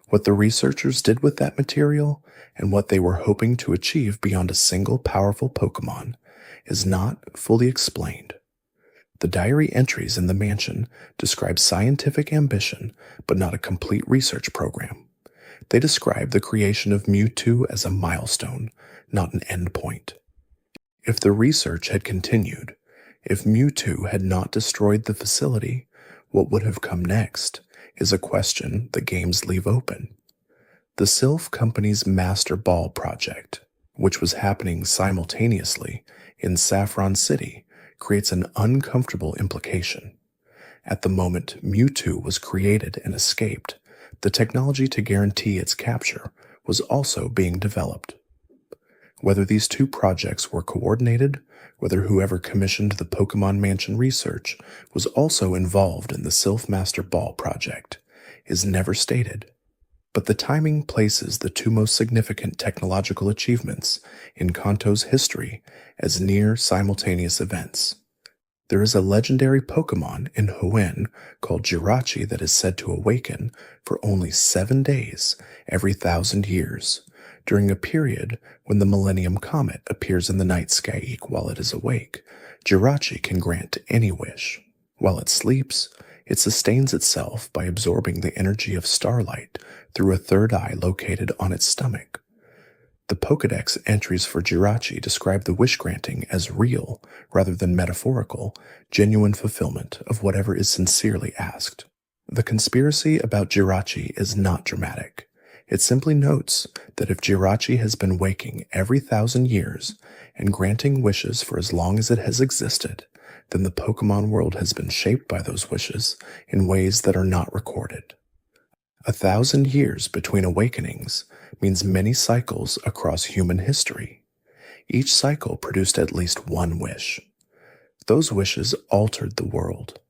What the researchers did with that material and what they were hoping to achieve beyond a single powerful Pokémon is not fully explained. The diary entries in the mansion describe scientific ambition, but not a complete research program. They describe the creation of Mewtwo as a milestone, not an endpoint. If the research had continued, if Mewtwo had not destroyed the facility, what would have come next is a question the games leave open. The Silph Company's Master Ball project, which was happening simultaneously in Saffron City, creates an uncomfortable implication. At the moment Mewtwo was created and escaped, the technology to guarantee its capture was also being developed. Whether these two projects were coordinated, whether whoever commissioned the Pokémon Mansion research was also involved in the Silph Master Ball project, is never stated. But the timing places the two most significant technological achievements in Kanto's history as near simultaneous events. There is a legendary Pokémon in Hoenn called Jirachi that is said to awaken for only 7 days every 1,000 years, during a period when the Millennium Comet appears in the night sky while it is awake. Jirachi can grant any wish. While it sleeps, it sustains itself by absorbing the energy of starlight through a third eye located on its stomach. The Pokédex entries for Jirachi describe the wish granting as real, rather than metaphorical, genuine fulfillment of whatever is sincerely asked. The conspiracy about Jirachi is not dramatic. It simply notes that if Jirachi has been waking every 1,000 years and granting wishes for as long as it has existed, then the Pokémon world has been shaped by those wishes in ways that are not recorded. 1,000 years between awakenings means many cycles across human history. Each cycle produced at least one wish. Those wishes altered the world.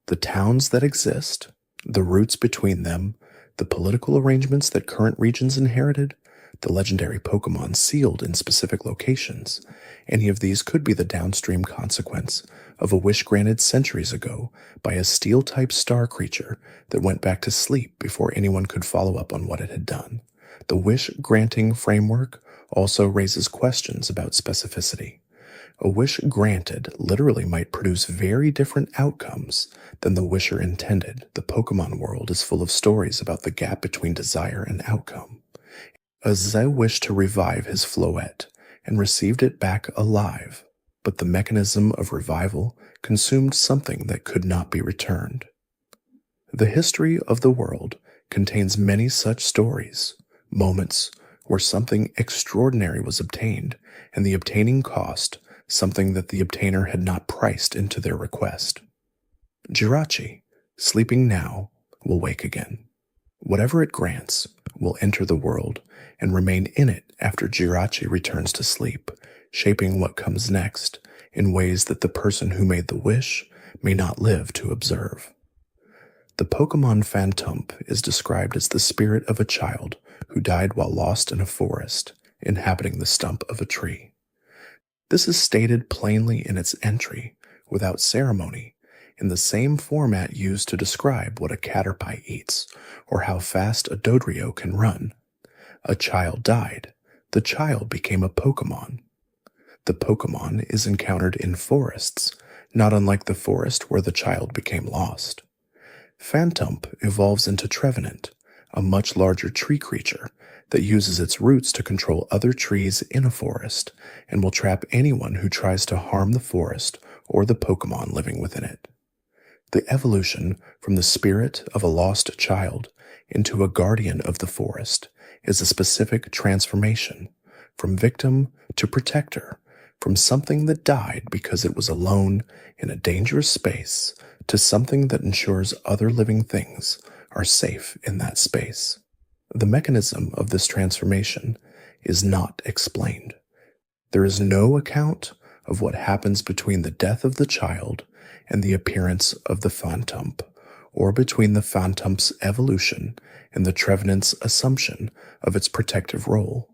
The towns that exist, the routes between them, the political arrangements that current regions inherited, the legendary Pokémon sealed in specific locations. Any of these could be the downstream consequence of a wish granted centuries ago by a steel-type star creature that went back to sleep before anyone could follow up on what it had done. The wish-granting framework also raises questions about specificity. A wish granted literally might produce very different outcomes than the wisher intended. The Pokémon world is full of stories about the gap between desire and outcome. Azze wished to revive his Floette and received it back alive, but the mechanism of revival consumed something that could not be returned. The history of the world contains many such stories, moments where something extraordinary was obtained, and the obtaining cost something that the obtainer had not priced into their request. Jirachi, sleeping now, will wake again. Whatever it grants will enter the world and remain in it after Jirachi returns to sleep, shaping what comes next in ways that the person who made the wish may not live to observe. The Pokémon Phantump is described as the spirit of a child who died while lost in a forest, inhabiting the stump of a tree. This is stated plainly in its entry, without ceremony, in the same format used to describe what a caterpie eats, or how fast a Dodrio can run. A child died. The child became a Pokémon. The Pokémon is encountered in forests, not unlike the forest where the child became lost. Phantump evolves into Trevenant, a much larger tree creature that uses its roots to control other trees in a forest and will trap anyone who tries to harm the forest or the Pokémon living within it. The evolution from the spirit of a lost child into a guardian of the forest is a specific transformation, from victim to protector, from something that died because it was alone in a dangerous space to something that ensures other living things are safe in that space. The mechanism of this transformation is not explained. There is no account of what happens between the death of the child and the appearance of the Phantump, or between the Phantump's evolution and the Trevenant's assumption of its protective role.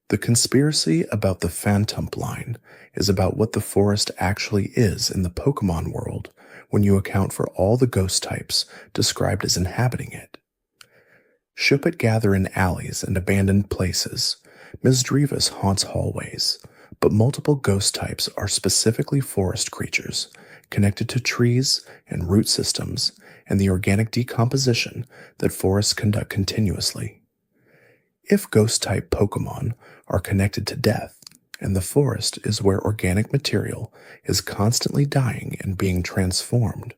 The conspiracy about the Phantump line is about what the forest actually is in the Pokémon world when you account for all the ghost types described as inhabiting it. Shuppet gather in alleys and abandoned places. Misdreavus haunts hallways, but multiple ghost types are specifically forest creatures, connected to trees and root systems and the organic decomposition that forests conduct continuously. If ghost-type Pokémon are connected to death, and the forest is where organic material is constantly dying and being transformed,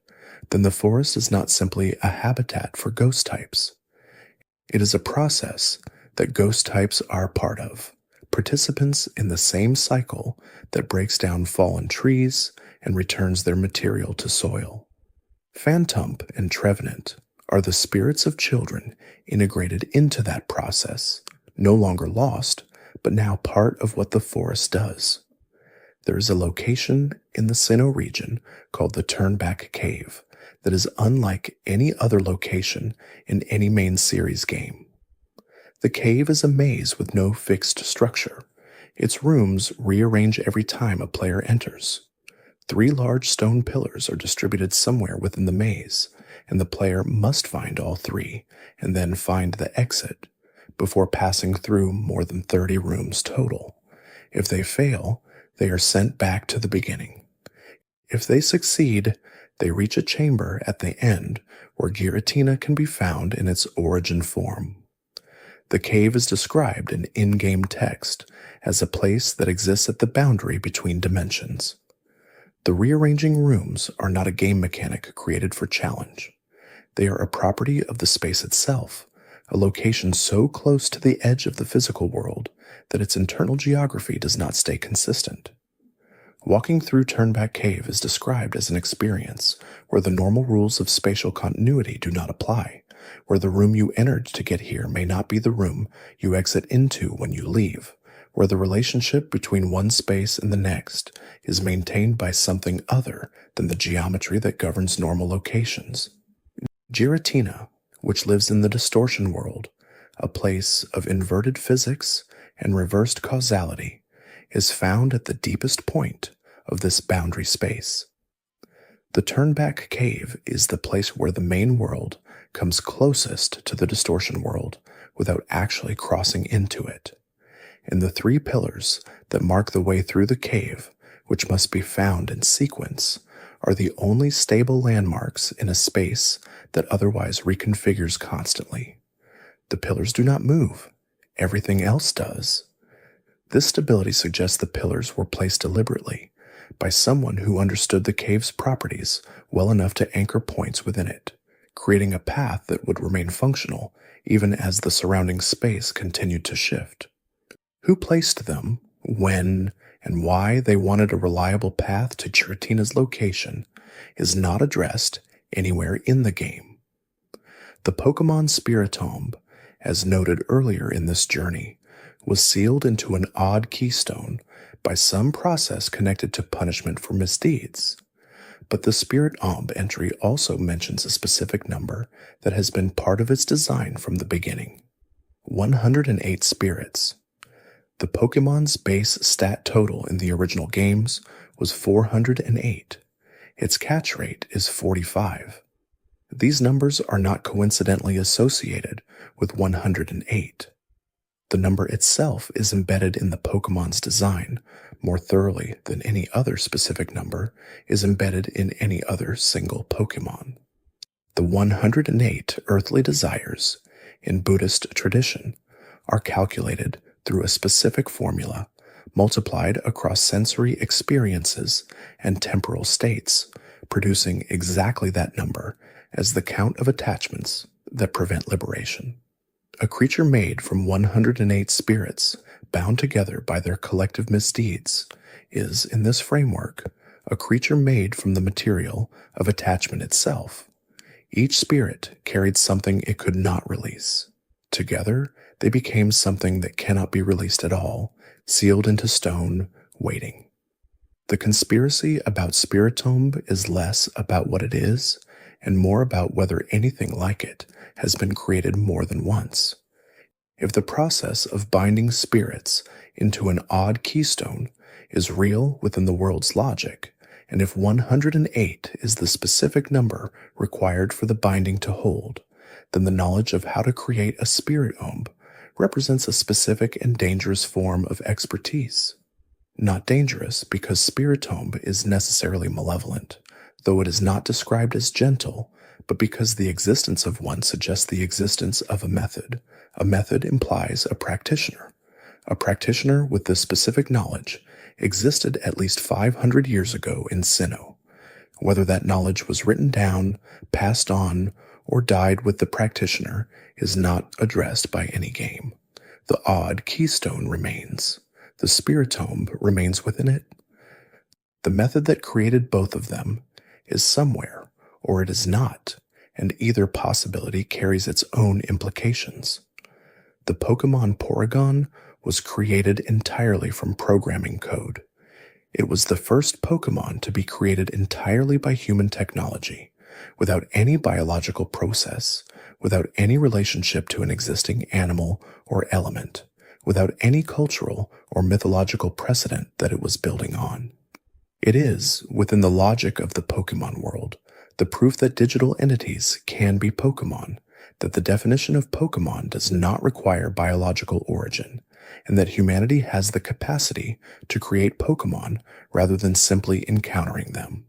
then the forest is not simply a habitat for ghost types. It is a process that ghost types are part of, participants in the same cycle that breaks down fallen trees and returns their material to soil. Phantump and Trevenant are the spirits of children integrated into that process, no longer lost, but now part of what the forest does. There is a location in the Sinnoh region called the Turnback Cave that is unlike any other location in any main series game. The cave is a maze with no fixed structure. Its rooms rearrange every time a player enters. 3 large stone pillars are distributed somewhere within the maze, and the player must find all 3 and then find the exit before passing through more than 30 rooms total. If they fail, they are sent back to the beginning. If they succeed, they reach a chamber at the end where Giratina can be found in its origin form. The cave is described in in-game text as a place that exists at the boundary between dimensions. The rearranging rooms are not a game mechanic created for challenge. They are a property of the space itself, a location so close to the edge of the physical world that its internal geography does not stay consistent. Walking through Turnback Cave is described as an experience where the normal rules of spatial continuity do not apply, where the room you entered to get here may not be the room you exit into when you leave, where the relationship between one space and the next is maintained by something other than the geometry that governs normal locations. Giratina, which lives in the distortion world, a place of inverted physics and reversed causality, is found at the deepest point of this boundary space. The Turnback Cave is the place where the main world comes closest to the distortion world without actually crossing into it. And the 3 pillars that mark the way through the cave, which must be found in sequence, are the only stable landmarks in a space that otherwise reconfigures constantly. The pillars do not move. Everything else does. This stability suggests the pillars were placed deliberately by someone who understood the cave's properties well enough to anchor points within it, creating a path that would remain functional even as the surrounding space continued to shift. Who placed them, when, and why they wanted a reliable path to Giratina's location is not addressed anywhere in the game. The Pokémon Spiritomb, as noted earlier in this journey, was sealed into an odd keystone by some process connected to punishment for misdeeds. But the Spiritomb entry also mentions a specific number that has been part of its design from the beginning: 108 spirits. The Pokémon's base stat total in the original games was 408. Its catch rate is 45. These numbers are not coincidentally associated with 108. The number itself is embedded in the Pokémon's design, more thoroughly than any other specific number, is embedded in any other single Pokémon. The 108 earthly desires in Buddhist tradition are calculated through a specific formula multiplied across sensory experiences and temporal states, producing exactly that number as the count of attachments that prevent liberation. A creature made from 108 spirits bound together by their collective misdeeds is, in this framework, a creature made from the material of attachment itself. Each spirit carried something it could not release. Together, they became something that cannot be released at all, sealed into stone, waiting. The conspiracy about Spiritomb is less about what it is, and more about whether anything like it has been created more than once. If the process of binding spirits into an odd keystone is real within the world's logic, and if 108 is the specific number required for the binding to hold, then the knowledge of how to create a Spiritomb represents a specific and dangerous form of expertise. Not dangerous because Spiritomb is necessarily malevolent, though it is not described as gentle, but because the existence of one suggests the existence of a method. A method implies a practitioner. A practitioner with this specific knowledge existed at least 500 years ago in Sinnoh. Whether that knowledge was written down, passed on, or died with the practitioner is not addressed by any game. The odd keystone remains. The Spiritomb remains within it. The method that created both of them is somewhere, or it is not, and either possibility carries its own implications. The Pokémon Porygon was created entirely from programming code. It was the first Pokémon to be created entirely by human technology, without any biological process, without any relationship to an existing animal or element, without any cultural or mythological precedent that it was building on. It is, within the logic of the Pokémon world, the proof that digital entities can be Pokémon, that the definition of Pokémon does not require biological origin, and that humanity has the capacity to create Pokémon rather than simply encountering them.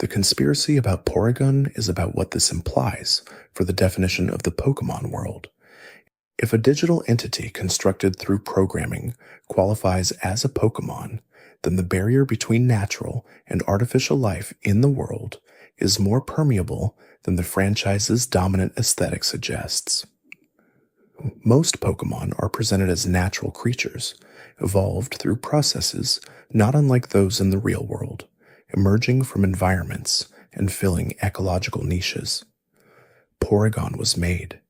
The conspiracy about Porygon is about what this implies for the definition of the Pokémon world. If a digital entity constructed through programming qualifies as a Pokémon, then the barrier between natural and artificial life in the world is more permeable than the franchise's dominant aesthetic suggests. Most Pokémon are presented as natural creatures, evolved through processes not unlike those in the real world, emerging from environments and filling ecological niches. Porygon was made.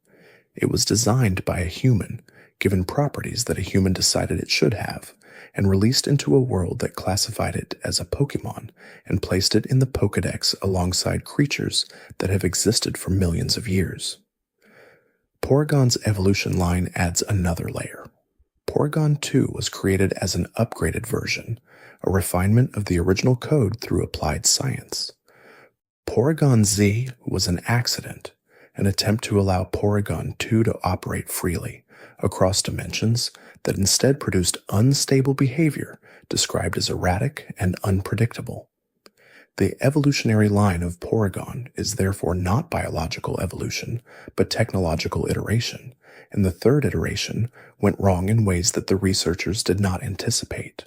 It was designed by a human, given properties that a human decided it should have, and released into a world that classified it as a Pokémon and placed it in the Pokédex alongside creatures that have existed for millions of years. Porygon's evolution line adds another layer. Porygon 2 was created as an upgraded version, a refinement of the original code through applied science. Porygon Z was an accident, an attempt to allow Porygon 2 to operate freely across dimensions that instead produced unstable behavior described as erratic and unpredictable. The evolutionary line of Porygon is therefore not biological evolution, but technological iteration, and the third iteration went wrong in ways that the researchers did not anticipate.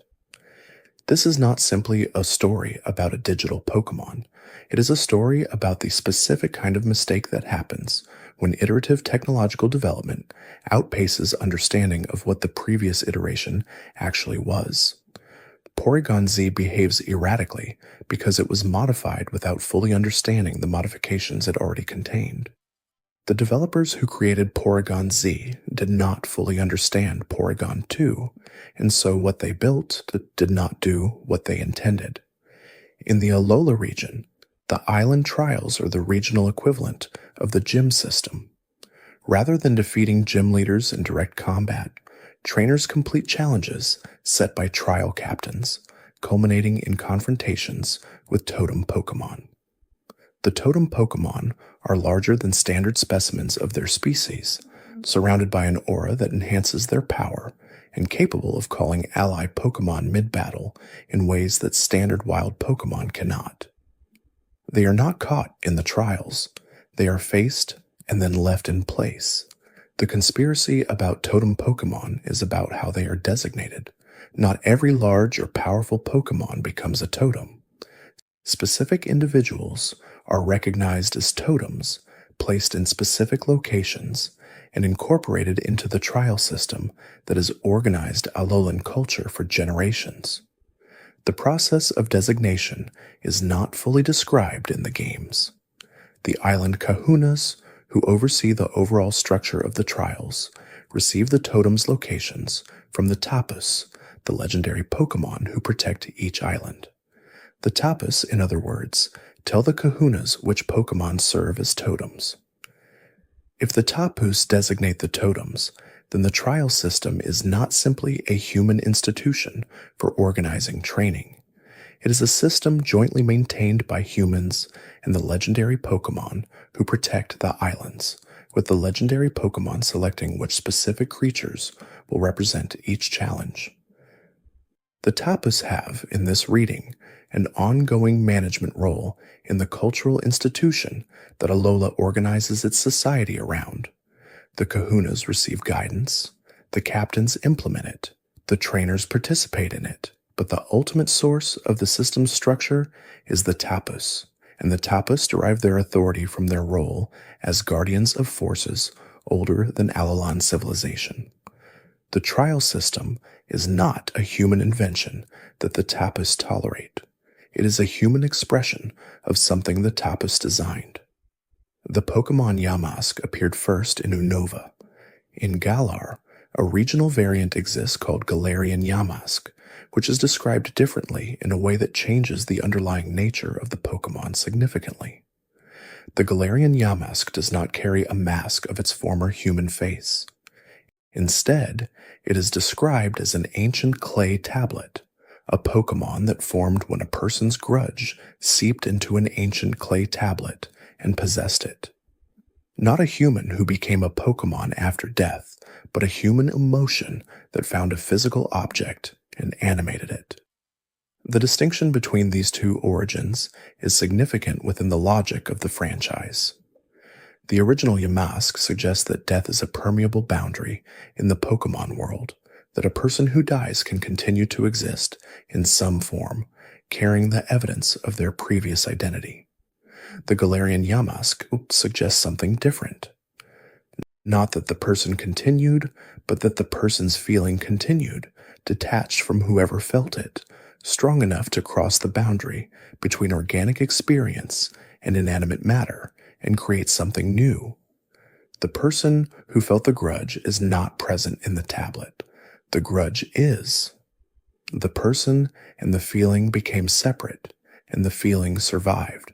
This is not simply a story about a digital Pokémon. It is a story about the specific kind of mistake that happens when iterative technological development outpaces understanding of what the previous iteration actually was. Porygon Z behaves erratically because it was modified without fully understanding the modifications it already contained. The developers who created Porygon Z did not fully understand Porygon 2, and so what they built did not do what they intended. In the Alola region, the island trials are the regional equivalent of the gym system. Rather than defeating gym leaders in direct combat, trainers complete challenges set by trial captains, culminating in confrontations with totem Pokémon. The totem Pokémon are larger than standard specimens of their species, surrounded by an aura that enhances their power and capable of calling ally Pokémon mid-battle in ways that standard wild Pokémon cannot. They are not caught in the trials. They are faced and then left in place. The conspiracy about totem Pokémon is about how they are designated. Not every large or powerful Pokémon becomes a totem. Specific individuals are recognized as totems, placed in specific locations, and incorporated into the trial system that has organized Alolan culture for generations. The process of designation is not fully described in the games. The island kahunas, who oversee the overall structure of the trials, receive the totems' locations from the Tapus, the legendary Pokémon who protect each island. The Tapus, in other words, tell the kahunas which Pokémon serve as totems. If the Tapus designate the totems, then the trial system is not simply a human institution for organizing training. It is a system jointly maintained by humans and the legendary Pokémon who protect the islands, with the legendary Pokémon selecting which specific creatures will represent each challenge. The Tapus have, in this reading, an ongoing management role in the cultural institution that Alola organizes its society around. The kahunas receive guidance, the captains implement it, the trainers participate in it, but the ultimate source of the system's structure is the Tapus, and the Tapus derive their authority from their role as guardians of forces older than Alolan civilization. The trial system is not a human invention that the Tapus tolerate. It is a human expression of something the Tapus designed. The Pokémon Yamask appeared first in Unova. In Galar, a regional variant exists called Galarian Yamask, which is described differently in a way that changes the underlying nature of the Pokémon significantly. The Galarian Yamask does not carry a mask of its former human face. Instead, it is described as an ancient clay tablet, a Pokémon that formed when a person's grudge seeped into an ancient clay tablet and possessed it. Not a human who became a Pokémon after death, but a human emotion that found a physical object and animated it. The distinction between these two origins is significant within the logic of the franchise. The original Yamask suggests that death is a permeable boundary in the Pokémon world, that a person who dies can continue to exist in some form, carrying the evidence of their previous identity. The Galarian Yamask suggests something different. Not that the person continued, but that the person's feeling continued, detached from whoever felt it, strong enough to cross the boundary between organic experience and inanimate matter and create something new. The person who felt the grudge is not present in the tablet. The grudge is. The person and the feeling became separate, and the feeling survived.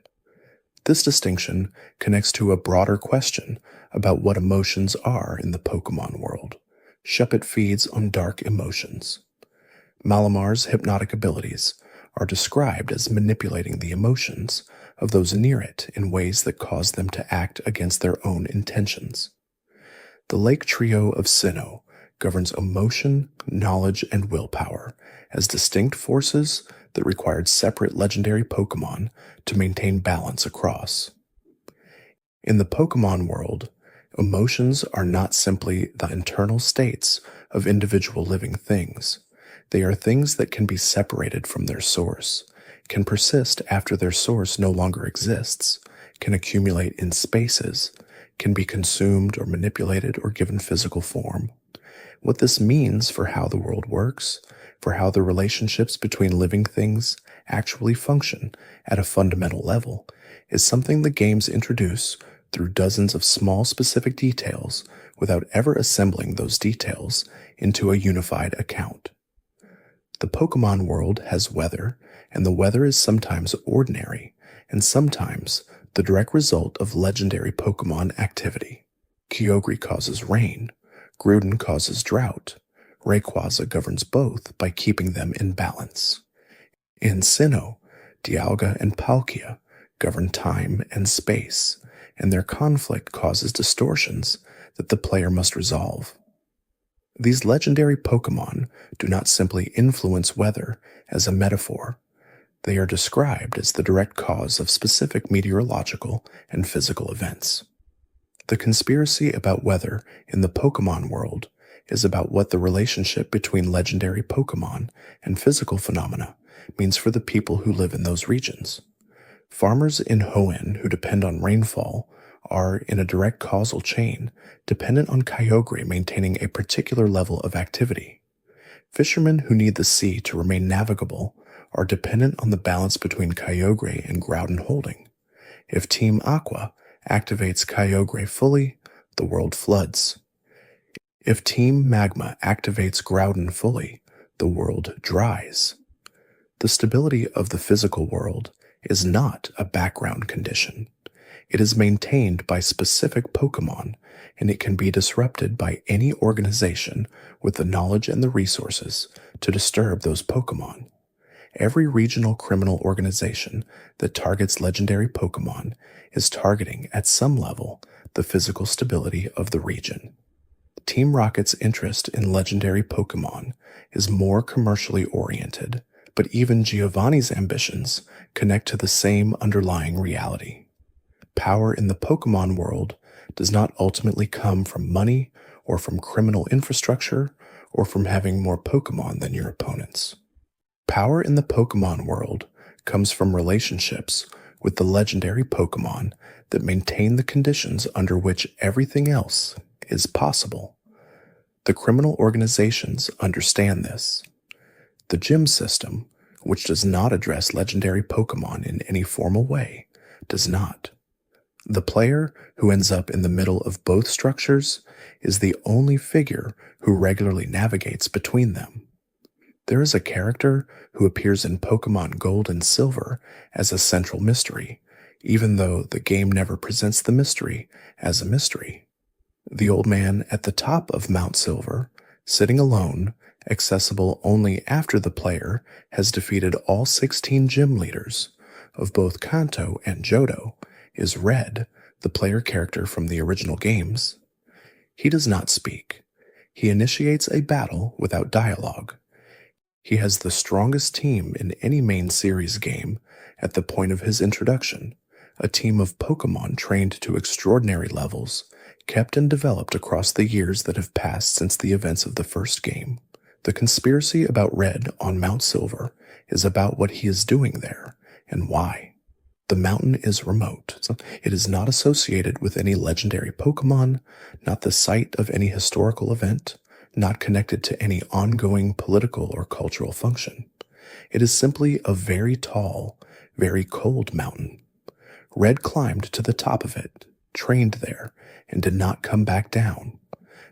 This distinction connects to a broader question about what emotions are in the Pokémon world. Shuppet feeds on dark emotions. Malamar's hypnotic abilities are described as manipulating the emotions of those near it in ways that cause them to act against their own intentions. The Lake Trio of Sinnoh governs emotion, knowledge, and willpower as distinct forces that required separate legendary Pokémon to maintain balance across. In the Pokémon world, emotions are not simply the internal states of individual living things. They are things that can be separated from their source, can persist after their source no longer exists, can accumulate in spaces, can be consumed or manipulated or given physical form. What this means for how the world works, for how the relationships between living things actually function at a fundamental level, is something the games introduce through dozens of small specific details without ever assembling those details into a unified account. The Pokémon world has weather, and the weather is sometimes ordinary, and sometimes the direct result of legendary Pokémon activity. Kyogre causes rain, Gruden causes drought, Rayquaza governs both by keeping them in balance. In Sinnoh, Dialga and Palkia govern time and space, and their conflict causes distortions that the player must resolve. These legendary Pokémon do not simply influence weather as a metaphor. They are described as the direct cause of specific meteorological and physical events. The conspiracy about weather in the Pokémon world is about what the relationship between legendary Pokémon and physical phenomena means for the people who live in those regions. Farmers in Hoenn who depend on rainfall are in a direct causal chain dependent on Kyogre maintaining a particular level of activity. Fishermen who need the sea to remain navigable are dependent on the balance between Kyogre and Groudon holding. If Team Aqua activates Kyogre fully, the world floods. If Team Magma activates Groudon fully, the world dries. The stability of the physical world is not a background condition. It is maintained by specific Pokémon, and it can be disrupted by any organization with the knowledge and the resources to disturb those Pokémon. Every regional criminal organization that targets legendary Pokémon is targeting at some level the physical stability of the region. Team Rocket's interest in legendary Pokémon is more commercially oriented, but even Giovanni's ambitions connect to the same underlying reality. Power in the Pokémon world does not ultimately come from money or from criminal infrastructure or from having more Pokémon than your opponents. Power in the Pokémon world comes from relationships with the legendary Pokémon that maintain the conditions under which everything else is possible. The criminal organizations understand this. The gym system, which does not address legendary Pokémon in any formal way, does not. The player who ends up in the middle of both structures is the only figure who regularly navigates between them. There is a character who appears in Pokémon Gold and Silver as a central mystery, even though the game never presents the mystery as a mystery. The old man at the top of Mount Silver, sitting alone, accessible only after the player has defeated all 16 gym leaders of both Kanto and Johto, is Red, the player character from the original games. He does not speak. He initiates a battle without dialogue. He has the strongest team in any main series game at the point of his introduction, a team of Pokémon trained to extraordinary levels, kept and developed across the years that have passed since the events of the first game. The conspiracy about Red on Mount Silver is about what he is doing there and why. The mountain is remote. So it is not associated with any legendary Pokémon, not the site of any historical event, not connected to any ongoing political or cultural function. It is simply a very tall, very cold mountain. Red climbed to the top of it, trained there, and did not come back down.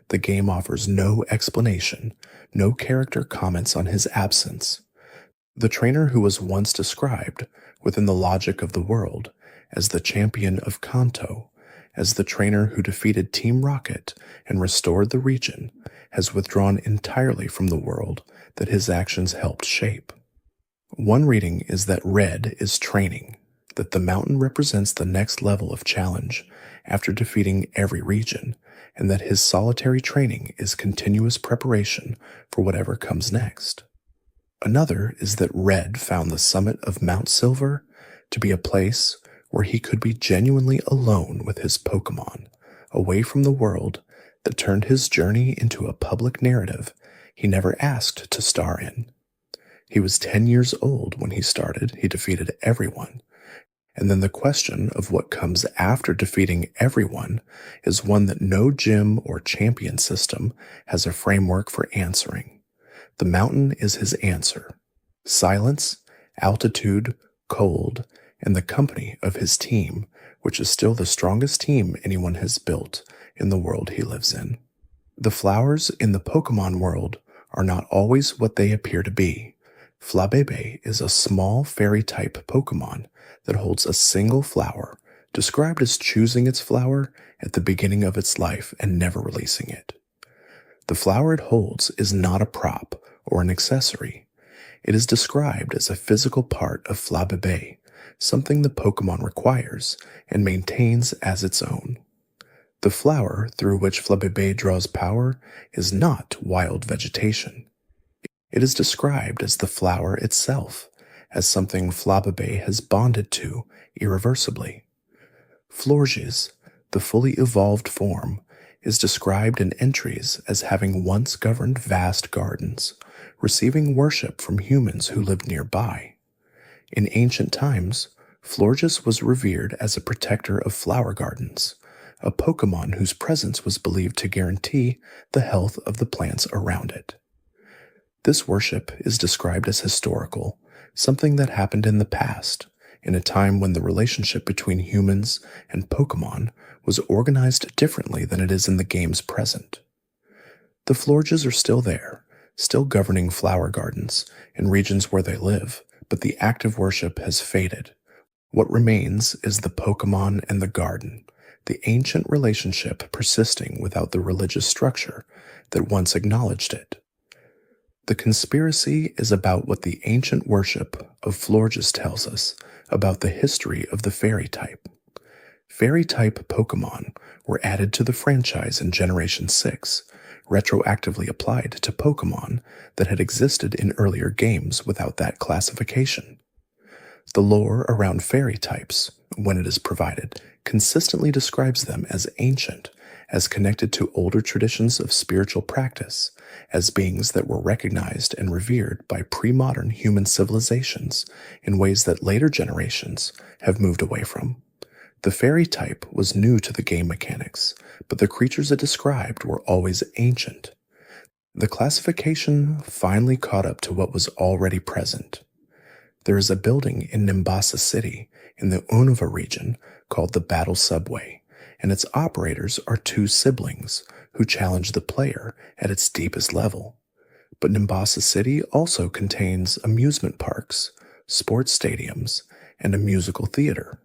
The game offers no explanation, no character comments on his absence. The trainer who was once described, within the logic of the world, as the champion of Kanto, as the trainer who defeated Team Rocket and restored the region, has withdrawn entirely from the world that his actions helped shape. One reading is that Red is training, that the mountain represents the next level of challenge after defeating every region, and that his solitary training is continuous preparation for whatever comes next. Another is that Red found the summit of Mount Silver to be a place where he could be genuinely alone with his Pokémon, away from the world that turned his journey into a public narrative he never asked to star in. He was 10 years old when he started. He defeated everyone. And then the question of what comes after defeating everyone is one that no gym or champion system has a framework for answering. The mountain is his answer. Silence, altitude, cold, and the company of his team, which is still the strongest team anyone has built in the world he lives in. The flowers in the Pokémon world are not always what they appear to be. Flabebe is a small fairy-type Pokémon that holds a single flower, described as choosing its flower at the beginning of its life and never releasing it. The flower it holds is not a prop or an accessory. It is described as a physical part of Flabebe, something the Pokémon requires and maintains as its own. The flower through which Flabébé draws power is not wild vegetation. It is described as the flower itself, as something Flabébé has bonded to irreversibly. Florges, the fully evolved form, is described in entries as having once governed vast gardens, receiving worship from humans who lived nearby. In ancient times, Florges was revered as a protector of flower gardens, a Pokémon whose presence was believed to guarantee the health of the plants around it. This worship is described as historical, something that happened in the past, in a time when the relationship between humans and Pokémon was organized differently than it is in the game's present. The Florges are still there, still governing flower gardens in regions where they live, but the active worship has faded. What remains is the Pokémon and the garden, the ancient relationship persisting without the religious structure that once acknowledged it. The conspiracy is about what the ancient worship of Florges tells us about the history of the fairy type. Fairy type Pokémon were added to the franchise in Generation 6, retroactively applied to Pokémon that had existed in earlier games without that classification. The lore around fairy types, when it is provided, consistently describes them as ancient, as connected to older traditions of spiritual practice, as beings that were recognized and revered by pre-modern human civilizations in ways that later generations have moved away from. The fairy type was new to the game mechanics, but the creatures it described were always ancient. The classification finally caught up to what was already present. There is a building in Nimbasa City in the Unova region called the Battle Subway, and its operators are two siblings who challenge the player at its deepest level. But Nimbasa City also contains amusement parks, sports stadiums, and a musical theater.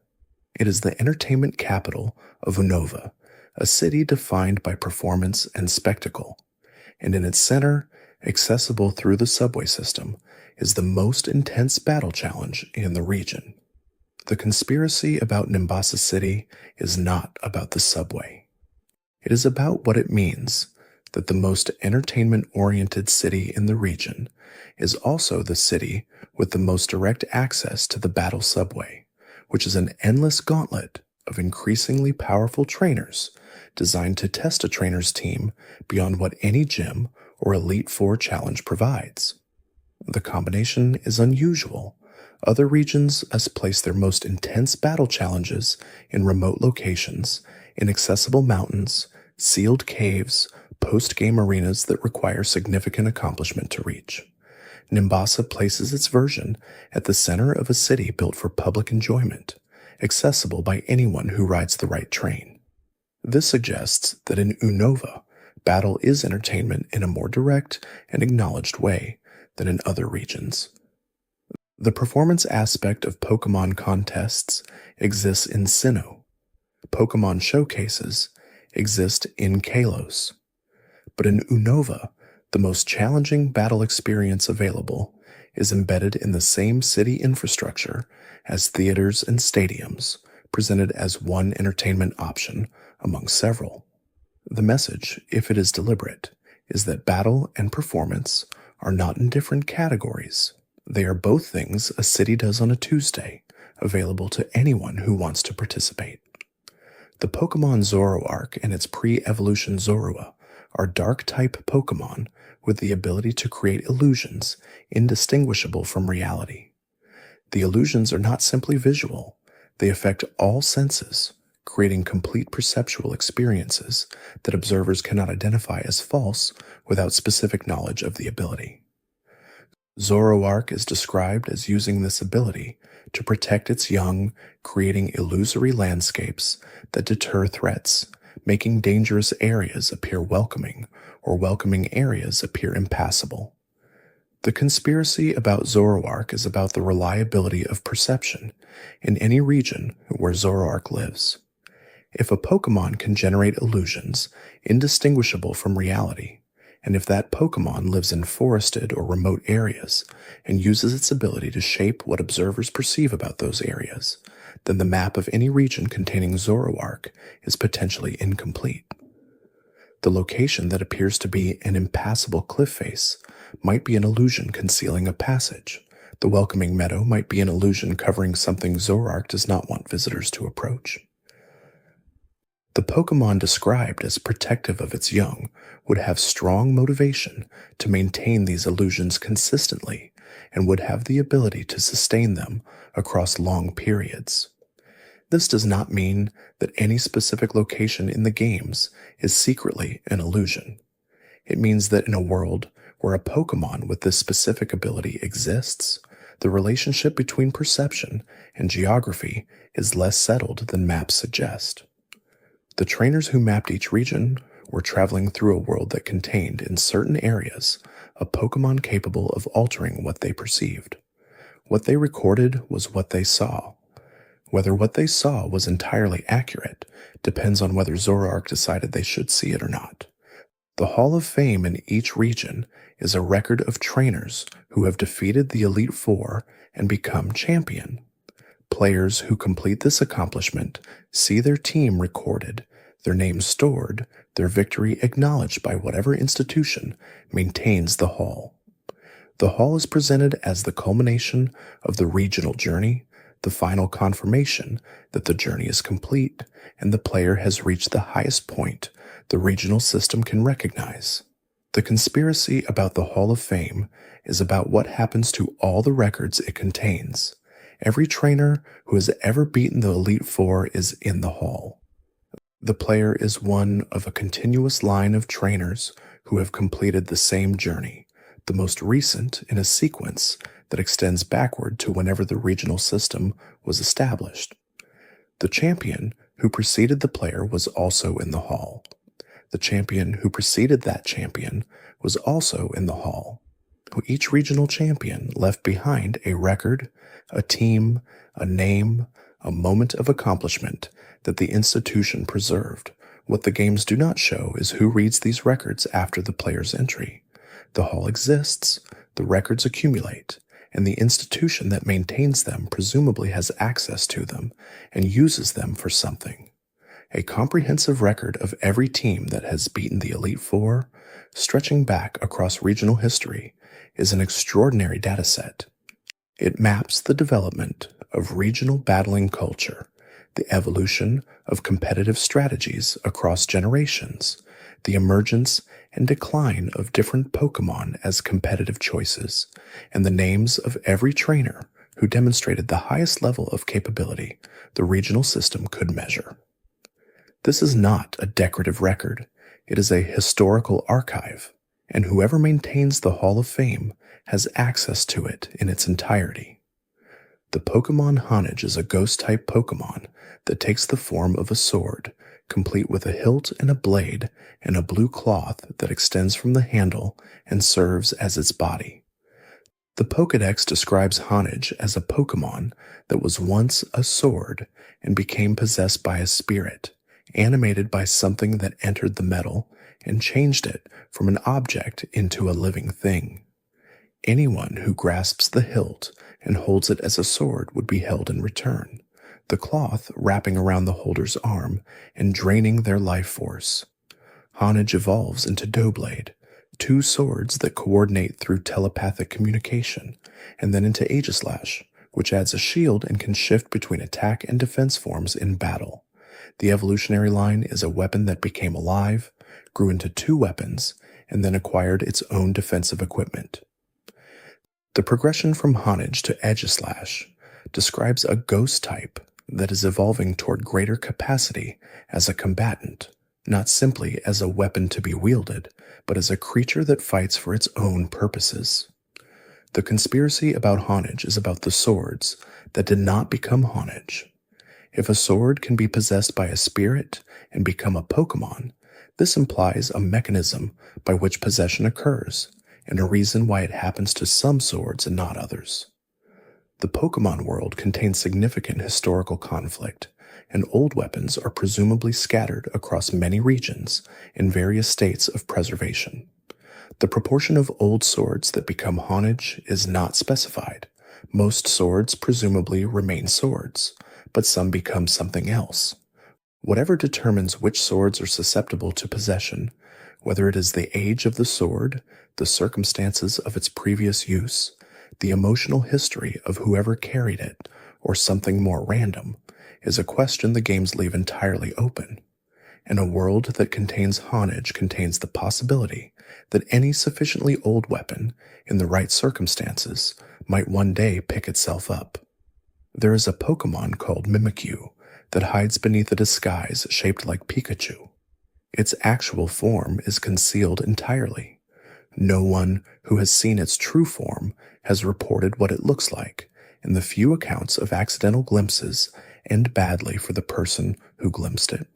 It is the entertainment capital of Unova, a city defined by performance and spectacle, and in its center, accessible through the subway system, is the most intense battle challenge in the region. The conspiracy about Nimbasa City is not about the subway. It is about what it means that the most entertainment-oriented city in the region is also the city with the most direct access to the battle subway, which is an endless gauntlet of increasingly powerful trainers designed to test a trainer's team beyond what any gym or Elite Four challenge provides. The combination is unusual. Other regions has placed their most intense battle challenges in remote locations, inaccessible mountains, sealed caves, post-game arenas that require significant accomplishment to reach. Nimbasa places its version at the center of a city built for public enjoyment, accessible by anyone who rides the right train. This suggests that in Unova, battle is entertainment in a more direct and acknowledged way than in other regions. The performance aspect of Pokémon contests exists in Sinnoh. Pokémon showcases exist in Kalos. But in Unova, the most challenging battle experience available is embedded in the same city infrastructure as theaters and stadiums, presented as one entertainment option among several. The message, if it is deliberate, is that battle and performance are not in different categories. They are both things a city does on a Tuesday, available to anyone who wants to participate. The Pokémon Zoroark and its pre-evolution Zorua are dark-type Pokémon with the ability to create illusions indistinguishable from reality. The illusions are not simply visual, they affect all senses, creating complete perceptual experiences that observers cannot identify as false without specific knowledge of the ability. Zoroark is described as using this ability to protect its young, creating illusory landscapes that deter threats, making dangerous areas appear welcoming or welcoming areas appear impassable. The conspiracy about Zoroark is about the reliability of perception in any region where Zoroark lives. If a Pokémon can generate illusions indistinguishable from reality, and if that Pokémon lives in forested or remote areas and uses its ability to shape what observers perceive about those areas, then the map of any region containing Zoroark is potentially incomplete. The location that appears to be an impassable cliff face might be an illusion concealing a passage. The welcoming meadow might be an illusion covering something Zoroark does not want visitors to approach. The Pokémon described as protective of its young would have strong motivation to maintain these illusions consistently and would have the ability to sustain them across long periods. This does not mean that any specific location in the games is secretly an illusion. It means that in a world where a Pokémon with this specific ability exists, the relationship between perception and geography is less settled than maps suggest. The trainers who mapped each region were traveling through a world that contained, in certain areas, a Pokémon capable of altering what they perceived. What they recorded was what they saw. Whether what they saw was entirely accurate depends on whether Zoroark decided they should see it or not. The Hall of Fame in each region is a record of trainers who have defeated the Elite Four and become champion. Players who complete this accomplishment see their team recorded, their names stored, their victory acknowledged by whatever institution maintains the hall. The hall is presented as the culmination of the regional journey, the final confirmation that the journey is complete and the player has reached the highest point the regional system can recognize. The conspiracy about the Hall of Fame is about what happens to all the records it contains. Every trainer who has ever beaten the Elite Four is in the hall. The player is one of a continuous line of trainers who have completed the same journey, the most recent in a sequence that extends backward to whenever the regional system was established. The champion who preceded the player was also in the hall. The champion who preceded that champion was also in the hall. Each regional champion left behind a record, a team, a name, a moment of accomplishment that the institution preserved. What the games do not show is who reads these records after the player's entry. The hall exists, the records accumulate, and the institution that maintains them presumably has access to them and uses them for something. A comprehensive record of every team that has beaten the Elite Four, stretching back across regional history, is an extraordinary dataset. It maps the development of regional battling culture, the evolution of competitive strategies across generations, the emergence and decline of different Pokémon as competitive choices, and the names of every trainer who demonstrated the highest level of capability the regional system could measure. This is not a decorative record, it is a historical archive, and whoever maintains the Hall of Fame has access to it in its entirety. The Pokémon Honedge is a ghost-type Pokémon that takes the form of a sword, complete with a hilt and a blade and a blue cloth that extends from the handle and serves as its body. The Pokédex describes Honedge as a Pokémon that was once a sword and became possessed by a spirit, animated by something that entered the metal and changed it from an object into a living thing. Anyone who grasps the hilt and holds it as a sword would be held in return, the cloth wrapping around the holder's arm and draining their life force. Honedge evolves into Doublade, two swords that coordinate through telepathic communication, and then into Aegislash, which adds a shield and can shift between attack and defense forms in battle. The evolutionary line is a weapon that became alive, grew into two weapons, and then acquired its own defensive equipment. The progression from Honedge to Aegislash describes a ghost type that is evolving toward greater capacity as a combatant, not simply as a weapon to be wielded, but as a creature that fights for its own purposes. The conspiracy about Honedge is about the swords that did not become Honedge. If a sword can be possessed by a spirit and become a Pokémon, this implies a mechanism by which possession occurs, and a reason why it happens to some swords and not others. The Pokémon world contains significant historical conflict, and old weapons are presumably scattered across many regions in various states of preservation. The proportion of old swords that become Honedge is not specified. Most swords presumably remain swords, but some become something else. Whatever determines which swords are susceptible to possession, whether it is the age of the sword, the circumstances of its previous use, the emotional history of whoever carried it, or something more random, is a question the games leave entirely open. And a world that contains Haunage contains the possibility that any sufficiently old weapon, in the right circumstances, might one day pick itself up. There is a Pokémon called Mimikyu that hides beneath a disguise shaped like Pikachu. Its actual form is concealed entirely. No one who has seen its true form has reported what it looks like, and the few accounts of accidental glimpses end badly for the person who glimpsed it.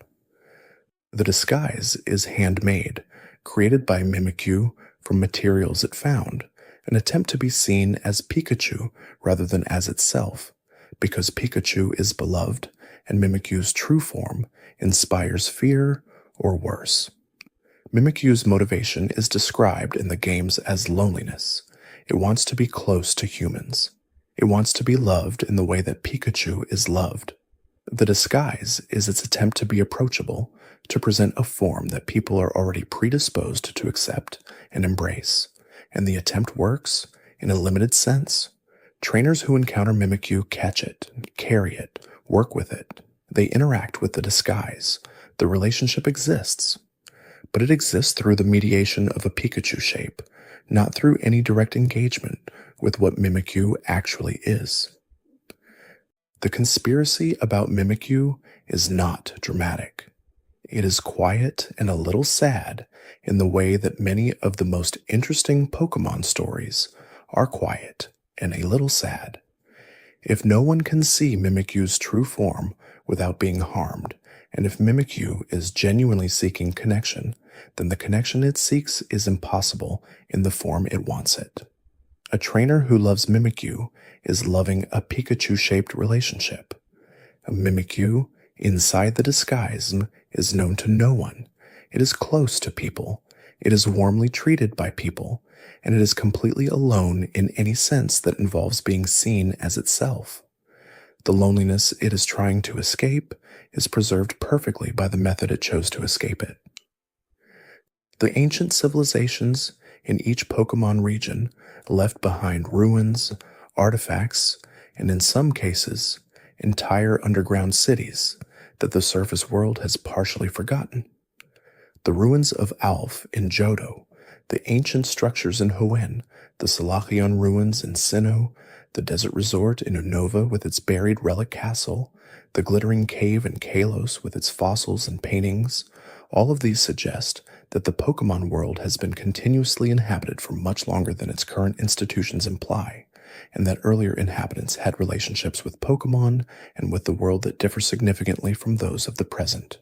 The disguise is handmade, created by Mimikyu from materials it found, an attempt to be seen as Pikachu rather than as itself, because Pikachu is beloved and Mimikyu's true form inspires fear or worse. Mimikyu's motivation is described in the games as loneliness. It wants to be close to humans. It wants to be loved in the way that Pikachu is loved. The disguise is its attempt to be approachable, to present a form that people are already predisposed to accept and embrace, and the attempt works in a limited sense. Trainers who encounter Mimikyu catch it, carry it, work with it. They interact with the disguise. The relationship exists, but it exists through the mediation of a Pikachu shape, not through any direct engagement with what Mimikyu actually is. The conspiracy about Mimikyu is not dramatic. It is quiet and a little sad in the way that many of the most interesting Pokémon stories are quiet and a little sad. If no one can see Mimikyu's true form without being harmed, and if Mimikyu is genuinely seeking connection, then the connection it seeks is impossible in the form it wants it. A trainer who loves Mimikyu is loving a Pikachu-shaped relationship. A Mimikyu inside the disguise is known to no one. It is close to people. It is warmly treated by people, and it is completely alone in any sense that involves being seen as itself. The loneliness it is trying to escape is preserved perfectly by the method it chose to escape it. The ancient civilizations in each Pokémon region left behind ruins, artifacts, and in some cases, entire underground cities that the surface world has partially forgotten. The ruins of Alph in Johto, the ancient structures in Hoenn, the Salachion ruins in Sinnoh, the desert resort in Unova with its buried relic castle, the glittering cave in Kalos with its fossils and paintings, all of these suggest that the Pokémon world has been continuously inhabited for much longer than its current institutions imply, and that earlier inhabitants had relationships with Pokémon and with the world that differ significantly from those of the present.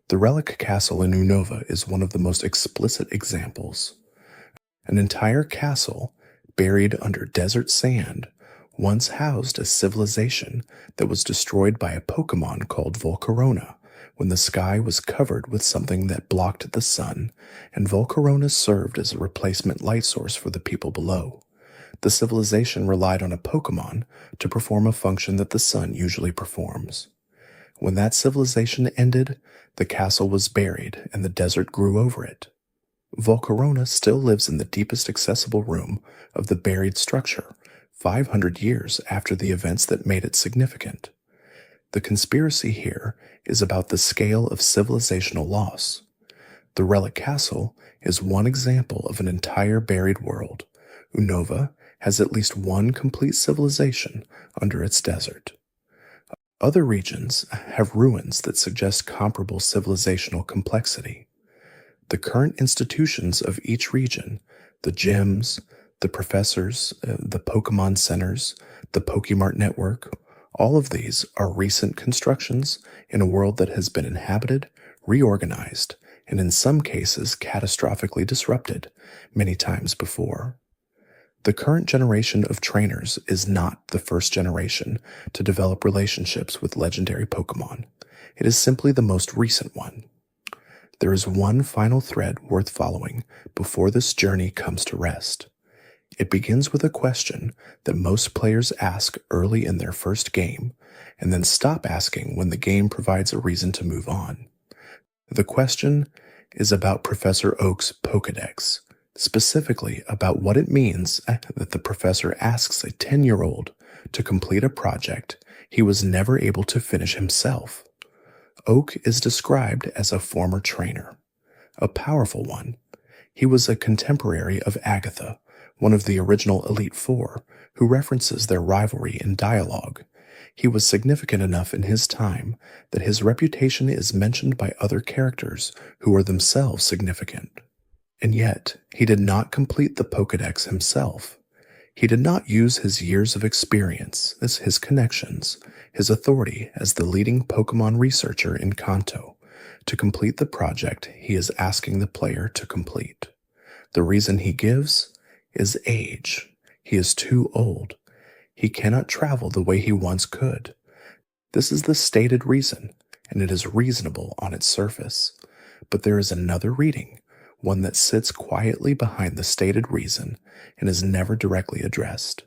The relic castle in Unova is one of the most explicit examples. An entire castle, buried under desert sand, once housed a civilization that was destroyed by a Pokémon called Volcarona when the sky was covered with something that blocked the sun, and Volcarona served as a replacement light source for the people below. The civilization relied on a Pokémon to perform a function that the sun usually performs. When that civilization ended, the castle was buried and the desert grew over it. Volcarona still lives in the deepest accessible room of the buried structure, 500 years after the events that made it significant. The conspiracy here is about the scale of civilizational loss. The relic castle is one example of an entire buried world. Unova has at least one complete civilization under its desert. Other regions have ruins that suggest comparable civilizational complexity. The current institutions of each region, the gyms, the professors, the Pokémon centers, the Pokemart network, all of these are recent constructions in a world that has been inhabited, reorganized, and in some cases catastrophically disrupted many times before. The current generation of trainers is not the first generation to develop relationships with legendary Pokémon. It is simply the most recent one. There is one final thread worth following before this journey comes to rest. It begins with a question that most players ask early in their first game, and then stop asking when the game provides a reason to move on. The question is about Professor Oak's Pokédex, specifically about what it means that the professor asks a 10-year-old to complete a project he was never able to finish himself. Oak is described as a former trainer, a powerful one. He was a contemporary of Agatha, one of the original Elite Four, who references their rivalry in dialogue. He was significant enough in his time that his reputation is mentioned by other characters who are themselves significant. And yet, he did not complete the Pokédex himself. He did not use his years of experience, as his connections, his authority as the leading Pokémon researcher in Kanto, to complete the project he is asking the player to complete. The reason he gives is age. He is too old. He cannot travel the way he once could. This is the stated reason, and it is reasonable on its surface. But there is another reading, one that sits quietly behind the stated reason and is never directly addressed.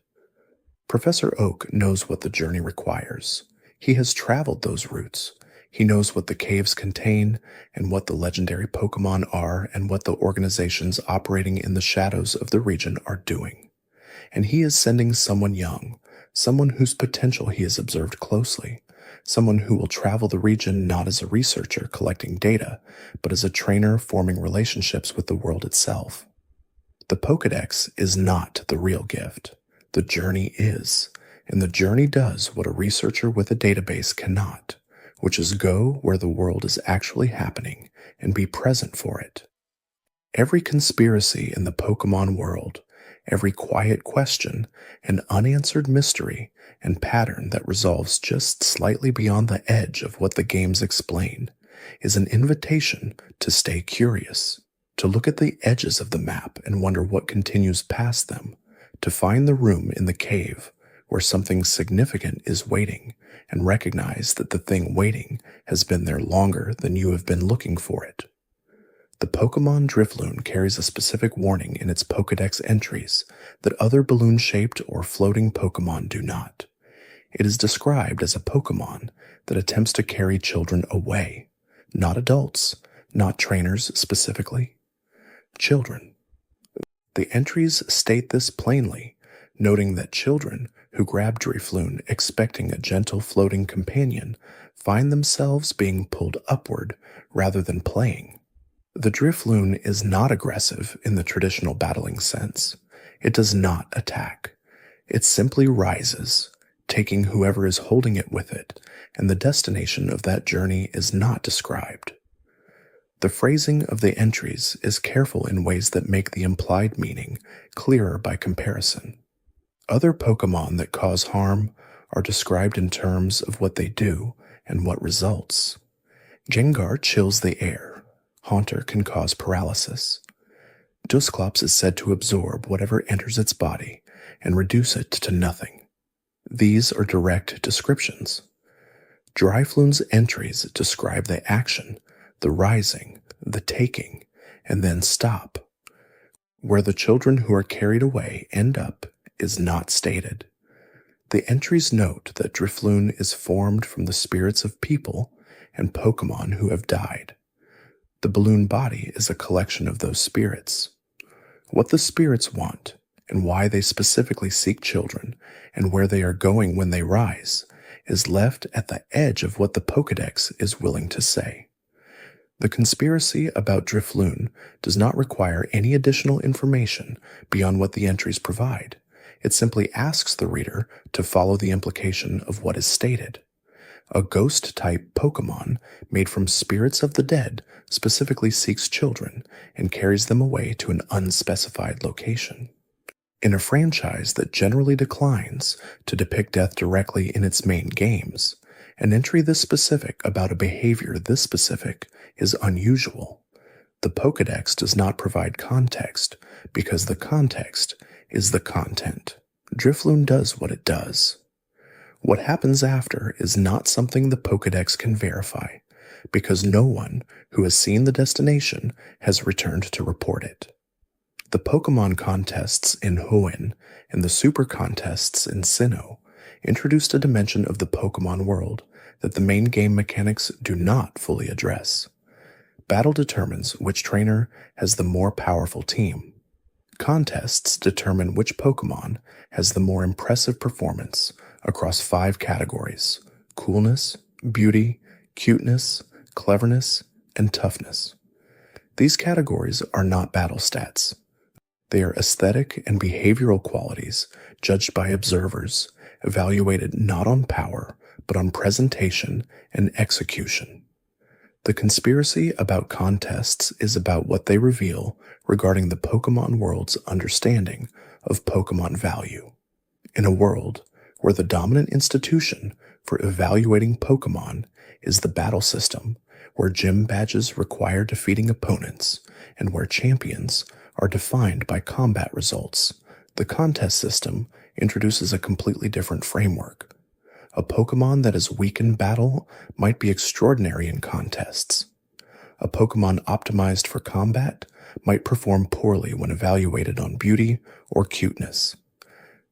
Professor Oak knows what the journey requires. He has traveled those routes. He knows what the caves contain and what the legendary Pokémon are and what the organizations operating in the shadows of the region are doing. And he is sending someone young, someone whose potential he has observed closely, someone who will travel the region not as a researcher collecting data, but as a trainer forming relationships with the world itself. The Pokédex is not the real gift. The journey is, and the journey does what a researcher with a database cannot, which is go where the world is actually happening and be present for it. Every conspiracy in the Pokémon world, every quiet question and unanswered mystery and pattern that resolves just slightly beyond the edge of what the games explain, is an invitation to stay curious, to look at the edges of the map and wonder what continues past them, to find the room in the cave where something significant is waiting, and recognize that the thing waiting has been there longer than you have been looking for it. The Pokémon Drifloon carries a specific warning in its Pokédex entries that other balloon-shaped or floating Pokémon do not. It is described as a Pokémon that attempts to carry children away, not adults, not trainers specifically. Children. The entries state this plainly, noting that children who grab Drifloon expecting a gentle floating companion find themselves being pulled upward rather than playing. The Drifloon is not aggressive in the traditional battling sense. It does not attack. It simply rises, taking whoever is holding it with it, and the destination of that journey is not described. The phrasing of the entries is careful in ways that make the implied meaning clearer by comparison. Other Pokémon that cause harm are described in terms of what they do and what results. Gengar chills the air. Haunter can cause paralysis. Dusclops is said to absorb whatever enters its body and reduce it to nothing. These are direct descriptions. Drifloon's entries describe the action, the rising, the taking, and then stop. Where the children who are carried away end up is not stated. The entries note that Drifloon is formed from the spirits of people and Pokémon who have died. The balloon body is a collection of those spirits. What the spirits want, and why they specifically seek children, and where they are going when they rise, is left at the edge of what the Pokédex is willing to say. The conspiracy about Drifloon does not require any additional information beyond what the entries provide. It simply asks the reader to follow the implication of what is stated. A ghost-type Pokémon made from spirits of the dead specifically seeks children and carries them away to an unspecified location. In a franchise that generally declines to depict death directly in its main games, an entry this specific about a behavior this specific is unusual. The Pokédex does not provide context because the context is the content. Drifloon does what it does. What happens after is not something the Pokédex can verify, because no one who has seen the destination has returned to report it. The Pokémon contests in Hoenn and the Super contests in Sinnoh introduced a dimension of the Pokémon world that the main game mechanics do not fully address. Battle determines which trainer has the more powerful team. Contests determine which Pokémon has the more impressive performance across 5 categories: coolness, beauty, cuteness, cleverness, and toughness. These categories are not battle stats. They are aesthetic and behavioral qualities judged by observers, evaluated not on power, but on presentation and execution. The conspiracy about contests is about what they reveal regarding the Pokémon world's understanding of Pokémon value. In a world where the dominant institution for evaluating Pokémon is the battle system, where gym badges require defeating opponents, and where champions are defined by combat results, the contest system introduces a completely different framework. A Pokémon that is weak in battle might be extraordinary in contests. A Pokémon optimized for combat might perform poorly when evaluated on beauty or cuteness.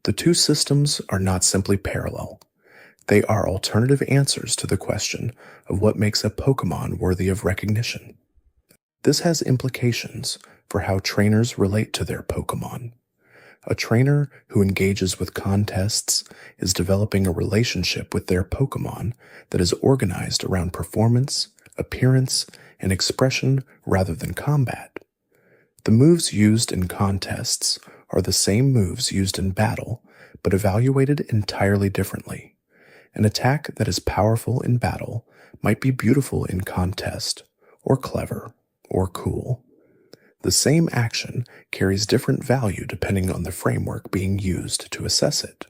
The two systems are not simply parallel. They are alternative answers to the question of what makes a Pokémon worthy of recognition. This has implications for how trainers relate to their Pokémon. A trainer who engages with contests is developing a relationship with their Pokémon that is organized around performance, appearance, and expression rather than combat. The moves used in contests are the same moves used in battle, but evaluated entirely differently. An attack that is powerful in battle might be beautiful in contest, or clever, or cool. The same action carries different value depending on the framework being used to assess it.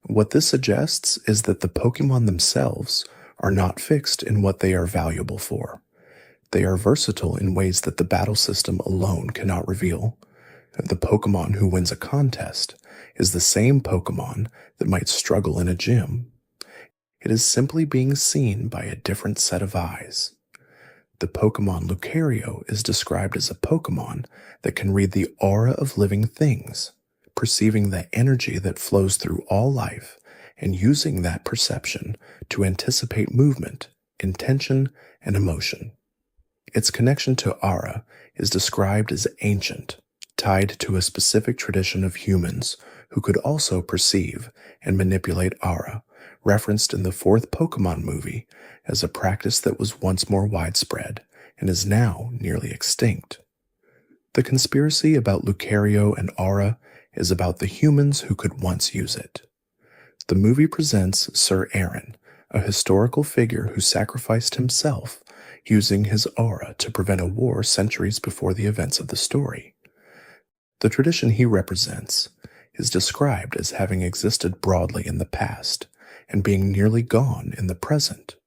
What this suggests is that the Pokémon themselves are not fixed in what they are valuable for. They are versatile in ways that the battle system alone cannot reveal. The Pokémon who wins a contest is the same Pokémon that might struggle in a gym. It is simply being seen by a different set of eyes. The Pokémon Lucario is described as a Pokémon that can read the aura of living things, perceiving the energy that flows through all life and using that perception to anticipate movement, intention, and emotion. Its connection to aura is described as ancient, tied to a specific tradition of humans who could also perceive and manipulate aura, referenced in the 4th Pokémon movie as a practice that was once more widespread and is now nearly extinct. The conspiracy about Lucario and aura is about the humans who could once use it. The movie presents Sir Aaron, a historical figure who sacrificed himself using his aura to prevent a war centuries before the events of the story. The tradition he represents is described as having existed broadly in the past and being nearly gone in the present.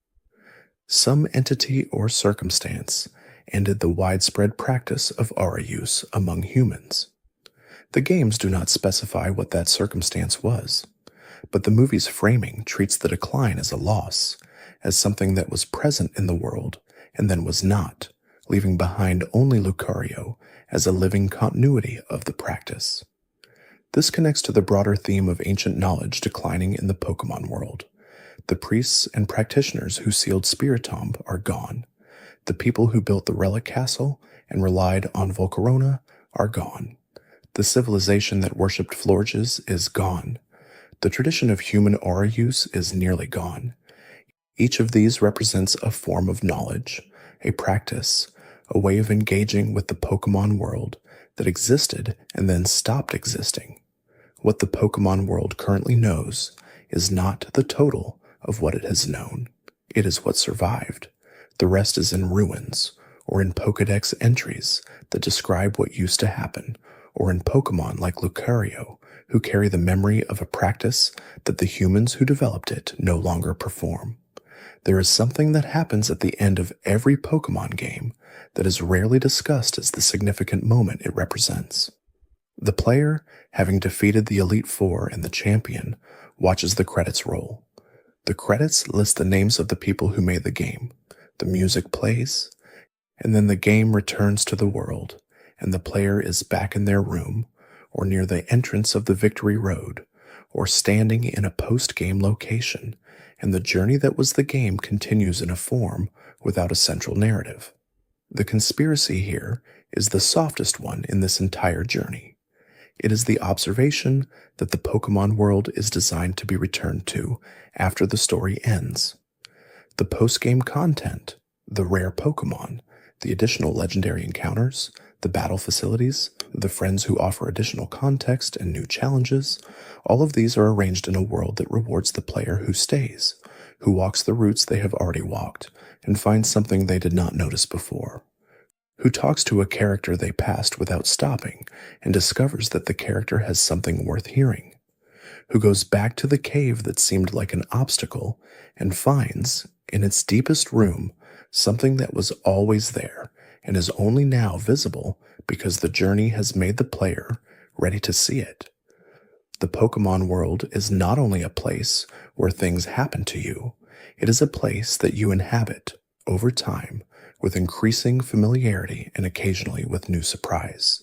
Some entity or circumstance ended the widespread practice of aura use among humans. The games do not specify what that circumstance was, but the movie's framing treats the decline as a loss, as something that was present in the world and then was not, leaving behind only Lucario as a living continuity of the practice. This connects to the broader theme of ancient knowledge declining in the Pokémon world. The priests and practitioners who sealed Spiritomb are gone. The people who built the Relic Castle and relied on Volcarona are gone. The civilization that worshipped Florges is gone. The tradition of human aura use is nearly gone. Each of these represents a form of knowledge, a practice, a way of engaging with the Pokémon world that existed and then stopped existing. What the Pokémon world currently knows is not the total of what it has known. It is what survived. The rest is in ruins, or in Pokédex entries that describe what used to happen, or in Pokémon like Lucario, who carry the memory of a practice that the humans who developed it no longer perform. There is something that happens at the end of every Pokémon game that is rarely discussed as the significant moment it represents. The player, having defeated the Elite Four and the champion, watches the credits roll. The credits list the names of the people who made the game. The music plays, and then the game returns to the world, and the player is back in their room, or near the entrance of the Victory Road, or standing in a post-game location, and the journey that was the game continues in a form without a central narrative. The conspiracy here is the softest one in this entire journey. It is the observation that the Pokémon world is designed to be returned to after the story ends. The post-game content, the rare Pokémon, the additional legendary encounters, the battle facilities, the friends who offer additional context and new challenges, all of these are arranged in a world that rewards the player who stays, who walks the routes they have already walked, and finds something they did not notice before, who talks to a character they passed without stopping and discovers that the character has something worth hearing, who goes back to the cave that seemed like an obstacle and finds, in its deepest room, something that was always there and is only now visible because the journey has made the player ready to see it. The Pokémon world is not only a place where things happen to you, it is a place that you inhabit over time with increasing familiarity and occasionally with new surprise.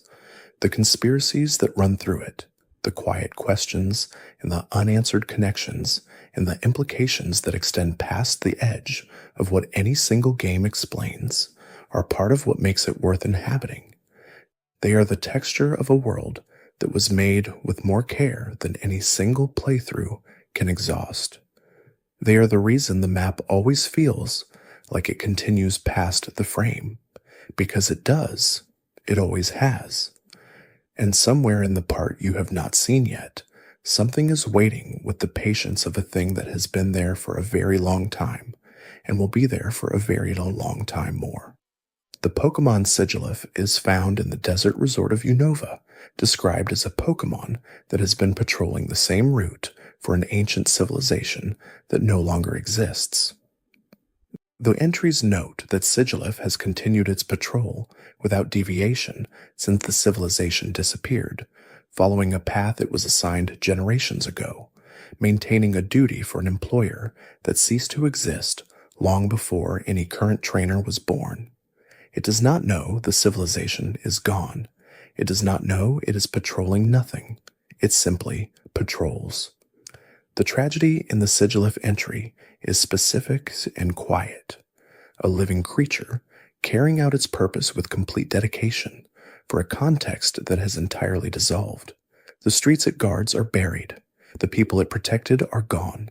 The conspiracies that run through it, the quiet questions and the unanswered connections and the implications that extend past the edge of what any single game explains, are part of what makes it worth inhabiting. They are the texture of a world that was made with more care than any single playthrough can exhaust. They are the reason the map always feels like it continues past the frame, because it does, it always has. And somewhere in the part you have not seen yet, something is waiting with the patience of a thing that has been there for a very long time, and will be there for a very long time more. The Pokémon Silph is found in the desert resort of Unova, described as a Pokémon that has been patrolling the same route for an ancient civilization that no longer exists. The entries note that Silph has continued its patrol without deviation since the civilization disappeared, following a path it was assigned generations ago, maintaining a duty for an employer that ceased to exist long before any current trainer was born. It does not know the civilization is gone. It does not know it is patrolling nothing. It simply patrols. The tragedy in the Silph entry is specific and quiet. A living creature carrying out its purpose with complete dedication for a context that has entirely dissolved. The streets it guards are buried. The people it protected are gone.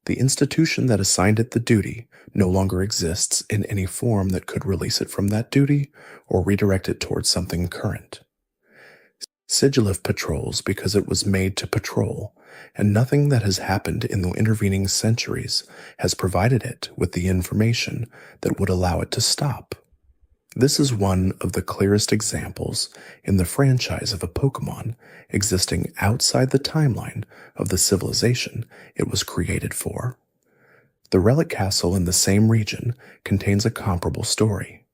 The institution that assigned it the duty no longer exists in any form that could release it from that duty or redirect it towards something current. Silph patrols because it was made to patrol, and nothing that has happened in the intervening centuries has provided it with the information that would allow it to stop. This is one of the clearest examples in the franchise of a Pokémon existing outside the timeline of the civilization it was created for. The Relic Castle in the same region contains a comparable story.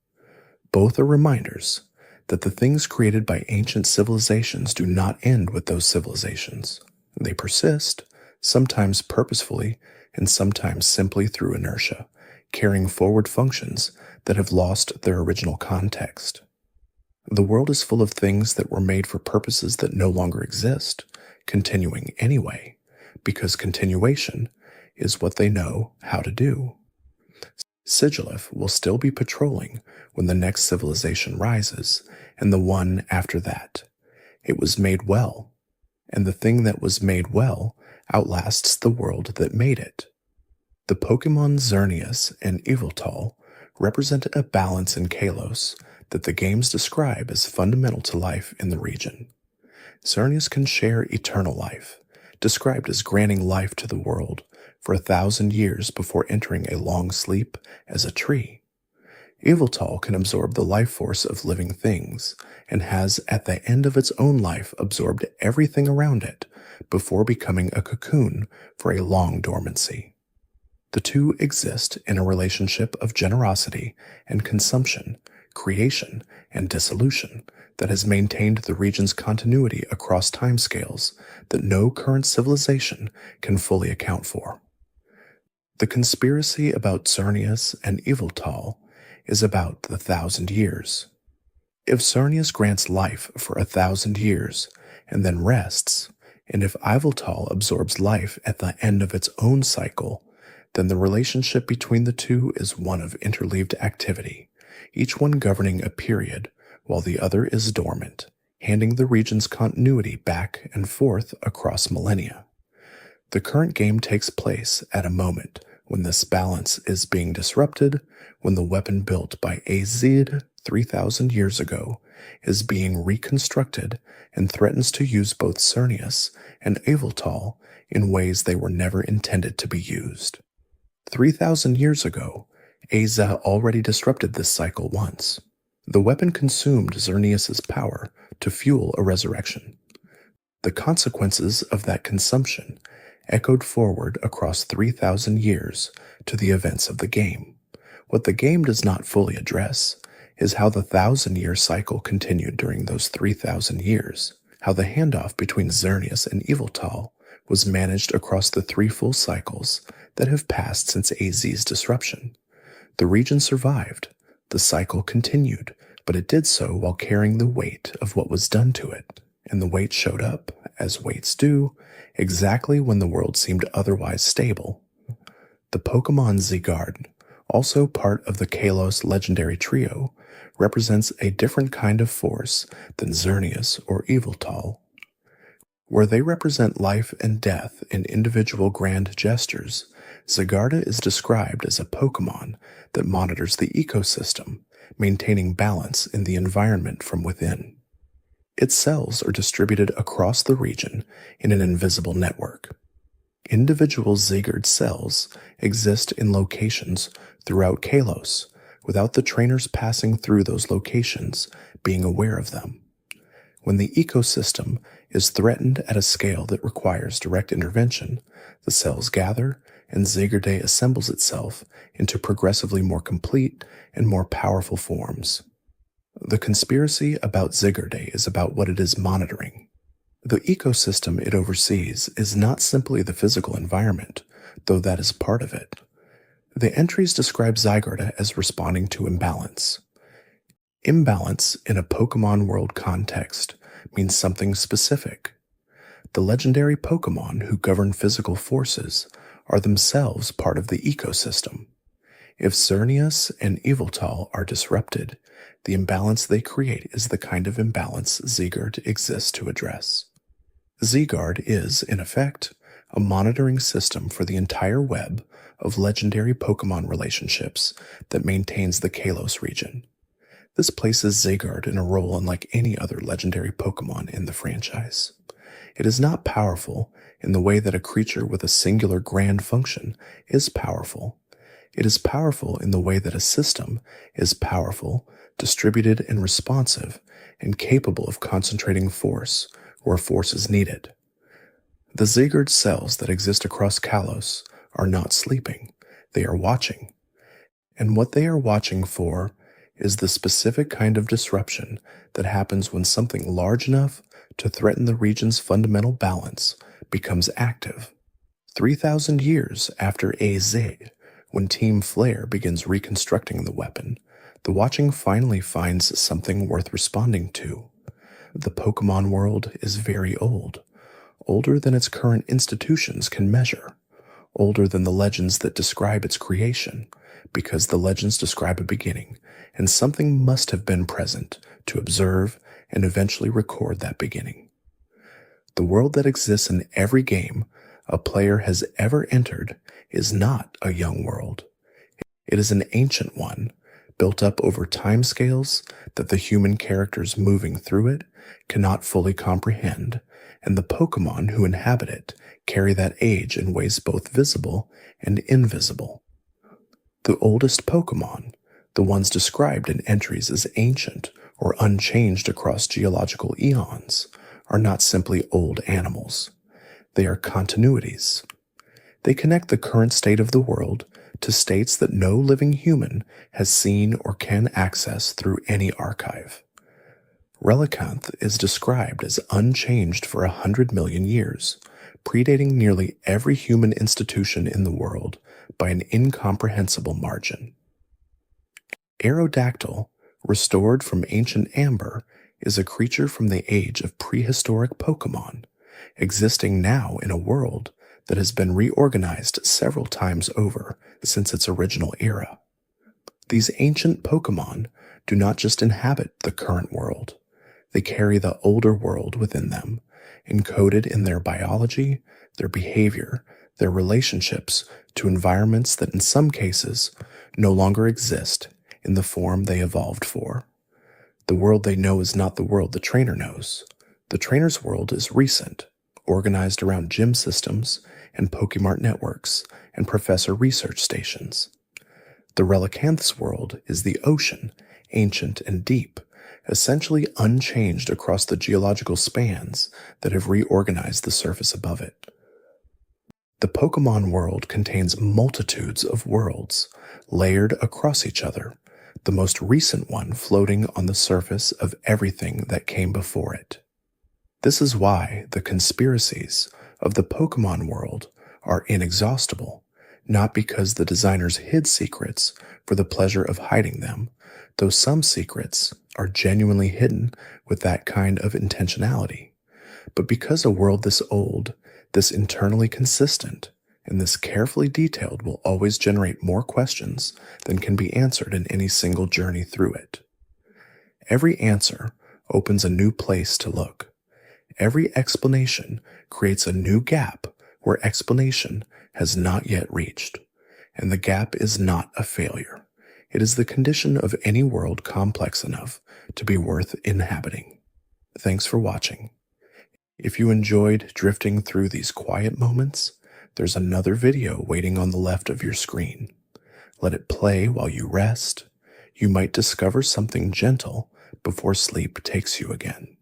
Both are reminders that the things created by ancient civilizations do not end with those civilizations. They persist, sometimes purposefully and sometimes simply through inertia, carrying forward functions that have lost their original context. The world is full of things that were made for purposes that no longer exist, continuing anyway, because continuation is what they know how to do. Silph will still be patrolling when the next civilization rises, and the one after that. It was made well, and the thing that was made well outlasts the world that made it. The Pokémon Xerneas and Yveltal represent a balance in Kalos that the games describe as fundamental to life in the region. Xerneas can share eternal life, described as granting life to the world for 1,000 years before entering a long sleep as a tree. Yveltal can absorb the life force of living things, and has at the end of its own life absorbed everything around it before becoming a cocoon for a long dormancy. The two exist in a relationship of generosity and consumption, creation and dissolution that has maintained the region's continuity across timescales that no current civilization can fully account for. The conspiracy about Xerneas and Yveltal is about the 1,000 years. If Xerneas grants life for 1,000 years and then rests, and if Yveltal absorbs life at the end of its own cycle, then the relationship between the two is one of interleaved activity, each one governing a period while the other is dormant, handing the region's continuity back and forth across millennia. The current game takes place at a moment when this balance is being disrupted, when the weapon built by Azid 3,000 years ago is being reconstructed and threatens to use both Xerneas and Yveltal in ways they were never intended to be used. 3,000 years ago, Aza already disrupted this cycle once. The weapon consumed Xerneas' power to fuel a resurrection. The consequences of that consumption echoed forward across 3,000 years to the events of the game. What the game does not fully address is how the 1,000-year cycle continued during those 3,000 years, how the handoff between Xerneas and Yveltal was managed across the 3 full cycles that have passed since AZ's disruption. The region survived, the cycle continued, but it did so while carrying the weight of what was done to it, and the weight showed up, as weights do, exactly when the world seemed otherwise stable. The Pokémon Zygarde, also part of the Kalos legendary trio, represents a different kind of force than Xerneas or Yveltal. Where they represent life and death in individual grand gestures, Zygarde is described as a Pokémon that monitors the ecosystem, maintaining balance in the environment from within. Its cells are distributed across the region in an invisible network. Individual Zygarde cells exist in locations throughout Kalos, without the trainers passing through those locations being aware of them. When the ecosystem is threatened at a scale that requires direct intervention, the cells gather and Zygarde assembles itself into progressively more complete and more powerful forms. The conspiracy about Zygarde is about what it is monitoring. The ecosystem it oversees is not simply the physical environment, though that is part of it. The entries describe Zygarde as responding to imbalance. Imbalance in a Pokémon world context means something specific. The legendary Pokémon who govern physical forces are themselves part of the ecosystem. If Xerneas and Yveltal are disrupted, the imbalance they create is the kind of imbalance Zygarde exists to address. Zygarde is, in effect, a monitoring system for the entire web of legendary Pokémon relationships that maintains the Kalos region. This places Zygarde in a role unlike any other legendary Pokémon in the franchise. It is not powerful in the way that a creature with a singular grand function is powerful. It is powerful in the way that a system is powerful, distributed and responsive, and capable of concentrating force where force is needed. The Zygarde cells that exist across Kalos are not sleeping, they are watching. And what they are watching for is the specific kind of disruption that happens when something large enough to threaten the region's fundamental balance becomes active. 3,000 years after AZ, when Team Flare begins reconstructing the weapon, the watching finally finds something worth responding to. The Pokémon world is very old, older than its current institutions can measure, older than the legends that describe its creation, because the legends describe a beginning, and something must have been present to observe and eventually record that beginning. The world that exists in every game a player has ever entered is not a young world. It is an ancient one, built up over timescales that the human characters moving through it cannot fully comprehend, and the Pokémon who inhabit it carry that age in ways both visible and invisible. The oldest Pokémon, the ones described in entries as ancient or unchanged across geological eons, are not simply old animals. They are continuities. They connect the current state of the world to states that no living human has seen or can access through any archive. Relicanth is described as unchanged for 100 million years, predating nearly every human institution in the world by an incomprehensible margin. Aerodactyl, Restored from ancient amber is a creature from the age of prehistoric Pokémon, existing now in a world that has been reorganized several times over since its original era. These ancient Pokémon do not just inhabit the current world, they carry the older world within them, encoded in their biology, their behavior, their relationships to environments that in some cases no longer exist in the form they evolved for. The world they know is not the world the trainer knows. The trainer's world is recent, organized around gym systems and Pokemart networks and professor research stations. The Relicanth's world is the ocean, ancient and deep, essentially unchanged across the geological spans that have reorganized the surface above it. The Pokemon world contains multitudes of worlds, layered across each other, the most recent one floating on the surface of everything that came before it. This is why the conspiracies of the Pokemon world are inexhaustible, not because the designers hid secrets for the pleasure of hiding them, though some secrets are genuinely hidden with that kind of intentionality, but because a world this old, this internally consistent, and this carefully detailed will always generate more questions than can be answered in any single journey through it. Every answer opens a new place to look. Every explanation creates a new gap where explanation has not yet reached, and the gap is not a failure. It is the condition of any world complex enough to be worth inhabiting. Thanks for watching. If you enjoyed drifting through these quiet moments, there's another video waiting on the left of your screen. Let it play while you rest. You might discover something gentle before sleep takes you again.